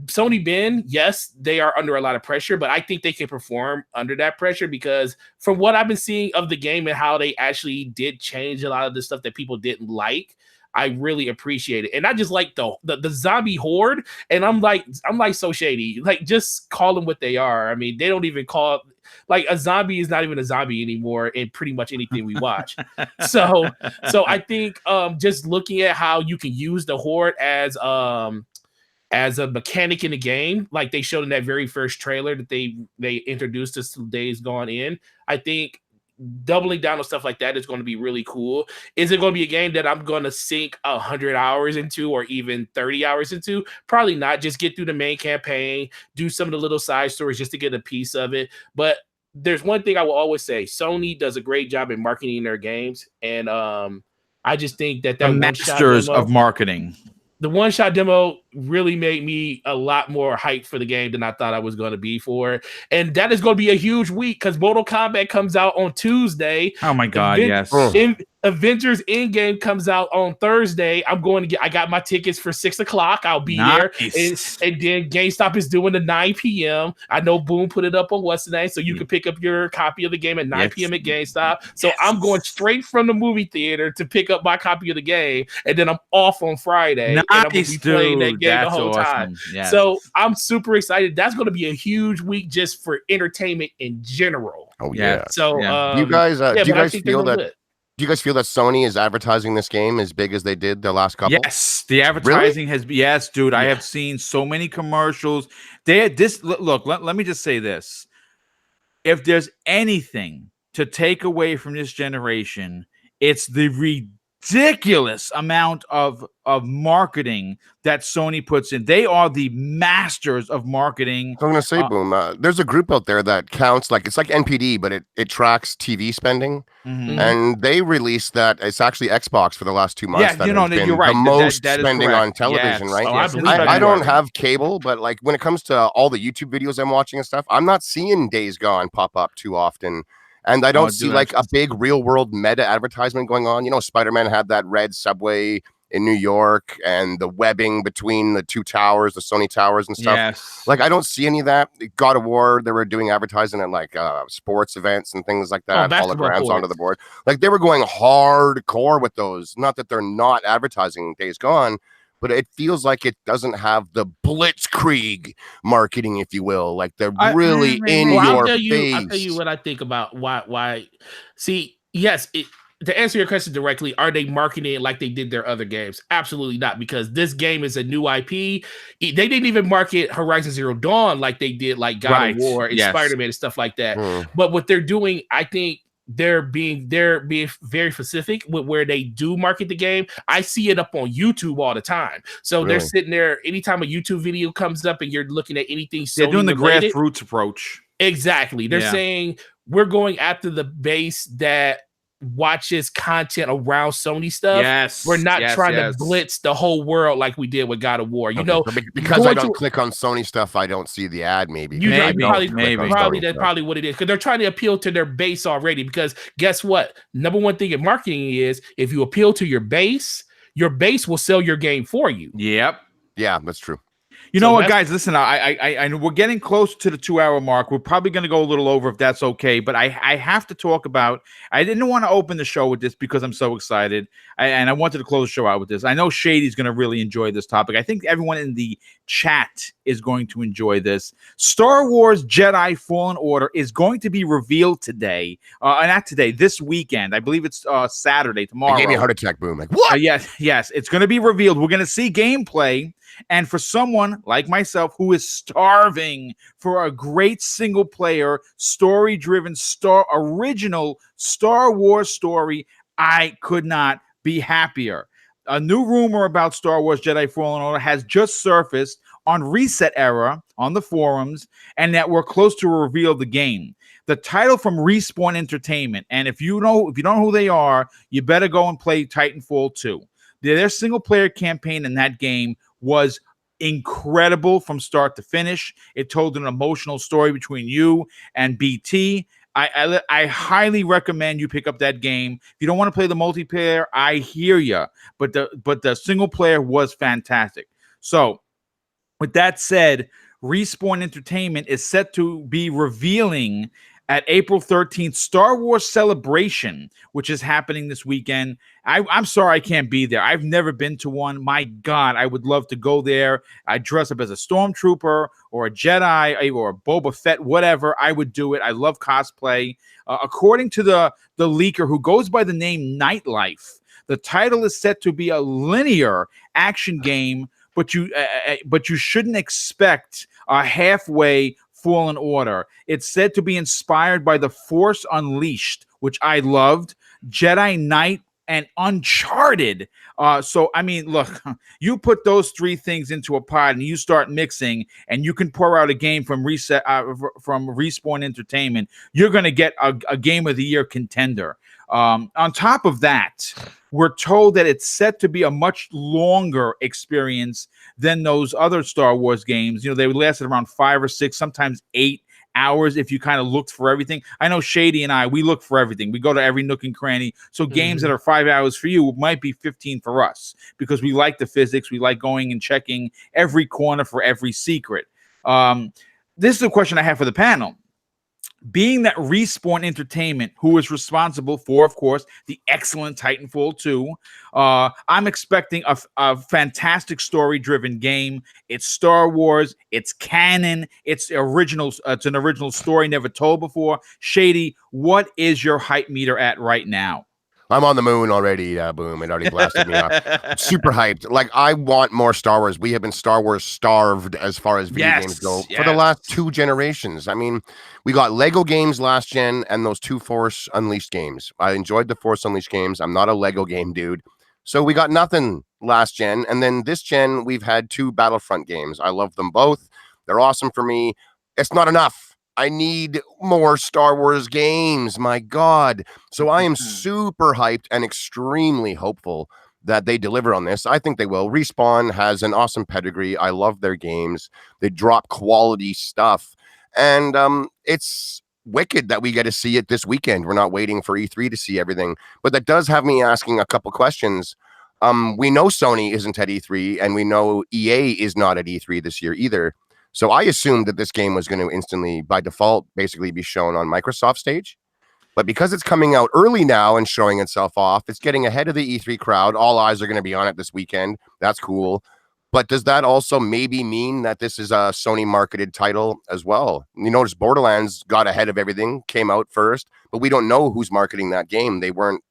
Sony Ben, yes, they are under a lot of pressure, but I think they can perform under that pressure because from what I've been seeing of the game and how they actually did change a lot of the stuff that people didn't like, I really appreciate it. And I just like the zombie horde. And I'm like so shady. Like, just call them what they are. I mean, they don't even call it, like, a zombie is not even a zombie anymore in pretty much anything we watch. So I think just looking at how you can use the horde as a mechanic in the game, like they showed in that very first trailer that they introduced us to Days Gone in, I think doubling down on stuff like that is going to be really cool. Is it going to be a game that I'm going to sink 100 hours into or even 30 hours into? Probably not. Just get through the main campaign, do some of the little side stories just to get a piece of it. But there's one thing I will always say: Sony does a great job in marketing their games, and I just think that the masters of marketing. The one-shot demo really made me a lot more hyped for the game than I thought I was going to be for it. And that is going to be a huge week because Mortal Kombat comes out on Tuesday. Oh, my God, yes. Avengers Endgame comes out on Thursday. I got my tickets for 6 o'clock. I'll be there. And then GameStop is doing the 9 p.m. I know Boom put it up on what's the name, so you can pick up your copy of the game at 9 p.m. at GameStop. So I'm going straight from the movie theater to pick up my copy of the game, and then I'm off on Friday. Nice, and I'm going to be playing that game the whole awesome. time. Yes. So I'm super excited. That's going to be a huge week just for entertainment in general. Oh, yeah. So you guys, do you guys feel that? Do you guys feel that Sony is advertising this game as big as they did the last couple? Yes, the advertising has. Yes, dude, I have seen so many commercials. They had this. Look, let me just say this: if there's anything to take away from this generation, it's the ridiculous amount of marketing that Sony puts in. They are the masters of marketing. I'm gonna say, Boom. There's a group out there that counts it's like NPD, but it tracks TV spending, and they released that it's actually Xbox for the last 2 months. Yeah, you're right. The most that is spending correct. on television, yes. right? Oh, Yes, I I don't have cable, but like when it comes to all the YouTube videos I'm watching and stuff, I'm not seeing Days Gone pop up too often. And I don't see like a big real world meta advertisement going on. You know, Spider-Man had that red subway in New York and the webbing between the two towers, the Sony towers and stuff. Yes. Like I don't see any of that. God of War, they were doing advertising at like sports events and things like that. Holograms onto the board. Like they were going hardcore with those. Not that they're not advertising Days Gone, but it feels like it doesn't have the blitzkrieg marketing, if you will. Like they're really in your face. I'll tell you what I think about why. See, yes, to answer your question directly, are they marketing it like they did their other games? Absolutely not, because this game is a new IP. They didn't even market Horizon Zero Dawn like they did like God of War and Spider-Man and stuff like that. But what they're doing, I think, they're being very specific with where they do market the game. I see it up on YouTube all the time. So they're sitting there anytime a YouTube video comes up and you're looking at anything. They're doing the grassroots approach. Exactly. They're saying we're going after the base that watches content around Sony stuff. Yes, we're not trying to blitz the whole world like we did with God of War. You know, because I don't click on Sony stuff, I don't see the ad. Maybe probably that's probably what it is, because they're trying to appeal to their base already. Because guess what? Number one thing in marketing is if you appeal to your base will sell your game for you. Yep. Yeah, that's true. You know what, guys? Listen, I know we're getting close to the 2-hour mark. We're probably going to go a little over if that's okay. But I have to talk about. I didn't want to open the show with this because I'm so excited, and I wanted to close the show out with this. I know Shady's going to really enjoy this topic. I think everyone in the chat is going to enjoy this. Star Wars Jedi Fallen Order is going to be revealed today. Not today. This weekend. I believe it's Saturday, tomorrow. It gave me a heart attack, Boom. Like what? Yes. It's going to be revealed. We're going to see gameplay. And for someone like myself who is starving for a great single-player, story-driven, original Star Wars story, I could not be happier. A new rumor about Star Wars Jedi Fallen Order has just surfaced on Reset Era on the forums, and that we're close to reveal the game. The title from Respawn Entertainment, and if you don't know who they are, you better go and play Titanfall 2. Their single-player campaign in that game was incredible from start to finish. It told an emotional story between you and BT. I highly recommend you pick up that game. If you don't want to play the multiplayer, I hear you, but the single player was fantastic. So, with that said, Respawn Entertainment is set to be revealing at April 13th, Star Wars Celebration, which is happening this weekend. I'm sorry I can't be there. I've never been to one. My God, I would love to go there. I'd dress up as a stormtrooper or a Jedi or a Boba Fett, whatever. I would do it. I love cosplay. According to the leaker who goes by the name Nightlife, the title is set to be a linear action game, but you shouldn't expect a halfway Fallen Order. It's said to be inspired by The Force Unleashed, which I loved, Jedi Knight, and Uncharted. So, I mean, look, you put those three things into a pot and you start mixing, and you can pour out a game from Respawn Entertainment. You're going to get a Game of the Year contender. On top of that, we're told that it's set to be a much longer experience than those other Star Wars games. You know, they lasted around 5 or 6, sometimes 8 hours if you kind of looked for everything. I know Shady and we look for everything. We go to every nook and cranny. So games that are 5 hours for you might be 15 for us because we like the physics. We like going and checking every corner for every secret. This is a question I have for the panel. Being that Respawn Entertainment, who is responsible for, of course, the excellent Titanfall 2, I'm expecting a fantastic story-driven game. It's Star Wars. It's canon. It's original. It's an original story never told before. Shady, what is your hype meter at right now? I'm on the moon already, Boom. It already blasted me off. Super hyped. Like, I want more Star Wars. We have been Star Wars starved as far as video games go for the last 2 generations. I mean, we got Lego games last gen and those 2 Force Unleashed games. I enjoyed the Force Unleashed games. I'm not a Lego game dude. So we got nothing last gen. And then this gen, we've had 2 Battlefront games. I love them both. They're awesome for me. It's not enough. I need more Star Wars games. My God. So I am super hyped and extremely hopeful that they deliver on this. I think they will. Respawn has an awesome pedigree. I love their games. They drop quality stuff. And it's wicked that we get to see it this weekend. We're not waiting for E3 to see everything. But that does have me asking a couple questions. We know Sony isn't at E3, and we know EA is not at E3 this year either. So I assumed that this game was going to instantly, by default, basically be shown on Microsoft stage. But because it's coming out early now and showing itself off, it's getting ahead of the E3 crowd. All eyes are going to be on it this weekend. That's cool. But does that also maybe mean that this is a Sony marketed title as well? You notice Borderlands got ahead of everything, came out first, but we don't know who's marketing that game. They weren't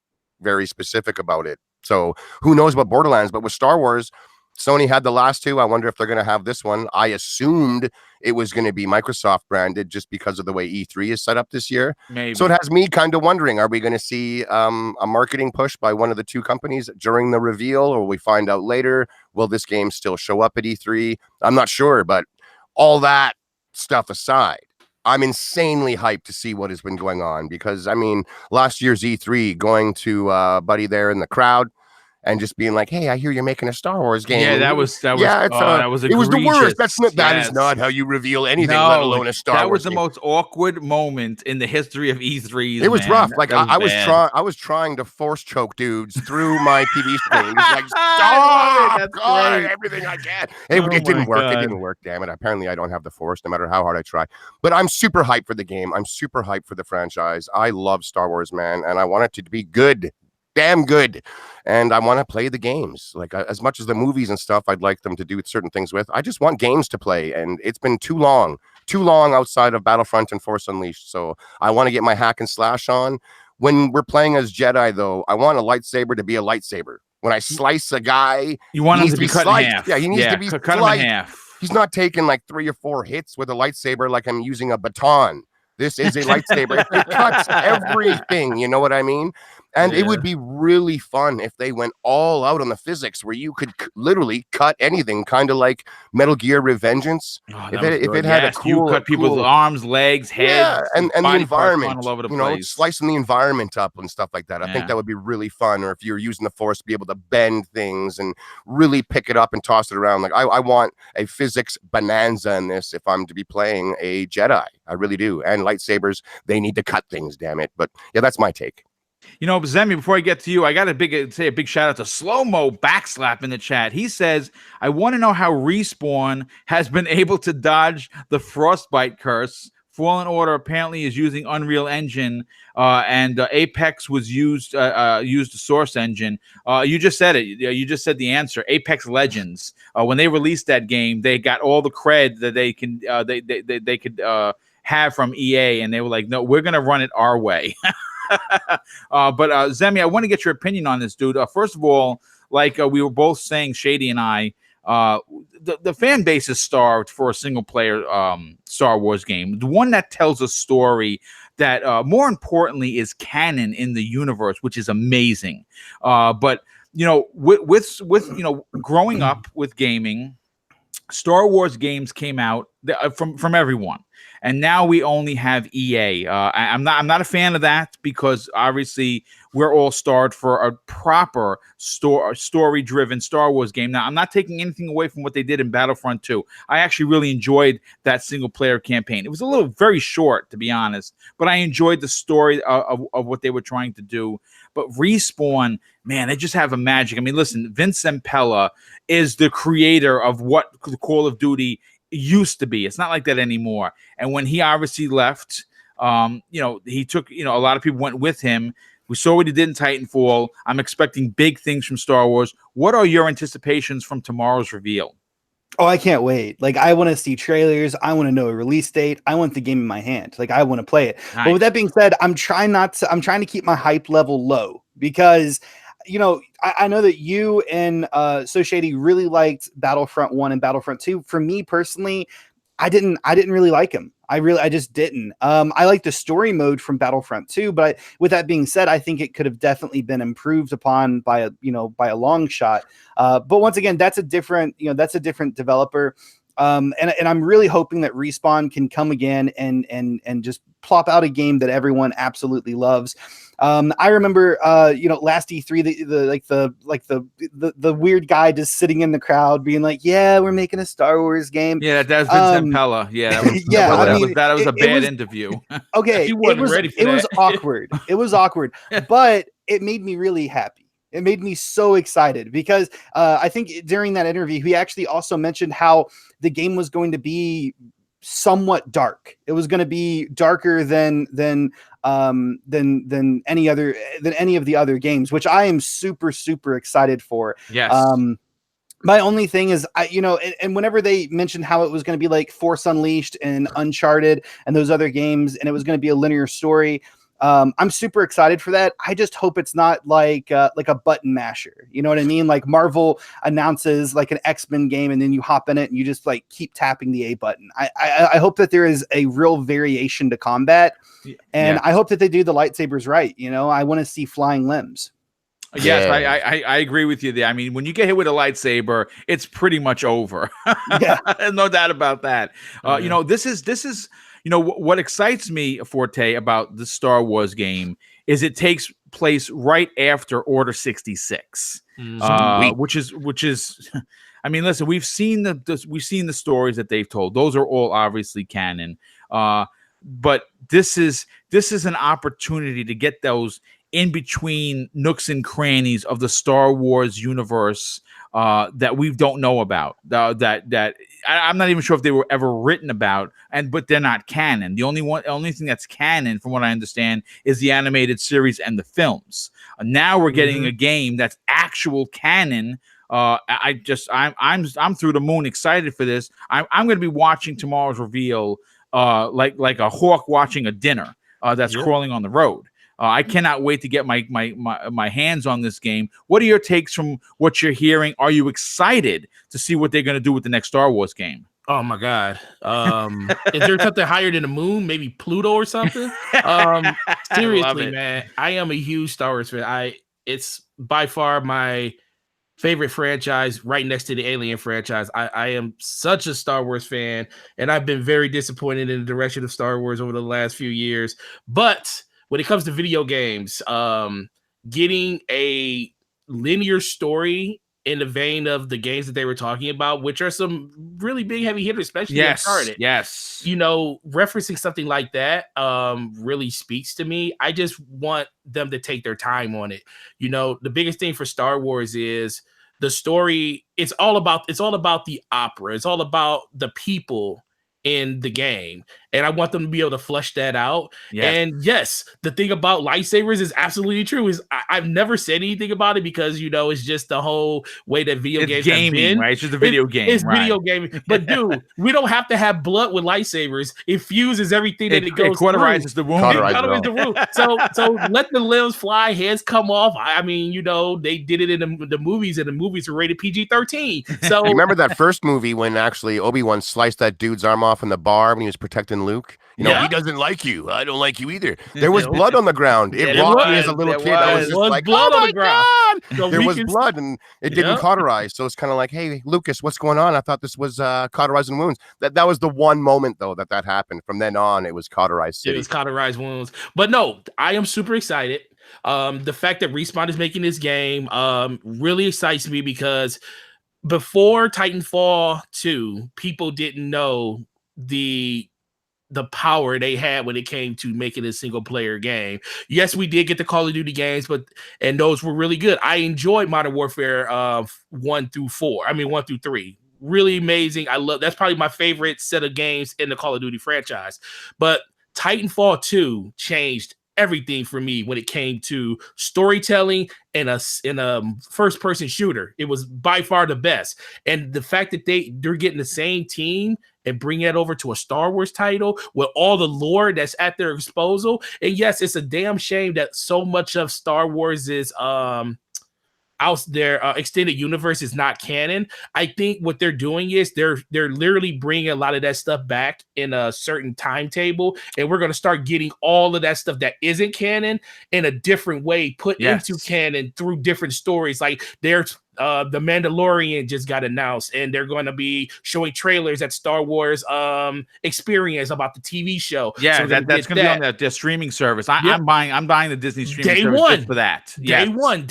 very specific about it. So who knows about Borderlands? But with Star Wars, Sony had the last 2. I wonder if they're going to have this one. I assumed it was going to be Microsoft branded just because of the way E3 is set up this year. Maybe. So it has me kind of wondering, are we going to see a marketing push by one of the 2 companies during the reveal, or will we find out later? Will this game still show up at E3? I'm not sure, but all that stuff aside, I'm insanely hyped to see what has been going on because, I mean, last year's E3, going to Buddy there in the crowd, and just being like, "Hey, I hear you're making a Star Wars game." Yeah, that was it was the worst. That is not how you reveal anything, let alone a Star Wars. That was the most awkward moment in the history of E3s. It was rough. Like I was trying to force choke dudes through my TV screen. Like, stop! God, everything I can. It didn't work. God. It didn't work. Damn it! Apparently, I don't have the force, no matter how hard I try. But I'm super hyped for the game. I'm super hyped for the franchise. I love Star Wars, man, and I want it to be good. Damn good. And I want to play the games. Like, as much as the movies and stuff I'd like them to do certain things with, I just want games to play, and it's been too long outside of Battlefront and Force Unleashed. So I want to get my hack and slash on. When we're playing as Jedi, though, I want a lightsaber to be a lightsaber. When I slice a guy, you want him to be cut in half. Yeah, he needs to be cut in half. He's not taking like 3 or 4 hits with a lightsaber like I'm using a baton. This is a lightsaber. It cuts everything. You know what I mean? And it would be really fun if they went all out on the physics where you could literally cut anything, kind of like Metal Gear Revengeance. If it had a cool, you cut people's arms, legs, heads, and the environment, all over the place. Slicing the environment up and stuff like that. I think that would be really fun. Or if you're using the Force to be able to bend things and really pick it up and toss it around. Like I want a physics bonanza in this if I'm to be playing a Jedi. I really do. And lightsabers, they need to cut things, damn it. But yeah, that's my take. You know, Zemi, before I get to you, I got say a big shout out to Slow-Mo Backslap in the chat. He says, I want to know how Respawn has been able to dodge the Frostbite curse. Fallen Order apparently is using Unreal Engine, and Apex was used the Source Engine. You just said it. You just said the answer. Apex Legends. When they released that game, they got all the cred that they can they could have from EA, and they were like, no, we're gonna run it our way. But Zemi, I want to get your opinion on this, dude. First of all, like we were both saying, Shady and I, the fan base is starved for a single player Star Wars game, the one that tells a story that more importantly is canon in the universe, which is amazing. But you know, with you know, growing up with gaming, Star Wars games came out from everyone, and now we only have EA. I'm not a fan of that because obviously we're all starved for a proper story-driven Star Wars game. Now, I'm not taking anything away from what they did in Battlefront 2. I actually really enjoyed that single-player campaign. It was a little very short, to be honest, but I enjoyed the story of what they were trying to do. But Respawn, man, they just have a magic. I mean, listen, Vince Zampella is the creator of what Call of Duty used to be. It's not like that anymore. And when he obviously left, you know, he took, you know, a lot of people went with him. We saw what he did in Titanfall. I'm expecting big things from Star Wars. What are your anticipations from tomorrow's reveal? Oh, I can't wait. Like, I want to see trailers. I want to know a release date. I want the game in my hand. Like, I want to play it. Nice. But with that being said, I'm trying to keep my hype level low because I know that you and So Shady really liked Battlefront 1 and Battlefront 2. For me personally, I didn't really like them. I just didn't. I like the story mode from Battlefront 2, but with that being said, I think it could have definitely been improved upon by a long shot. But once again, that's a different developer. And I'm really hoping that Respawn can come again and just plop out a game that everyone absolutely loves. I remember, last E3, the weird guy just sitting in the crowd being like, "Yeah, we're making a Star Wars game." Yeah, that's Vincent Pella. Yeah, that was a bad interview. Okay, He wasn't ready for that. It was awkward. It was awkward, but it made me really happy. It made me so excited because I think during that interview, he actually also mentioned how the game was going to be somewhat dark. It was going to be darker than any of the other games, which I am super, super excited for. Yes. My only thing is, and whenever they mentioned how it was going to be like Force Unleashed and Uncharted and those other games, and it was going to be a linear story, I'm super excited for that. I just hope it's not like a button masher. You know what I mean? Like Marvel announces like an X-Men game and then you hop in it and you just like keep tapping the A button. I hope that there is a real variation to combat, and I hope that they do the lightsabers right. I want to see flying limbs. Yes, I agree with you there. I mean, when you get hit with a lightsaber, it's pretty much over. Yeah, no doubt about that. This is what excites me, Forte, about the Star Wars game is it takes place right after Order 66, which is. I mean, listen, we've seen the stories that they've told. Those are all obviously canon. But this is an opportunity to get those in between nooks and crannies of the Star Wars universe that we don't know about. That I'm not even sure if they were ever written about, but they're not canon. The only thing that's canon, from what I understand, is the animated series and the films. Now we're getting a game that's actual canon. I'm through the moon excited for this. I'm going to be watching tomorrow's reveal like a hawk watching a dinner that's crawling on the road. I cannot wait to get my hands on this game. What are your takes from what you're hearing? Are you excited to see what they're going to do with the next Star Wars game? Oh my God. Is there something higher than the moon? Maybe Pluto or something? Seriously, man. I am a huge Star Wars fan. It's by far my favorite franchise, right next to the Alien franchise. I am such a Star Wars fan, and I've been very disappointed in the direction of Star Wars over the last few years. But when it comes to video games, getting a linear story in the vein of the games that they were talking about, which are some really big heavy hitters, especially Uncharted. Yes. Referencing something like that really speaks to me. I just want them to take their time on it. The biggest thing for Star Wars is the story. It's all about the opera. It's all about the people in the game, and I want them to be able to flesh that out. And yes, the thing about lightsabers is absolutely true. Is I've never said anything about it because it's just the whole way that video games gaming, have been. Right? It's just a video game. It's video gaming. But dude, we don't have to have blood with lightsabers. It fuses everything that it goes through. Cauterizes the wound. The wound. So let the limbs fly, heads come off. I mean, they did it in the movies, and the movies were rated PG-13. So remember that first movie when actually Obi-Wan sliced that dude's arm off in the bar when he was protecting Luke? He doesn't like you. I don't like you either. There was blood on the ground. It rocked me as a little kid. I was just like, blood oh on the ground. God! So there was blood, and it didn't cauterize. So it's kind of like, hey, Lucas, what's going on? I thought this was cauterizing wounds. That was the one moment, though, that happened. From then on, it was cauterized city. It was cauterized wounds. But no, I am super excited. The fact that Respawn is making this game really excites me because before Titanfall 2, people didn't know the power they had when it came to making a single player game. Yes, we did get the Call of Duty games, and those were really good. I enjoyed Modern Warfare 1 through 3. Really amazing. That's probably my favorite set of games in the Call of Duty franchise. But Titanfall 2 changed everything for me when it came to storytelling in a first person shooter. It was by far the best. And the fact that they're getting the same team and bring it over to a Star Wars title with all the lore that's at their disposal. And yes, it's a damn shame that so much of Star Wars is out their extended universe is not canon. I think what they're doing is they're literally bringing a lot of that stuff back in a certain timetable, and we're going to start getting all of that stuff that isn't canon in a different way put into canon through different stories. Like there's the Mandalorian just got announced, and they're going to be showing trailers at Star Wars Experience about the TV show. Yeah, so that's going to be on the streaming service. I'm buying the Disney streaming service just for that. Day one.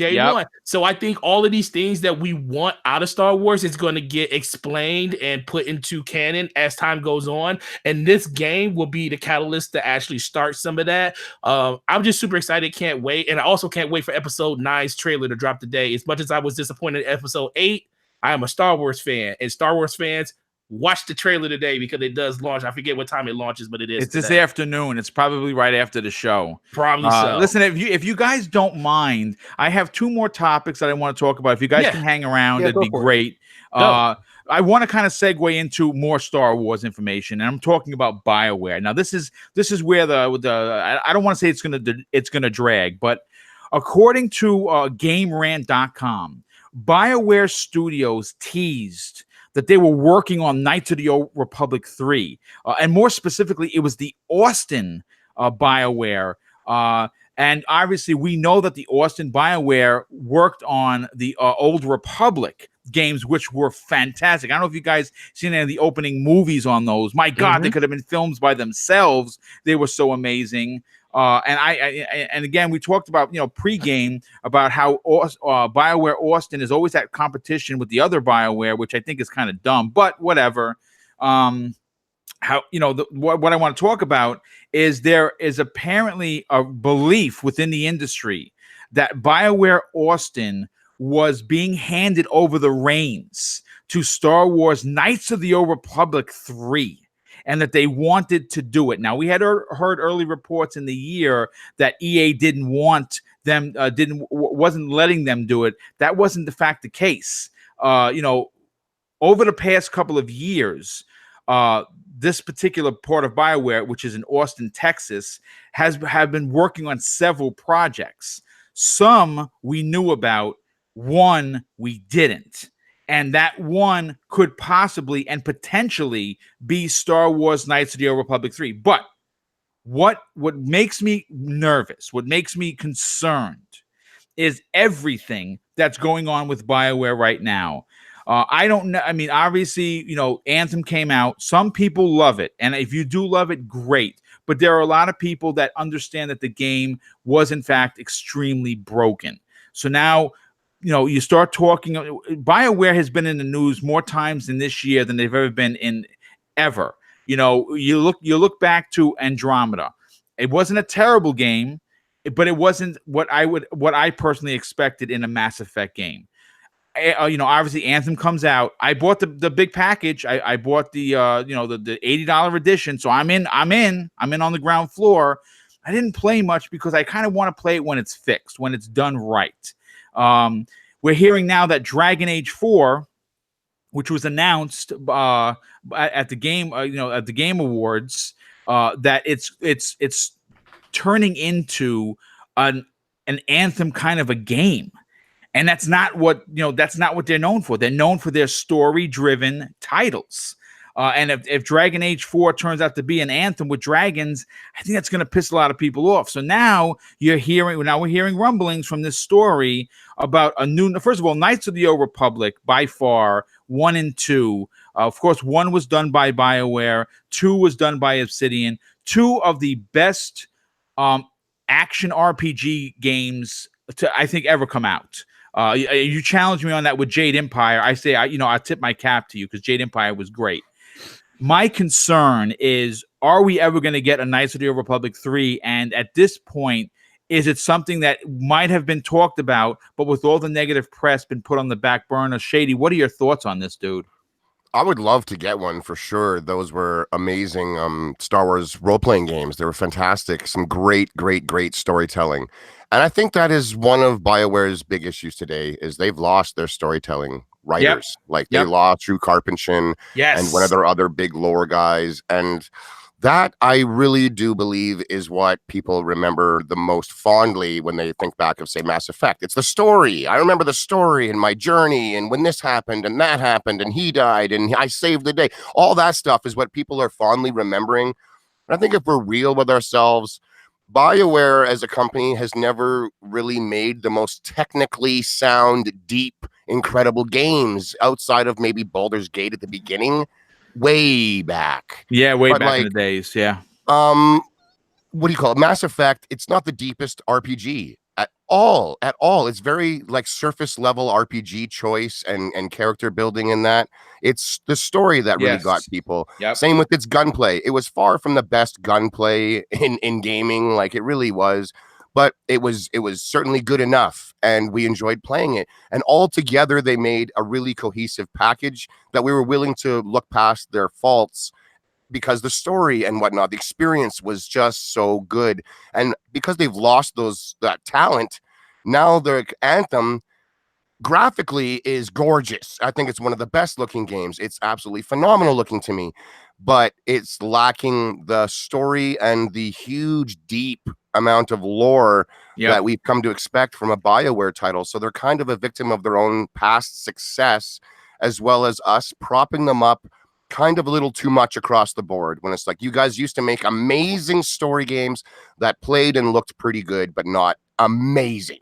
So I think all of these things that we want out of Star Wars is going to get explained and put into canon as time goes on. And this game will be the catalyst to actually start some of that. I'm just super excited. Can't wait. And I also can't wait for episode 9's trailer to drop today. As much as I was disappointed in episode 8, I am a Star Wars fan. And Star Wars fans, watch the trailer today because it does launch. I forget what time it launches, but it is. It's this afternoon. It's probably right after the show. Probably so. Listen, if you guys don't mind, I have 2 more topics that I want to talk about. If you guys can hang around, it'd be great. I want to kind of segue into more Star Wars information, and I'm talking about BioWare. Now, this is where I don't want to say it's gonna drag, but according to GameRant.com, BioWare Studios teased that they were working on Knights of the Old Republic 3. And more specifically, it was the Austin BioWare. And obviously, we know that the Austin BioWare worked on the Old Republic games, which were fantastic. I don't know if you guys seen any of the opening movies on those. My God, they could have been films by themselves. They were so amazing. And again, we talked about, pregame about how BioWare Austin is always at competition with the other BioWare, which I think is kind of dumb, but whatever. What I want to talk about is there is apparently a belief within the industry that BioWare Austin was being handed over the reins to Star Wars Knights of the Old Republic 3. And that they wanted to do it. Now, we had heard early reports in the year that EA didn't want them, wasn't letting them do it. That wasn't the fact the case. Over the past couple of years, this particular part of BioWare, which is in Austin, Texas, have been working on several projects. Some we knew about, one we didn't. And that one could possibly and potentially be Star Wars Knights of the Old Republic 3. But what makes me nervous, what makes me concerned is everything that's going on with BioWare right now. I don't know. I mean, obviously, Anthem came out. Some people love it. And if you do love it, great. But there are a lot of people that understand that the game was, in fact, extremely broken. So now, you start talking. BioWare has been in the news more times in this year than they've ever been in ever. You look back to Andromeda. It wasn't a terrible game, but it wasn't what I personally expected in a Mass Effect game. Obviously Anthem comes out. I bought the big package. I bought the the $80 edition. So I'm in on the ground floor. I didn't play much because I kind of want to play it when it's fixed, when it's done right. We're hearing now that Dragon Age 4, which was announced at the game, at the Game Awards, that it's turning into an Anthem kind of a game, and that's not what they're known for. They're known for their story-driven titles. And if Dragon Age 4 turns out to be an Anthem with dragons, I think that's going to piss a lot of people off. So now we're hearing rumblings from this story about a new, first of all, Knights of the Old Republic, by far, 1 and 2. Of course, 1 was done by BioWare, 2 was done by Obsidian, 2 of the best action RPG games to, I think, ever come out. You challenge me on that with Jade Empire. I say, I tip my cap to you because Jade Empire was great. My concern is, are we ever going to get a Knights of the Old Republic 3? And at this point, is it something that might have been talked about, but with all the negative press been put on the back burner? Shady, what are your thoughts on this, dude? I would love to get one for sure. Those were amazing Star Wars role-playing games. They were fantastic. Some great storytelling. And I think that is one of BioWare's big issues today, is they've lost their storytelling. writers. Like they Yep. lost Drew Carpenter and one of their other big lore guys. And that I really do believe is what people remember the most fondly when they think back of, say, Mass Effect. It's the story. I remember the story and my journey and when this happened and that happened and he died and I saved the day. All that stuff is what people are fondly remembering. And I think if we're real with ourselves, BioWare as a company has never really made the most technically sound, deep, incredible games outside of maybe Baldur's Gate at the beginning. Way back. Yeah, way But back in like, the days. Yeah. What do you call it? Mass Effect, it's not the deepest RPG at all. At all. It's very like surface level RPG choice and character building in that. It's the story that really got people. Yep. Same with its gunplay. It was far from the best gunplay in gaming, like it really was. But it was certainly good enough, and we enjoyed playing it. And all together, they made a really cohesive package that we were willing to look past their faults because the story and whatnot, the experience was just so good. And because they've lost that talent, now their Anthem graphically is gorgeous. I think it's one of the best looking games. It's absolutely phenomenal looking to me, but it's lacking the story and the huge, deep amount of lore that we've come to expect from a BioWare title. So they're kind of a victim of their own past success, as well as us propping them up kind of a little too much across the board, when it's like, you guys used to make amazing story games that played and looked pretty good, but not amazing.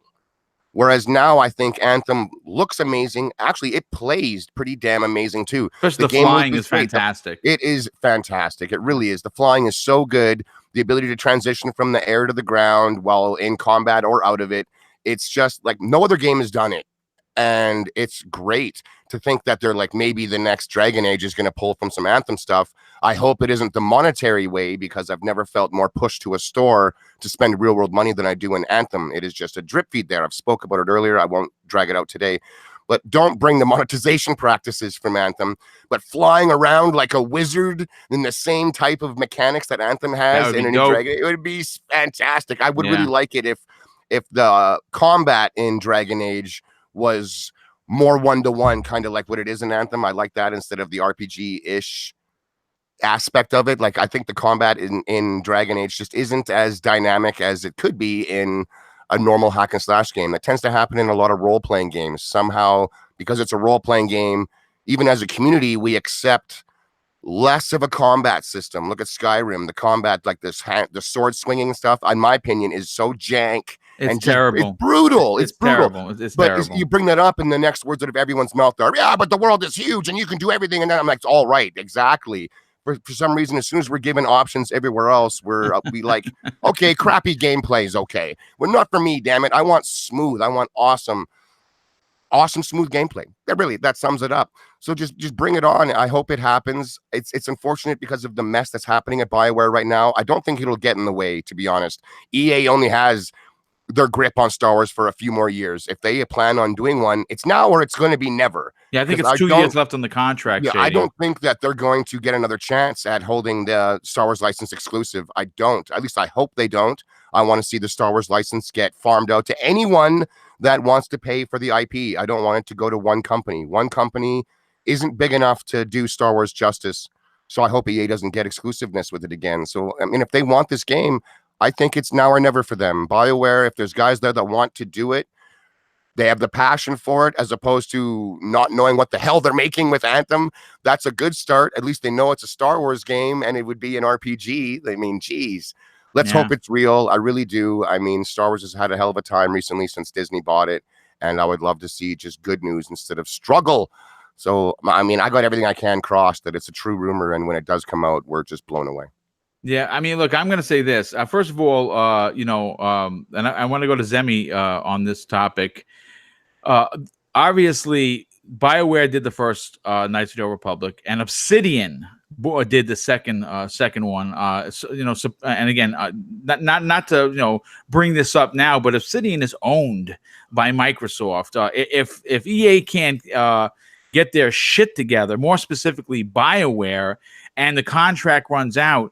Whereas now I think Anthem looks amazing. Actually, it plays pretty damn amazing too. Especially the flying is fantastic. It is fantastic. It really is. The flying is so good. The ability to transition from the air to the ground while in combat or out of it. It's just like no other game has done it. And it's great to think that they're like, maybe the next Dragon Age is going to pull from some Anthem stuff. I hope it isn't the monetary way, because I've never felt more pushed to a store to spend real world money than I do in Anthem. It is just a drip feed there. I've spoke about it earlier. I won't drag it out today, but don't bring the monetization practices from Anthem, but flying around like a wizard in the same type of mechanics that Anthem has in a new Dragon, it would be fantastic. I would really like it if the combat in Dragon Age was more one-to-one, kind of like what it is in Anthem. I like that instead of the RPG-ish aspect of it. Like, I think the combat in Dragon Age just isn't as dynamic as it could be in a normal hack and slash game. That tends to happen in a lot of role-playing games. Somehow, because it's a role-playing game, even as a community, we accept less of a combat system. Look at Skyrim. The combat, like the sword swinging stuff, in my opinion, is so jank. It's terrible. It's brutal. It's brutal. Terrible. It's but terrible. You bring that up, and the next words out of everyone's mouth are, yeah, but the world is huge, and you can do everything. And then I'm like, all right, exactly. For some reason, as soon as we're given options everywhere else, we like, okay, crappy gameplay is okay. Well, not for me, damn it. I want smooth. I want awesome, smooth gameplay. That sums it up. So just bring it on. I hope it happens. It's unfortunate because of the mess that's happening at BioWare right now. I don't think it'll get in the way, to be honest. EA only has their grip on Star Wars for a few more years. If they plan on doing one, it's now or it's going to be never. Yeah, I think it's 2 years left on the contract. Yeah, Shady. I don't think that they're going to get another chance at holding the Star Wars license exclusive. I don't. At least I hope they don't. I want to see the Star Wars license get farmed out to anyone that wants to pay for the IP. I don't want it to go to one company. One company isn't big enough to do Star Wars justice. So I hope EA doesn't get exclusiveness with it again. So, I mean, if they want this game, I think it's now or never for them. BioWare, if there's guys there that want to do it, they have the passion for it, as opposed to not knowing what the hell they're making with Anthem. That's a good start. At least they know it's a Star Wars game and it would be an RPG. I mean, geez, let's hope it's real. I really do. I mean, Star Wars has had a hell of a time recently since Disney bought it, and I would love to see just good news instead of struggle. So, I mean, I got everything I can crossed that it's a true rumor, and when it does come out, we're just blown away. Yeah, I mean, look, I'm going to say this. First of all, and I want to go to Zemi on this topic. Obviously, BioWare did the first Knights of the Old Republic, and Obsidian did the second one. And again, not to bring this up now, but Obsidian is owned by Microsoft. If EA can't get their shit together, more specifically BioWare, and the contract runs out,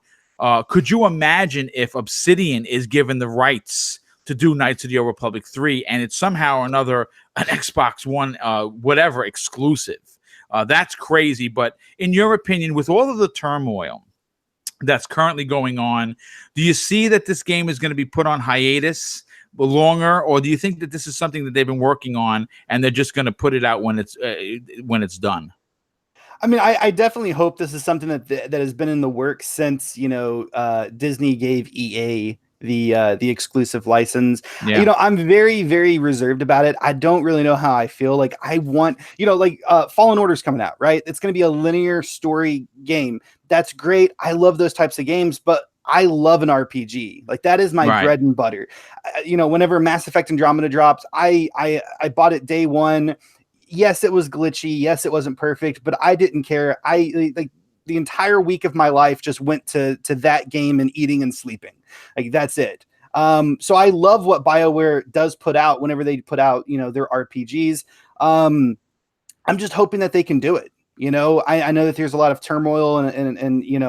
could you imagine if Obsidian is given the rights to do Knights of the Old Republic 3, and it's somehow or another an Xbox One, whatever, exclusive. That's crazy. But in your opinion, with all of the turmoil that's currently going on, do you see that this game is going to be put on hiatus longer, or do you think that this is something that they've been working on and they're just going to put it out when it's done? I mean, I definitely hope this is something that has been in the works since, Disney gave EA the exclusive license. Yeah. I'm very, very reserved about it. I don't really know how I feel. Like, I want, Fallen Order's coming out, right? It's going to be a linear story game. That's great. I love those types of games, but I love an RPG. Like, that is my bread and butter. Whenever Mass Effect Andromeda drops, I bought it day one. Yes, it was glitchy. Yes, it wasn't perfect, but I didn't care. The entire week of my life just went to that game and eating and sleeping. Like, that's it. So I love what BioWare does put out whenever they put out, their RPGs. I'm just hoping that they can do it. I know that there's a lot of turmoil and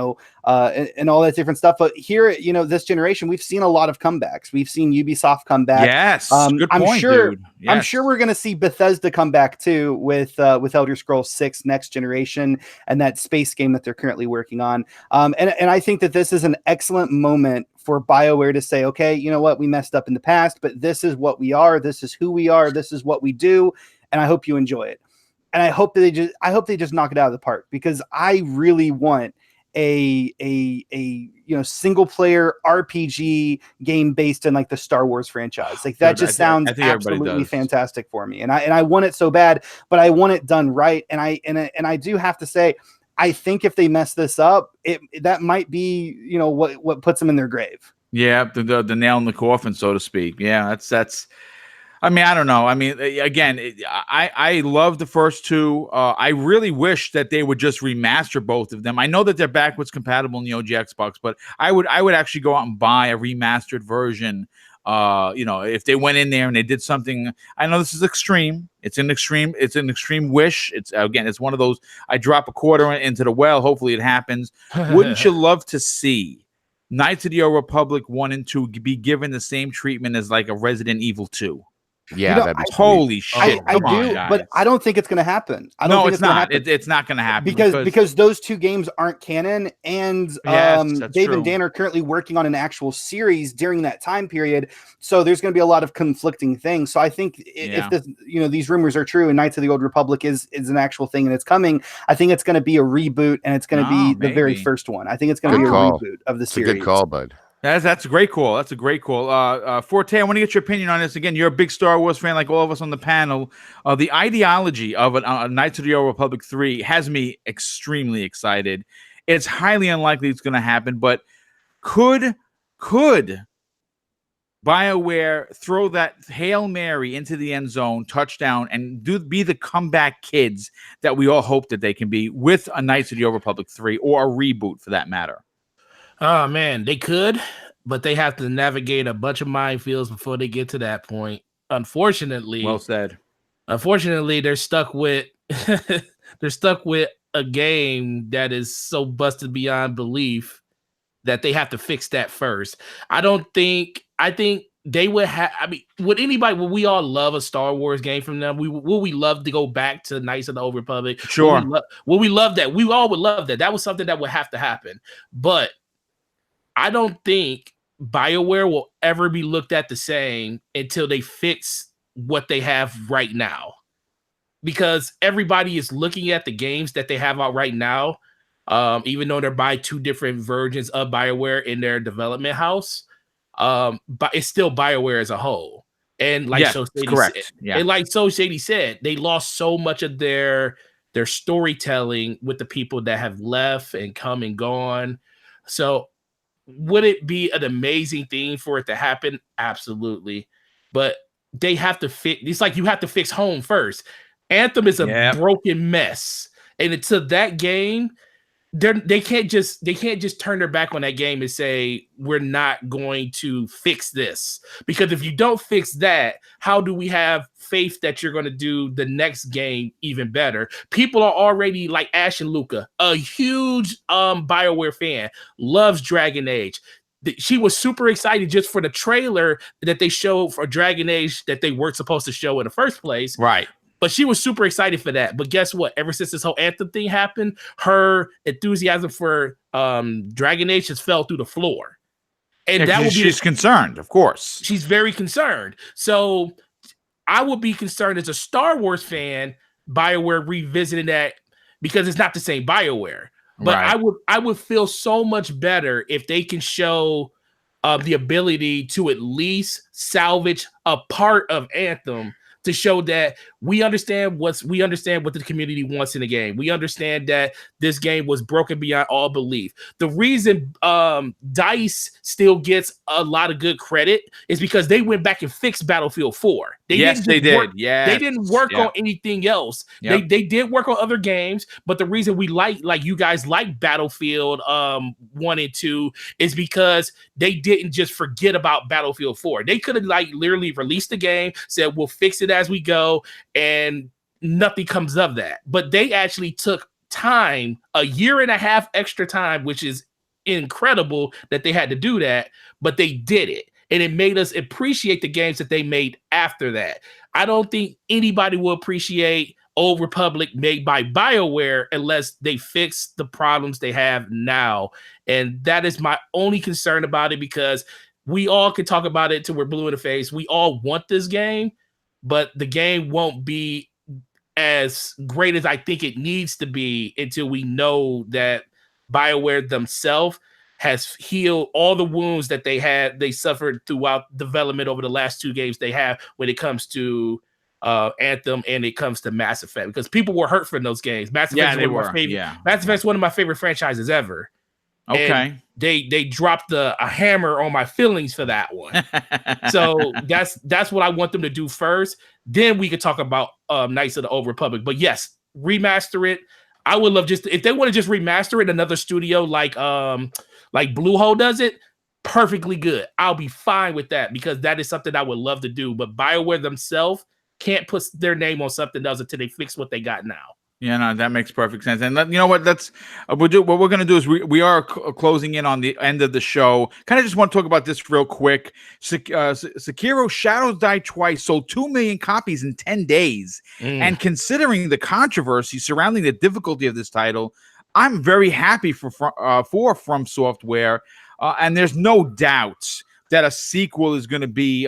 all that different stuff, but here, this generation, we've seen a lot of comebacks. We've seen Ubisoft come back. Yes, good point, dude. Yes. I'm sure we're going to see Bethesda come back too with Elder Scrolls 6 Next Generation and that space game that they're currently working on. And I think that this is an excellent moment for BioWare to say, okay, you know what, we messed up in the past, but this is what we are. This is who we are. This is what we do. And I hope you enjoy it. And I hope they just knock it out of the park, because I really want a single player RPG game based in like the Star Wars franchise. Like, that just sounds absolutely fantastic for me. And I want it so bad, but I want it done right. And I do have to say, I think if they mess this up, that might be, what puts them in their grave. Yeah, the nail in the coffin, so to speak. Yeah, that's. I mean, I don't know. I mean, again, I love the first two. I really wish that they would just remaster both of them. I know that they're backwards compatible in the OG Xbox, but I would actually go out and buy a remastered version. If they went in there and they did something. I know this is extreme. It's an extreme wish. It's one of those, I drop a quarter into the well. Hopefully it happens. Wouldn't you love to see Knights of the Old Republic 1 and 2 be given the same treatment as like a Resident Evil 2? Yeah, that'd be holy shit! I do, but I don't think it's going to happen. It's not. It's not going to happen because those two games aren't canon, and Dave and Dan are currently working on an actual series during that time period. So there's going to be a lot of conflicting things. So I think if these rumors are true and Knights of the Old Republic is an actual thing and it's coming, I think it's going to be a reboot, and it's going to be the very first one. I think it's going to be a reboot of the series. It's a good call, bud. That's a great call. That's a great call. Forte, I want to get your opinion on this. Again, you're a big Star Wars fan, like all of us on the panel. The ideology of a Knights of the Old Republic 3 has me extremely excited. It's highly unlikely it's going to happen, but could BioWare throw that Hail Mary into the end zone, touchdown, and be the comeback kids that we all hope that they can be with a Knights of the Old Republic 3 or a reboot for that matter? Oh man, they could, but they have to navigate a bunch of minefields before they get to that point. Unfortunately, well said. Unfortunately, they're stuck with a game that is so busted beyond belief that they have to fix that first. I think they would have. I mean, would we all love a Star Wars game from them? Would we love to go back to Knights of the Old Republic? Sure. Would we love that? We all would love that. That was something that would have to happen, but I don't think BioWare will ever be looked at the same until they fix what they have right now. Because everybody is looking at the games that they have out right now, even though they're by two different versions of BioWare in their development house, but it's still BioWare as a whole. And like Shady said, they lost so much of their storytelling with the people that have left and come and gone. So would it be an amazing thing for it to happen? Absolutely. But they have to fix. It's like you have to fix home first. Anthem is a broken mess. And until that game, they can't just turn their back on that game and say, we're not going to fix this. Because if you don't fix that, how do we have faith that you're going to do the next game even better? People are already like Ash and Luca, a huge BioWare fan, loves Dragon Age. she was super excited just for the trailer that they showed for Dragon Age that they weren't supposed to show in the first place. Right. But she was super excited for that. But guess what? Ever since this whole Anthem thing happened, her enthusiasm for Dragon Age just fell through the floor. And that she's concerned, of course. She's very concerned. So I would be concerned as a Star Wars fan, BioWare revisiting that, because it's not the same BioWare. But right. I would feel so much better if they can show the ability to at least salvage a part of Anthem, to show that we understand what the community wants in the game. We understand that this game was broken beyond all belief. The reason DICE still gets a lot of good credit is because they went back and fixed Battlefield 4. They did. Yeah, they didn't work on anything else. Yep. They did work on other games, but the reason we like you guys like Battlefield 1 and 2 is because they didn't just forget about Battlefield 4. They could have literally released the game, said we'll fix it as we go, and nothing comes of that. But they actually took time, a year and a half extra time, which is incredible that they had to do that, but they did it. And it made us appreciate the games that they made after that. I don't think anybody will appreciate Old Republic made by BioWare unless they fix the problems they have now. And that is my only concern about it, because we all can talk about it till we're blue in the face. We all want this game, but the game won't be as great as I think it needs to be until we know that BioWare themselves has healed all the wounds that they suffered throughout development over the last 2 games they have when it comes to Anthem and it comes to Mass Effect, because people were hurt from those games. Mass Effect Mass Effect's one of my favorite franchises ever. Okay. And they dropped a hammer on my feelings for that one. So that's what I want them to do first. Then we could talk about Knights of the Old Republic. But yes, remaster it. I would love if they want to just remaster it, another studio like Bluehole does it, perfectly good. I'll be fine with that, because that is something I would love to do. But BioWare themselves can't put their name on something else until they fix what they got now. Yeah, no, that makes perfect sense. And you know what? What we're going to do is we are closing in on the end of the show. Kind of just want to talk about this real quick. Sekiro Shadows Die Twice sold 2 million copies in 10 days. And considering the controversy surrounding the difficulty of this title, I'm very happy for From Software. And there's no doubt that a sequel is going to be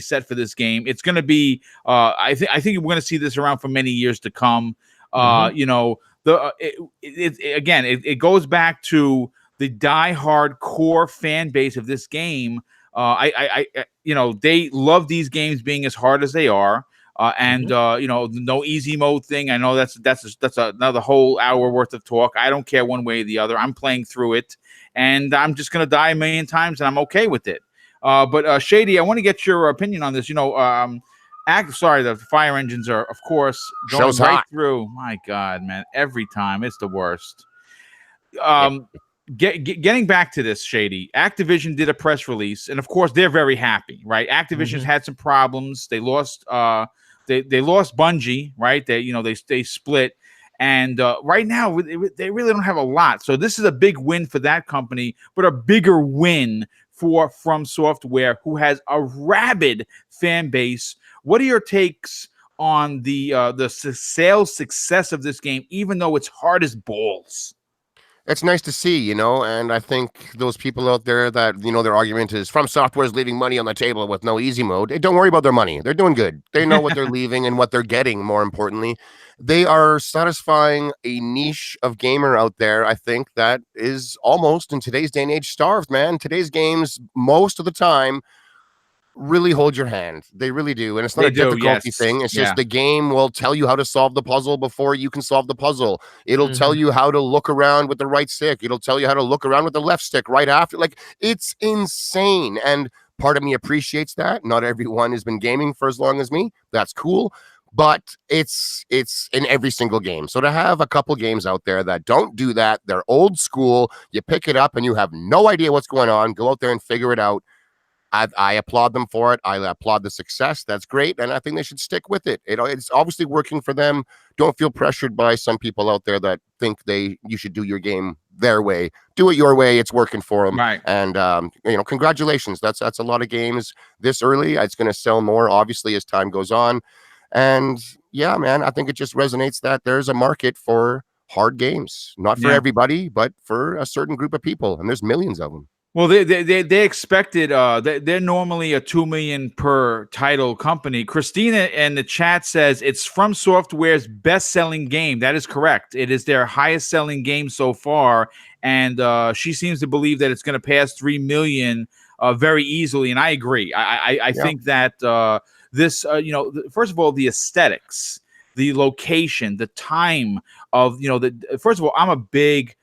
set for this game. It's going to be I think we're going to see this around for many years to come. You know, it goes back to the diehard core fan base of this game. You know, they love these games being as hard as they are. You know, no easy mode thing. I know that's another whole hour worth of talk. I don't care one way or the other. I'm playing through it, and I'm just gonna die a million times, and I'm okay with it. But Shady, I want to get your opinion on this. You know, the fire engines are, of course, going Show's right hot. through. My God, man, every time it's the worst. Getting back to this, Shady, Activision did a press release, and of course they're very happy, right? Activision's had some problems. They lost they lost Bungie, right? They split, and right now they really don't have a lot. So this is a big win for that company, but a bigger win for From Software, who has a rabid fan base. What are your takes on the sales success of this game, even though it's hard as balls? It's nice to see, you know, and I think those people out there that, you know, their argument is From Software is leaving money on the table with no easy mode. Hey, don't worry about their money. They're doing good. They know what they're leaving and what they're getting, more importantly. They are satisfying a niche of gamer out there, I think, that is almost, in today's day and age, starved, man. Today's games, most of the time, really hold your hand. They really do. And it's not a difficulty thing. It's just the game will tell you how to solve the puzzle before you can solve the puzzle. It'll tell you how to look around with the right stick. It'll tell you how to look around with the left stick right after. Like, it's insane. And part of me appreciates that. Not everyone has been gaming for as long as me. That's cool. But it's in every single game. So to have a couple games out there that don't do that, they're old school, you pick it up and you have no idea what's going on, go out there and figure it out. I applaud them for it. I applaud the success. That's great. And I think they should stick with it. It's obviously working for them. Don't feel pressured by some people out there that think you should do your game their way. Do it your way. It's working for them. Right. And congratulations. That's a lot of games this early. It's going to sell more, obviously, as time goes on. And yeah, man, I think it just resonates that there's a market for hard games, not for everybody, but for a certain group of people, and there's millions of them. Well, they expected they're normally a 2 million per title company. Christina in the chat says it's From Software's best-selling game. That is correct. It is their highest-selling game so far, and she seems to believe that it's going to pass 3 million very easily. And I agree. I think that this, first of all, the aesthetics, the location, the time of, first of all, I'm a big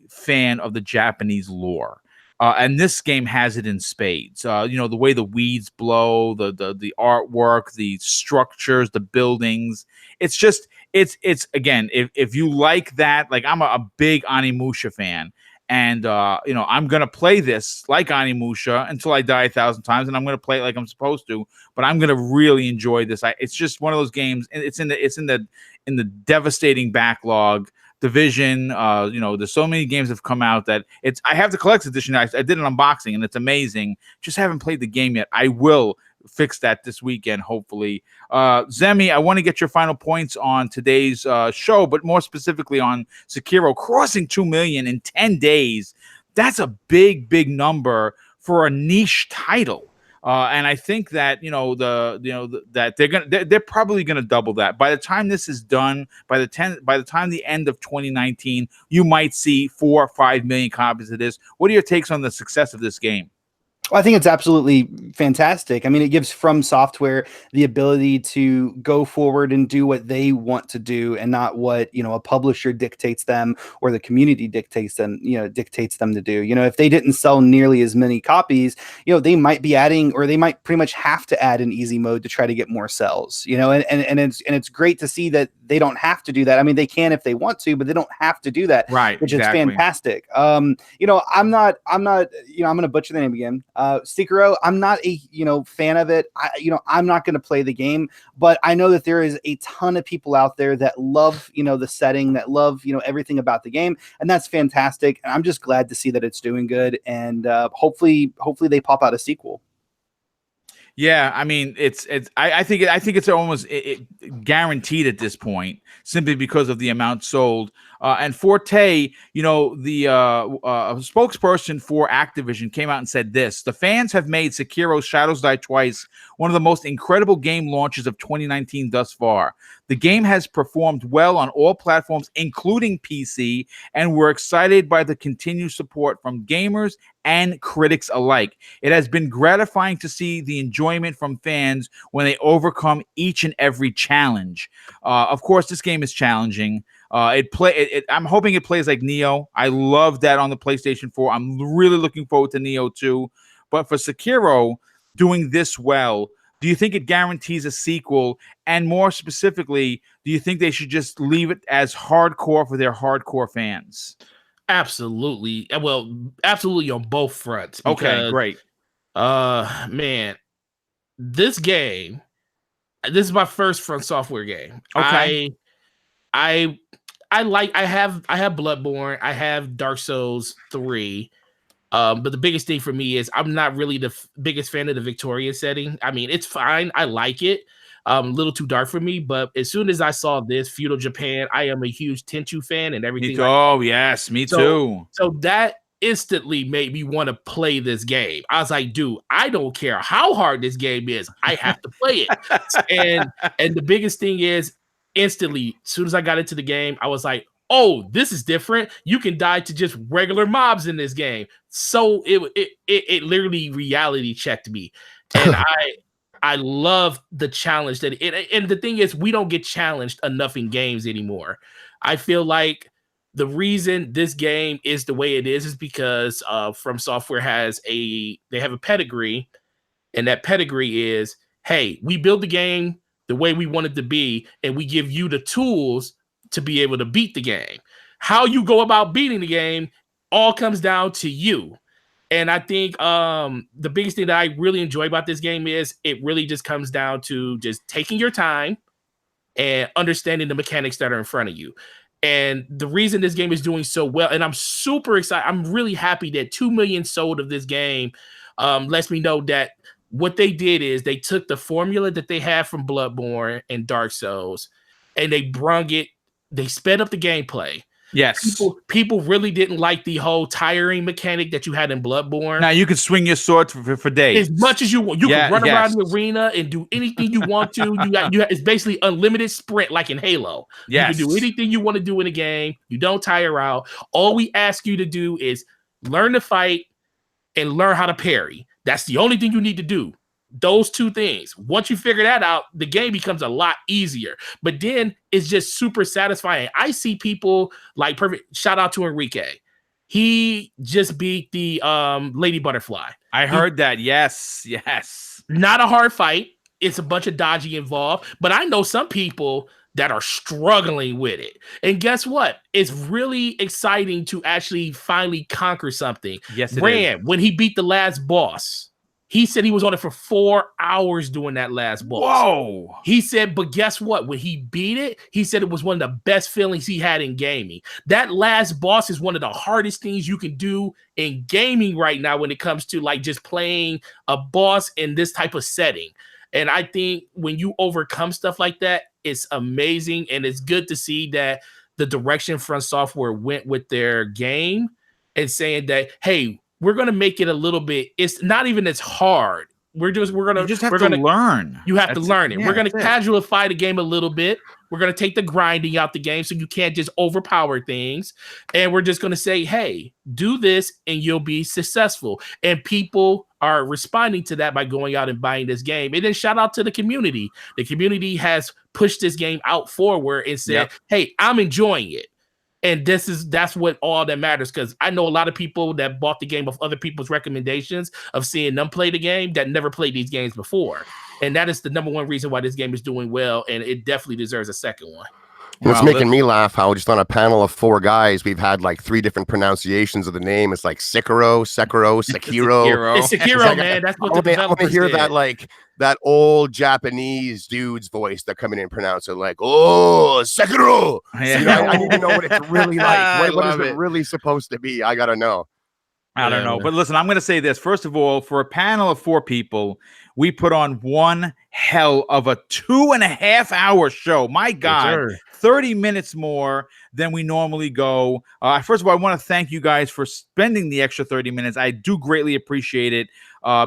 fan of the Japanese lore. And this game has it in spades. The way the weeds blow, the artwork, the structures, the buildings. It's just, it's again, if you like that, like I'm a big Onimusha fan. And, I'm going to play this like Onimusha until I die 1,000 times. And I'm going to play it like I'm supposed to. But I'm going to really enjoy this. It's just one of those games. It's in the devastating backlog. Division, there's so many games have come out that I have the collector's edition. I did an unboxing and it's amazing. Just haven't played the game yet. I will fix that this weekend, hopefully. Zemi, I want to get your final points on today's show, but more specifically on Sekiro crossing 2 million in 10 days. That's a big, big number for a niche title. And I think that that they're probably gonna double that by the time this is done. By the time the end of 2019, you might see 4 or 5 million copies of this. What are your takes on the success of this game? Well, I think it's absolutely fantastic. I mean, it gives From Software the ability to go forward and do what they want to do, and not what a publisher dictates them or the community dictates them to do. If they didn't sell nearly as many copies, they might be adding, or they might pretty much have to add an easy mode to try to get more sales. And it's great to see that they don't have to do that. I mean, they can if they want to, but they don't have to do that. Right. Which exactly. is fantastic. I'm not. I'm going to butcher the name again. Sekiro, I'm not a fan of it. I'm not going to play the game, but I know that there is a ton of people out there that love the setting, that love everything about the game, and that's fantastic. And I'm just glad to see that it's doing good, and hopefully they pop out a sequel. Yeah, I mean, I think it's almost guaranteed at this point, simply because of the amount sold. And Forte, the spokesperson for Activision came out and said this: the fans have made Sekiro Shadows Die Twice one of the most incredible game launches of 2019 thus far. The game has performed well on all platforms, including PC, and we're excited by the continued support from gamers and critics alike. It has been gratifying to see the enjoyment from fans when they overcome each and every challenge. Of course, this game is challenging. I'm hoping it plays like Neo. I love that on the PlayStation 4. I'm really looking forward to Neo 2. But for Sekiro doing this well, do you think it guarantees a sequel? And more specifically, do you think they should just leave it as hardcore for their hardcore fans? Absolutely. Well, absolutely on both fronts. Okay, great. Man, this game, this is my first From Software game. Okay. I have Bloodborne, I have Dark Souls 3. But the biggest thing for me is I'm not really the biggest fan of the Victorian setting. I mean, it's fine. I like it. A little too dark for me, but as soon as I saw this feudal Japan, I am a huge Tenchu fan and everything. Yes, me too. So that instantly made me want to play this game. I was like, dude, I don't care how hard this game is. I have to play it. and the biggest thing is instantly, as soon as I got into the game, I was like, oh, this is different. You can die to just regular mobs in this game. So it literally reality checked me. And I love the challenge that and the thing is, we don't get challenged enough in games anymore. I feel like the reason this game is the way it is because From Software they have a pedigree, and that pedigree is, hey, we build the game the way we want it to be, and we give you the tools to be able to beat the game. How you go about beating the game all comes down to you. And I think the biggest thing that I really enjoy about this game is it really just comes down to just taking your time and understanding the mechanics that are in front of you. And the reason this game is doing so well, and I'm super excited, I'm really happy that 2 million sold of this game lets me know that what they did is they took the formula that they had from Bloodborne and Dark Souls, and they sped up the gameplay. Yes. People really didn't like the whole tiring mechanic that you had in Bloodborne. Now you can swing your sword for days. As much as you want. You can run around the arena and do anything you want to. It's basically unlimited sprint like in Halo. Yes. You can do anything you want to do in a game. You don't tire out. All we ask you to do is learn to fight and learn how to parry. That's the only thing you need to do. Those two things. Once you figure that out, the game becomes a lot easier. But then it's just super satisfying. I see people like perfect. Shout out to Enrique. He just beat the Lady Butterfly. I heard that. Yes. Not a hard fight. It's a bunch of dodging involved. But I know some people that are struggling with it. And guess what? It's really exciting to actually finally conquer something. Yes, it Rand, is. when he beat the last boss, he said he was on it for 4 hours doing that last boss. Whoa. He said, but guess what? When he beat it, he said it was one of the best feelings he had in gaming. That last boss is one of the hardest things you can do in gaming right now when it comes to like just playing a boss in this type of setting. And I think when you overcome stuff like that, it's amazing. And it's good to see that the direction Front Software went with their game and saying that, hey, we're going to make it a little bit, it's not even as hard. You just have to learn. You have to learn it. Yeah, we're going to casualify the game a little bit. We're going to take the grinding out the game so you can't just overpower things. And we're just going to say, hey, do this and you'll be successful. And people are responding to that by going out and buying this game. And then shout out to the community. The community has pushed this game out forward and said, hey, I'm enjoying it. And that's what all that matters, because I know a lot of people that bought the game of other people's recommendations of seeing them play the game that never played these games before. And that is the number one reason why this game is doing well, and it definitely deserves a second one. It's making me laugh how just on a panel of 4 guys, we've had like 3 different pronunciations of the name. It's like Sekiro. It's Sekiro, man. That's what the developers hear did. that like that old Japanese dude's voice that come in and pronounce it like, oh, Sekiro. Yeah. I need to know what it's really like. What is it really supposed to be? I gotta know. I don't know. But listen, I'm going to say this. First of all, for a panel of 4 people, we put on one hell of a 2.5-hour show. My God, 30 minutes more than we normally go. First of all, I want to thank you guys for spending the extra 30 minutes. I do greatly appreciate it.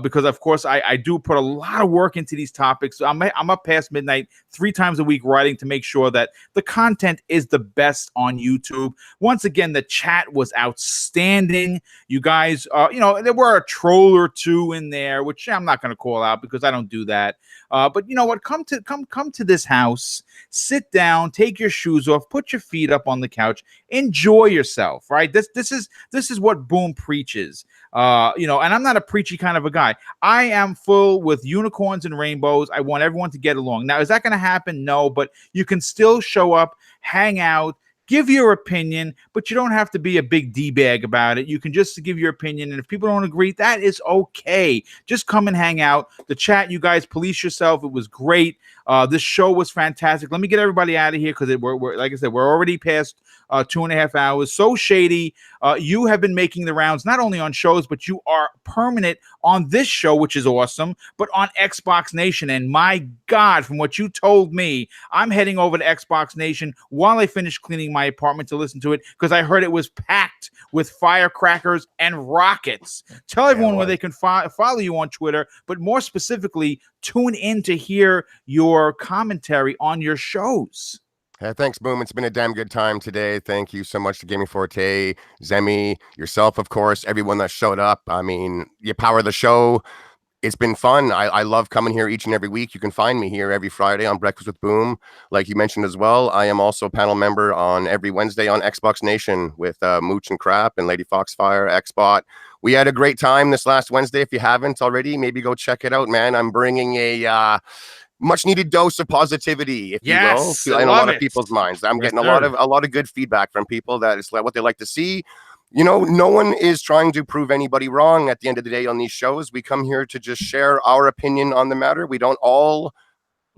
Because of course I do put a lot of work into these topics. I'm up past midnight 3 times a week writing to make sure that the content is the best on YouTube. Once again, the chat was outstanding. You guys, there were a troll or 2 in there, which I'm not going to call out because I don't do that. But you know what? Come to this house, sit down, take your shoes off, put your feet up on the couch, enjoy yourself. Right? This is what Boom preaches. And I'm not a preachy kind of a guy. I am full with unicorns and rainbows. I want everyone to get along. Now, is that going to happen? No, but you can still show up, hang out, give your opinion, but you don't have to be a big D-bag about it. You can just give your opinion, and if people don't agree, that is okay. Just come and hang out. The chat, you guys police yourself. It was great. This show was fantastic. Let me get everybody out of here because we're like I said, we're already past 2.5 hours. So Shady, you have been making the rounds not only on shows, but you are permanent on this show, which is awesome, but on Xbox Nation. And my God, from what you told me, I'm heading over to Xbox Nation while I finish cleaning my apartment to listen to it because I heard it was packed with firecrackers and rockets. Tell everyone where they can follow you on Twitter, but more specifically, tune in to hear your commentary on your shows. Hey, thanks, Boom. It's been a damn good time today. Thank you so much to Gaming Forte, Zemi, yourself, of course, everyone that showed up. I mean, you power the show. It's been fun. I love coming here each and every week. You can find me here every Friday on Breakfast with Boom. Like you mentioned as well, I am also a panel member on every Wednesday on Xbox Nation with Mooch and Crap and Lady Foxfire, Xbot. We had a great time this last Wednesday. If you haven't already, maybe go check it out, man. I'm bringing a much needed dose of positivity, if you will, in a lot of people's minds. I'm getting a lot of good feedback from people that it's like what they like to see. You know, no one is trying to prove anybody wrong at the end of the day on these shows. We come here to just share our opinion on the matter. We don't all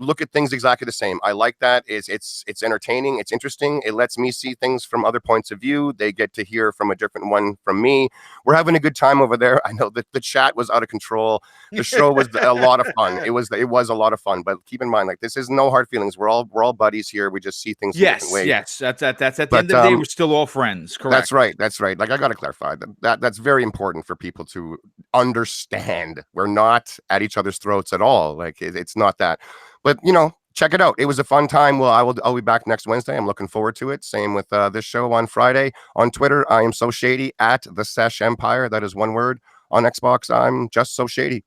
look at things exactly the same. I like that. It's entertaining. It's interesting. It lets me see things from other points of view. They get to hear from a different one from me. We're having a good time over there. I know that the chat was out of control. The show was a lot of fun. It was a lot of fun. But keep in mind, like, this is no hard feelings. We're all buddies here. We just see things in different ways. Yes. That's at the end of the day, we're still all friends. Correct. That's right. Like, I got to clarify that's very important for people to understand. We're not at each other's throats at all. Like, it's not that. But, check it out. It was a fun time. Well, I'll be back next Wednesday. I'm looking forward to it. Same with this show on Friday. On Twitter, I am so shady at the Sesh Empire. That is one word. On Xbox, I'm just so shady.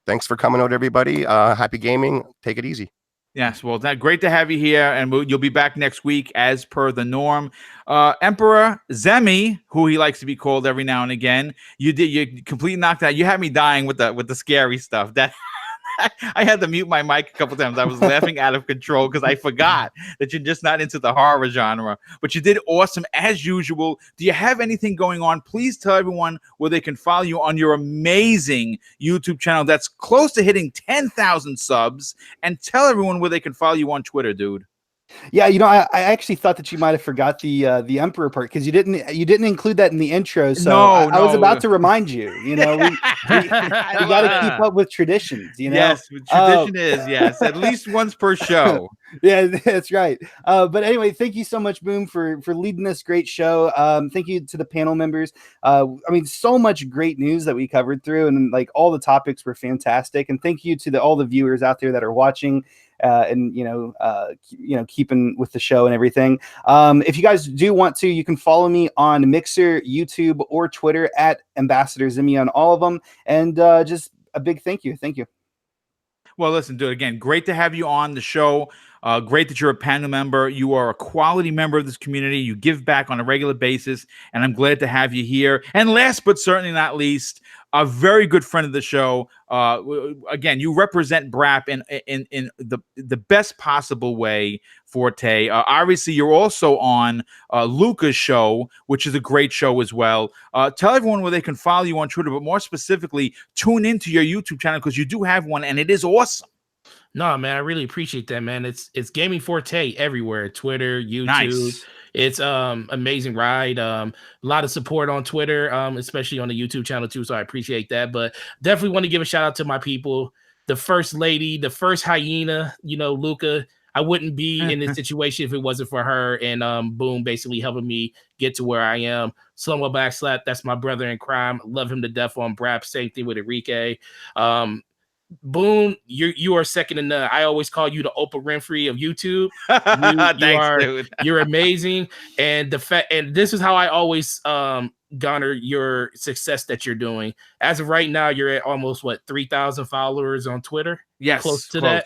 Thanks for coming out, everybody. Happy gaming. Take it easy. Yes, well, great to have you here, and you'll be back next week as per the norm. Emperor Zemi, who he likes to be called every now and again, you completely knocked out. You had me dying with the scary stuff. That I had to mute my mic a couple times. I was laughing out of control because I forgot that you're just not into the horror genre. But you did awesome as usual. Do you have anything going on? Please tell everyone where they can follow you on your amazing YouTube channel that's close to hitting 10,000 subs. And tell everyone where they can follow you on Twitter, dude. Yeah, I actually thought that you might have forgot the Emperor part, because you didn't include that in the intro. So I was about to remind you. We got to keep up with traditions. Yes, tradition is at least once per show. Yeah, that's right. But anyway, thank you so much, Boom, for leading this great show. Thank you to the panel members. So much great news that we covered through, and like all the topics were fantastic. And thank you to all the viewers out there that are watching. And keeping with the show and everything. If you guys do want to, you can follow me on Mixer, YouTube, or Twitter at Ambassador Zimmy on all of them. And just a big thank you. Well, listen, dude, again, great to have you on the show. Great that you're a panel member. You are a quality member of this community. You give back on a regular basis, and I'm glad to have you here. And last but certainly not least, a very good friend of the show. Again, you represent BRAP in the best possible way, Forte. Obviously, you're also on Luca's show, which is a great show as well. Tell everyone where they can follow you on Twitter, but more specifically, tune into your YouTube channel, because you do have one, and it is awesome. No, man, I really appreciate that, man. It's Gaming Forte everywhere. Twitter, YouTube. Nice. It's amazing ride. A lot of support on Twitter, especially on the YouTube channel too. So I appreciate that. But definitely want to give a shout out to my people. The first lady, the first hyena, Luca. I wouldn't be in this situation if it wasn't for her and Boom basically helping me get to where I am. Slow-mo backslap, that's my brother in crime. Love him to death on BRAP. Same thing with Enrique. Boom, you are second to none. I always call you the Oprah Winfrey of YouTube. Thanks, dude. You're amazing, and this is how I always garner your success that you're doing. As of right now, you're at almost 3,000 followers on Twitter. Yes, close to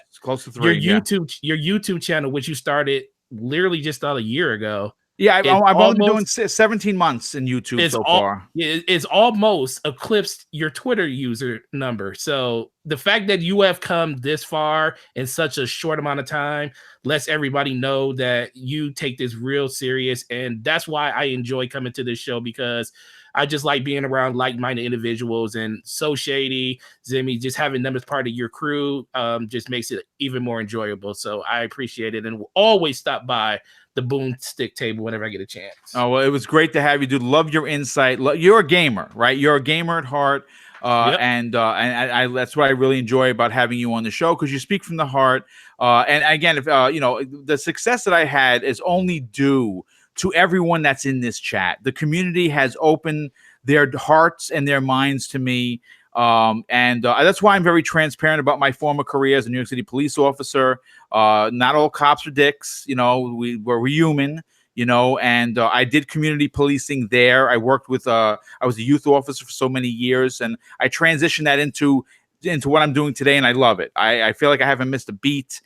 3. Your YouTube channel, which you started literally just about a year ago. Yeah, I've only been doing 17 months in YouTube so far. It's almost eclipsed your Twitter user number. So the fact that you have come this far in such a short amount of time lets everybody know that you take this real serious. And that's why I enjoy coming to this show, because I just like being around like-minded individuals. And So Shady, Zimmy, just having them as part of your crew just makes it even more enjoyable. So I appreciate it, and will always stop by the BoomStick table whenever I get a chance. Oh, well, it was great to have you, dude. Love your insight. You're a gamer, right? You're a gamer at heart. Yep. And I that's what I really enjoy about having you on the show, because you speak from the heart. And again, if the success that I had is only due to everyone that's in this chat. The community has opened their hearts and their minds to me. And that's why I'm very transparent about my former career as a New York City police officer. Not all cops are dicks, we're human, and I did community policing there. I worked with, I was a youth officer for so many years, and I transitioned that into what I'm doing today, and I love it. I feel like I haven't missed a beat.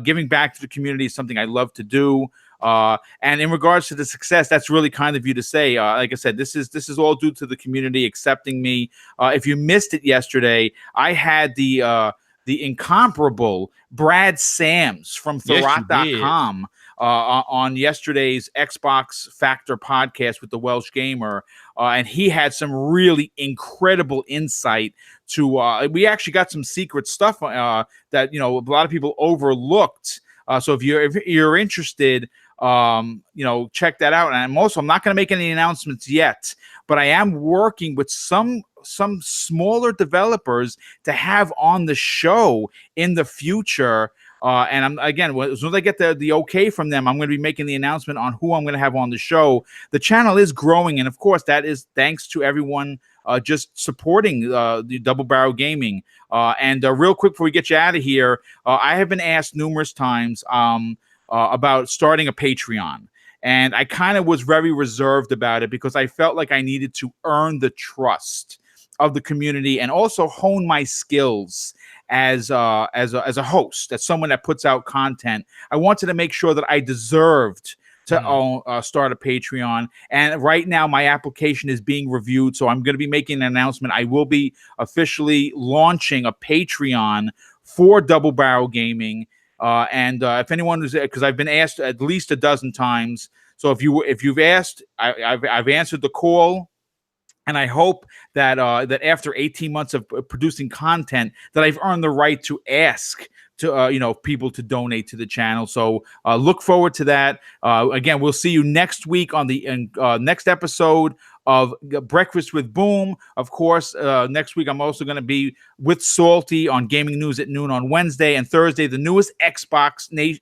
Giving back to the community is something I love to do. And in regards to the success, that's really kind of you to say. Like I said, this is all due to the community accepting me. If you missed it yesterday, I had the incomparable Brad Sams from Thurrott.com on yesterday's Xbox Factor podcast with the Welsh Gamer. And he had some really incredible insight we actually got some secret stuff that a lot of people overlooked. So if you're interested, check that out. And I'm not going to make any announcements yet, but I am working with some smaller developers to have on the show in the future. And I'm again, as soon as I get the okay from them, I'm going to be making the announcement on who I'm going to have on the show. The channel is growing, and of course, that is thanks to everyone just supporting the Double Barrel Gaming. And real quick before we get you out of here, I have been asked numerous times about starting a Patreon. And I kind of was very reserved about it because I felt like I needed to earn the trust of the community and also hone my skills as a host, as someone that puts out content. I wanted to make sure that I deserved to start a Patreon. And right now my application is being reviewed. So I'm going to be making an announcement. I will be officially launching a Patreon for Double Barrel Gaming. And if anyone was, because I've been asked at least a dozen times. So if you've asked, I've answered the call. And I hope that that after 18 months of producing content, that I've earned the right to ask to people to donate to the channel. So look forward to that. Again, we'll see you next week on the next episode of Breakfast with Boom. Of course, next week I'm also going to be with Salty on Gaming News at noon on Wednesday and Thursday. The newest Xbox Nation,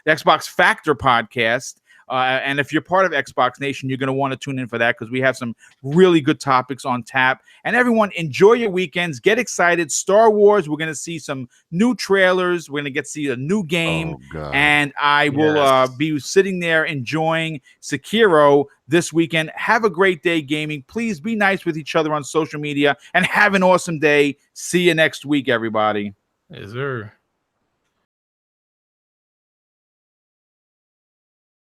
the Xbox Factor podcast. And if you're part of Xbox Nation, you're going to want to tune in for that because we have some really good topics on tap. And everyone, enjoy your weekends. Get excited. Star Wars, we're going to see some new trailers. We're going to see a new game. And I will be sitting there enjoying Sekiro this weekend. Have a great day gaming. Please be nice with each other on social media and have an awesome day. See you next week, everybody. Yes, sir.